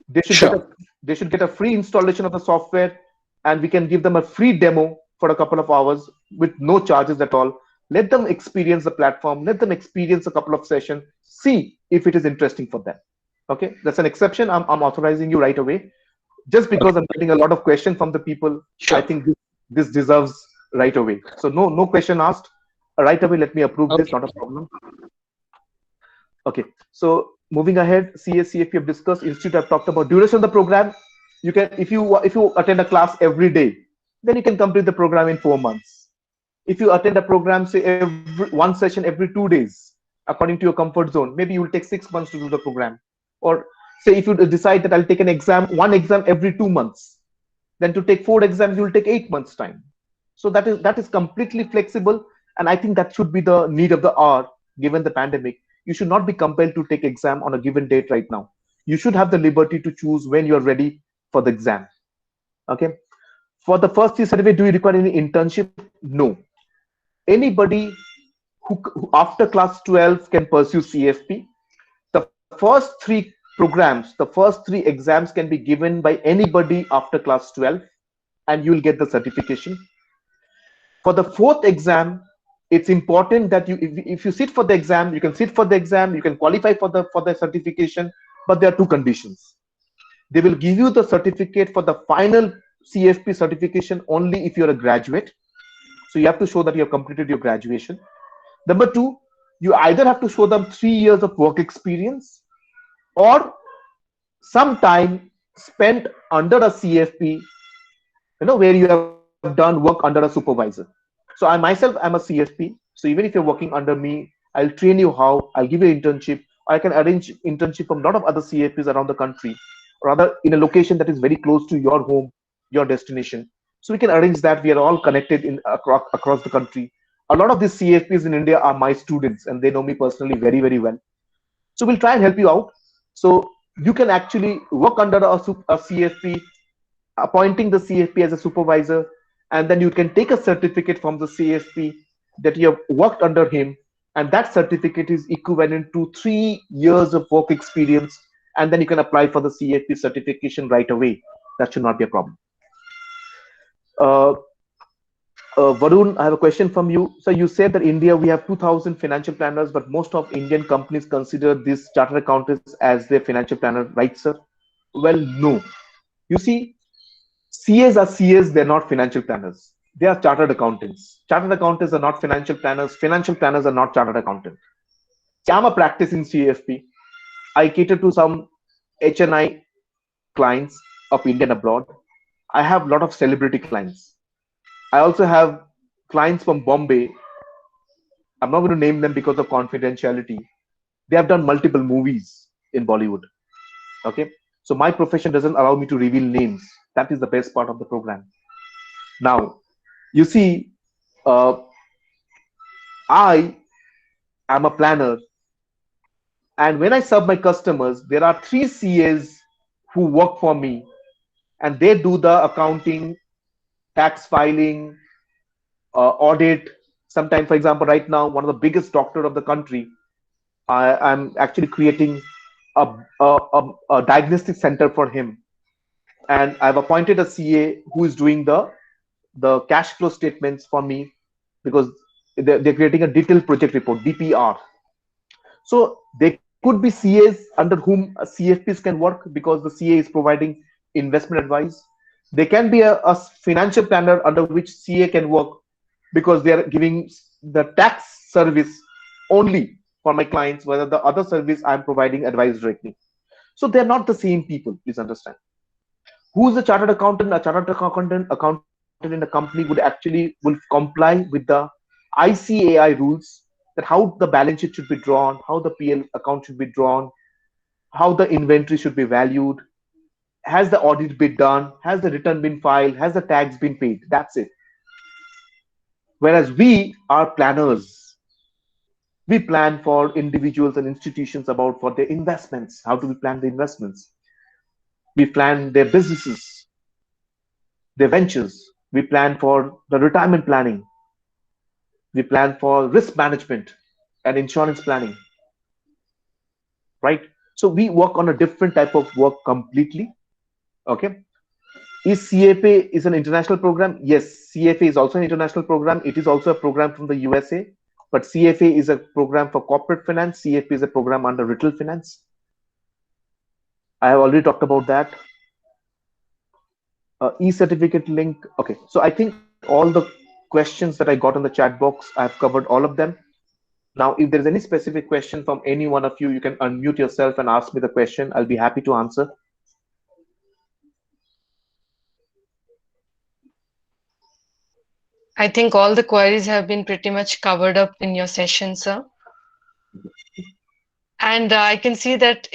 They should get a free installation of the software, and we can give them a free demo for a couple of hours with no charges at all. Let them experience the platform. Let them experience a couple of sessions. See if it is interesting for them. Okay, that's an exception. I'm authorizing you right away. Just because I'm getting a lot of questions from the people, I think this deserves right away. So no question asked. Right away, let me approve this. Not a problem. Okay. So moving ahead, CS, CFP have discussed, institute I've talked about. Duration of the program, you can, if you attend a class every day, then you can complete the program in 4 months. If you attend a program, say one session every 2 days, according to your comfort zone, maybe you will take 6 months to do the program. Or say if you decide that I'll take one exam every 2 months, then to take 4 exams, you will take 8 months time. So that is completely flexible, and I think that should be the need of the hour given the pandemic. You should not be compelled to take exam on a given date right now. You should have the liberty to choose when you're ready for the exam. Okay. For the first year certificate, do you require any internship? No. Anybody who after class 12 can pursue CFP. The first three programs, the first three exams can be given by anybody after class 12, and you will get the certification. For the fourth exam, it's important that if you sit for the exam, you can sit for the exam, you can qualify for the certification, but there are two conditions. They will give you the certificate for the final CFP certification only if you're a graduate. So you have to show that you have completed your graduation. Number two, you either have to show them 3 years of work experience or some time spent under a CFP, where you have done work under a supervisor. So I myself am a CFP. So even if you're working under me, I'll train you how, I'll give you an internship. I can arrange internship from a lot of other CFPs around the country, or rather in a location that is very close to your home, your destination. So we can arrange that. We are all connected across the country. A lot of these CFPs in India are my students, and they know me personally very, very well. So we'll try and help you out. So you can actually work under a CFP, appointing the CFP as a supervisor, and then you can take a certificate from the CFP that you have worked under him, and that certificate is equivalent to 3 years of work experience, and then you can apply for the CFP certification right away. That should not be a problem. Varun, I have a question from you. So you said that India, we have 2,000 financial planners, but most of Indian companies consider these chartered accountants as their financial planner, right, sir? Well, no. You see, CAs are CAs, they're not financial planners. They are chartered accountants. Chartered accountants are not financial planners. Financial planners are not chartered accountants. See, I'm a practicing CFP. I cater to some HNI clients of India and abroad. I have a lot of celebrity clients. I also have clients from Bombay. I'm not going to name them because of confidentiality. They have done multiple movies in Bollywood. Okay. So my profession doesn't allow me to reveal names. That is the best part of the program. Now, you see, I am a planner. And when I serve my customers, there are 3 CAs who work for me, and they do the accounting, tax filing, audit. Sometimes, for example, right now, one of the biggest doctor of the country, I'm actually creating a diagnostic center for him. And I've appointed a CA who is doing the cash flow statements for me, because they're creating a detailed project report, DPR. So they could be CAs under whom CFPs can work because the CA is providing investment advice. They can be a financial planner under which CA can work because they are giving the tax service only for my clients, whether the other service I'm providing advice directly. So they're not the same people, please understand. Who's a chartered accountant? A chartered accountant in a company will comply with the ICAI rules, that how the balance sheet should be drawn, how the PL account should be drawn, how the inventory should be valued, has the audit been done, has the return been filed, has the tax been paid. That's it. Whereas we are planners. We plan for individuals and institutions about for their investments. How do we plan the investments? We plan their businesses, their ventures. We plan for the retirement planning. We plan for risk management and insurance planning, right? So we work on a different type of work completely. Okay. Is CFA is an international program? Yes, CFA is also an international program. It is also a program from the USA, but CFA is a program for corporate finance. CFP is a program under retail finance. I have already talked about that. E-certificate link. Okay, so I think all the questions that I got on the chat box, I've covered all of them. Now, if there's any specific question from any one of you, you can unmute yourself and ask me the question. I'll be happy to answer. I think all the queries have been pretty much covered up in your session, sir. And I can see that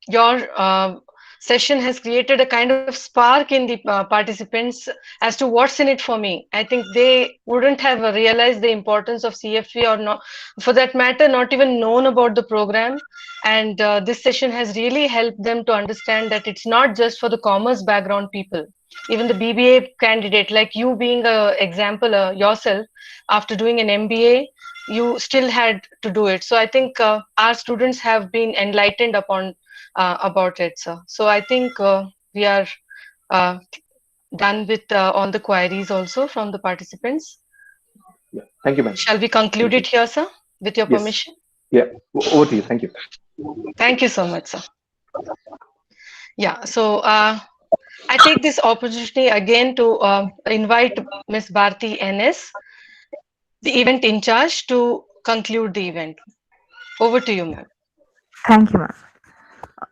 your session has created a kind of spark in the participants as to what's in it for me. I think they wouldn't have realized the importance of CFP, or not, for that matter, not even known about the program. And this session has really helped them to understand that it's not just for the commerce background people. Even the BBA candidate, like you being a example yourself, after doing an MBA, you still had to do it. So I think our students have been enlightened upon about it, sir. So I think we are uh, done with all the queries also from the participants. Yeah. Thank you, ma'am. Shall we conclude it here, sir, with your Yes. permission? Yeah. Over to you. Thank you. Thank you so much, sir. Yeah. So I take this opportunity again to invite Ms. Bharti NS, the event in charge, to conclude the event. Over to you, ma'am. Thank you, ma'am.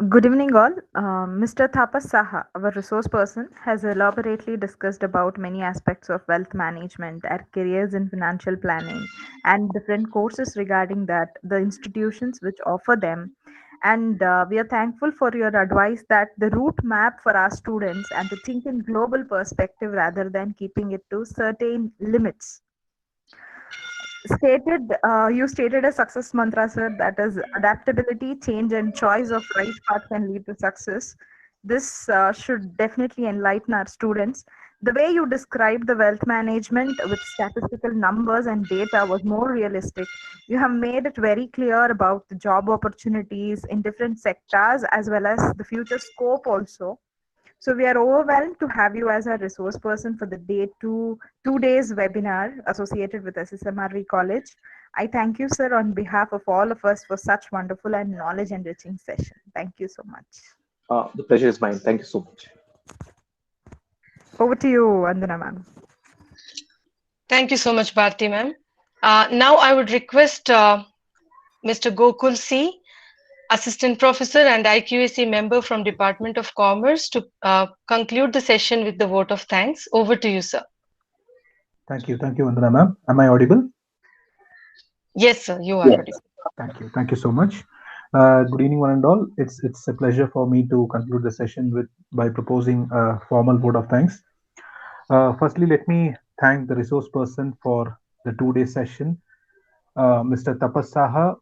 Good evening, all. Mr. Tapas Saha, our resource person, has elaborately discussed about many aspects of wealth management, our careers in financial planning, and different courses regarding that, the institutions which offer them. And we are thankful for your advice that the route map for our students and to think in global perspective rather than keeping it to certain limits. You stated a success mantra, sir, that is adaptability, change, and choice of right path can lead to success. This should definitely enlighten our students. The way you described the wealth management with statistical numbers and data was more realistic. You have made it very clear about the job opportunities in different sectors as well as the future scope also. So we are overwhelmed to have you as a resource person for the two days webinar associated with SSMRV College. I thank you, sir, on behalf of all of us for such wonderful and knowledge enriching session. Thank you so much. The pleasure is mine. Thank you so much. Over to you, Vandana ma'am. Thank you so much, Bharti ma'am. Now I would request Mr. Gokul C, Assistant Professor and IQAC member from Department of Commerce, to conclude the session with the vote of thanks. Over to you, sir. Thank you, Vandana ma'am. Am I audible? Yes, sir, you are audible. Thank you so much. Good evening, one and all. It's a pleasure for me to conclude the session by proposing a formal vote of thanks. Firstly, let me thank the resource person for the 2-day session, Mr. Tapas Saha,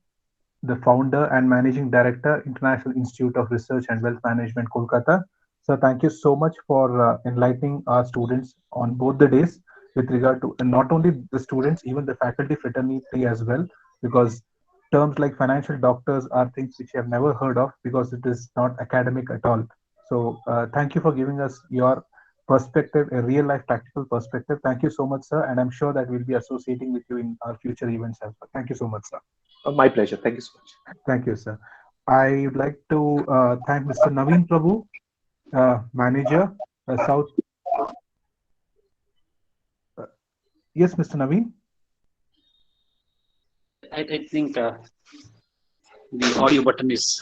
the founder and managing director, International Institute of Research and Wealth Management, Kolkata. So thank you so much for enlightening our students on both the days with regard to, and not only the students, even the faculty fraternity as well, because terms like financial doctors are things which you have never heard of because it is not academic at all. So thank you for giving us your perspective, a real life practical perspective. Thank you so much, sir. And I'm sure that we'll be associating with you in our future events as well. Thank you so much, sir. My pleasure. Thank you so much. Thank you, sir. I would like to thank Mr. Naveen Prabhu, manager, South. Yes, Mr. Naveen. I think the audio button is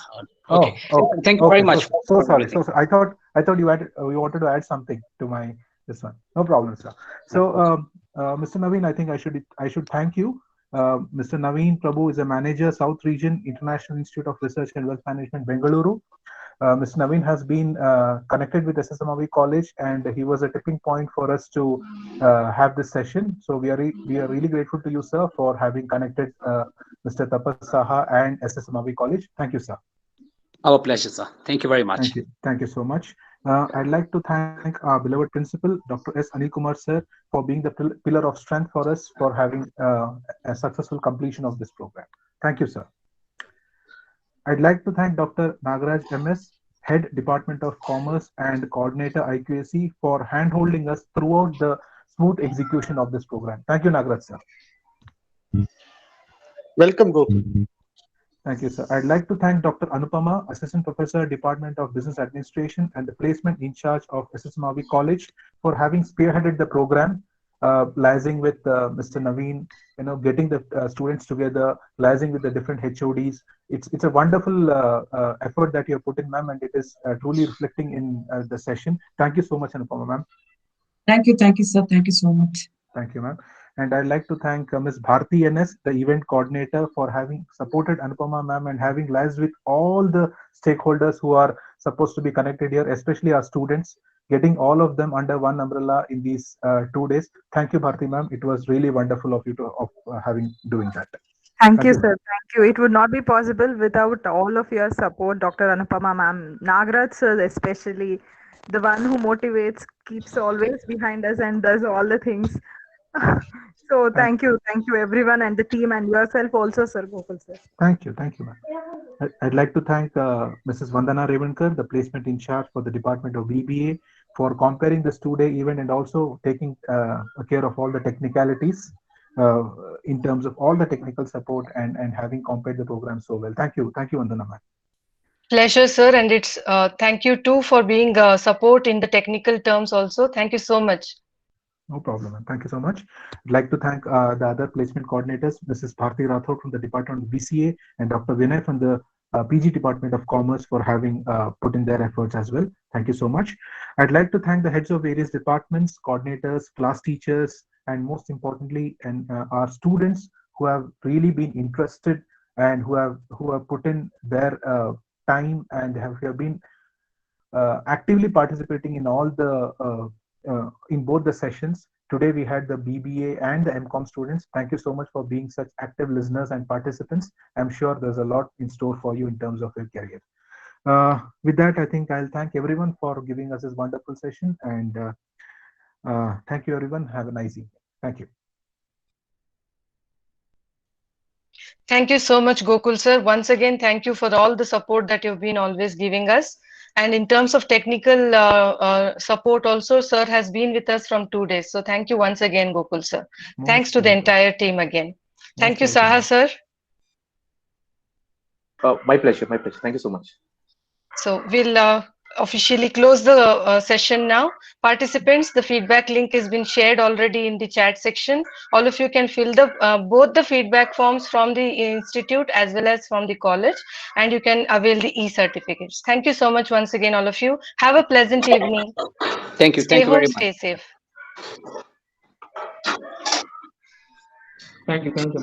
okay. Oh, thank you very much. So sorry. So I thought you wanted to add something to this one. No problem, sir. So Mr. Naveen, I think I should thank you. Mr. Naveen Prabhu is a manager, South Region, International Institute of Research and Wealth Management, Bengaluru. Mr. Naveen has been connected with SSMRV College, and he was a tipping point for us to have this session. So we are really grateful to you, sir, for having connected Mr. Tapas Saha and SSMRV College. Thank you, sir. Our pleasure, sir. Thank you very much. Thank you so much. I'd like to thank our beloved principal, Dr. S. Anil Kumar, sir, for being the pillar of strength for us for having a successful completion of this program. Thank you, sir. I'd like to thank Dr. Nagaraj MS, Head Department of Commerce and Coordinator IQAC, for hand-holding us throughout the smooth execution of this program. Thank you, Nagaraj, sir. Welcome, Gokul. Thank you, sir. I'd like to thank Dr. Anupama, Assistant Professor, Department of Business Administration and the Placement in Charge of SSMRV College, for having spearheaded the program. liaising with Mr. Naveen, getting the students together, liaising with the different HODs. It's a wonderful effort that you have put in, ma'am, and it is truly reflecting in the session. Thank you so much, Anupama, ma'am. Thank you, sir. Thank you so much. Thank you, ma'am. And I'd like to thank Ms. Bharti NS, the event coordinator, for having supported Anupama, ma'am, and having liaised with all the stakeholders who are supposed to be connected here, especially our students, getting all of them under one umbrella in these 2 days. Thank you, Bharti, ma'am. It was really wonderful of you to doing that. Thank you, sir. Thank you. It would not be possible without all of your support, Dr. Anupama ma'am. Nagraj sir, especially the one who motivates, keeps always behind us and does all the things. So thank you everyone and the team and yourself also, sir, Gokul sir. Thank you, ma'am. I'd like to thank Mrs. Vandana Revankar, the placement in charge for the Department of BBA, for comparing this 2-day event and also taking care of all the technicalities in terms of all the technical support and having compared the program so well. Thank you, Vandana ma'am. Pleasure, sir, and it's thank you too for being support in the technical terms also. Thank you so much. No problem, ma'am. Thank you so much. I'd like to thank the other placement coordinators, Mrs. Bharti Rathod from the Department of BCA and Dr. Vinay from the PG Department of Commerce for having put in their efforts as well. Thank you so much. I'd like to thank the heads of various departments, coordinators, class teachers, and most importantly, our students who have really been interested and who have put in their time and have been actively participating in all the in both the sessions. Today we had the BBA and the MCOM students. Thank you so much for being such active listeners and participants. I'm sure there's a lot in store for you in terms of your career. With that, I think I'll thank everyone for giving us this wonderful session, and thank you everyone. Have a nice evening. Thank you. Thank you so much, Gokul sir. Once again, thank you for all the support that you've been always giving us. And in terms of technical support also, sir has been with us from 2 days. So thank you once again, Gokul sir. Thanks to the entire team again. Thank you, Saha sir. My pleasure. Thank you so much. So we'll officially close the session now. Participants, the feedback link has been shared already in the chat section. All of you can fill the both the feedback forms from the institute as well as from the college, and you can avail the e-certificates. Thank you so much once again, all of you. Have a pleasant evening. Thank you. Stay Thank you home, very stay much. safe. Thank you, ma'am.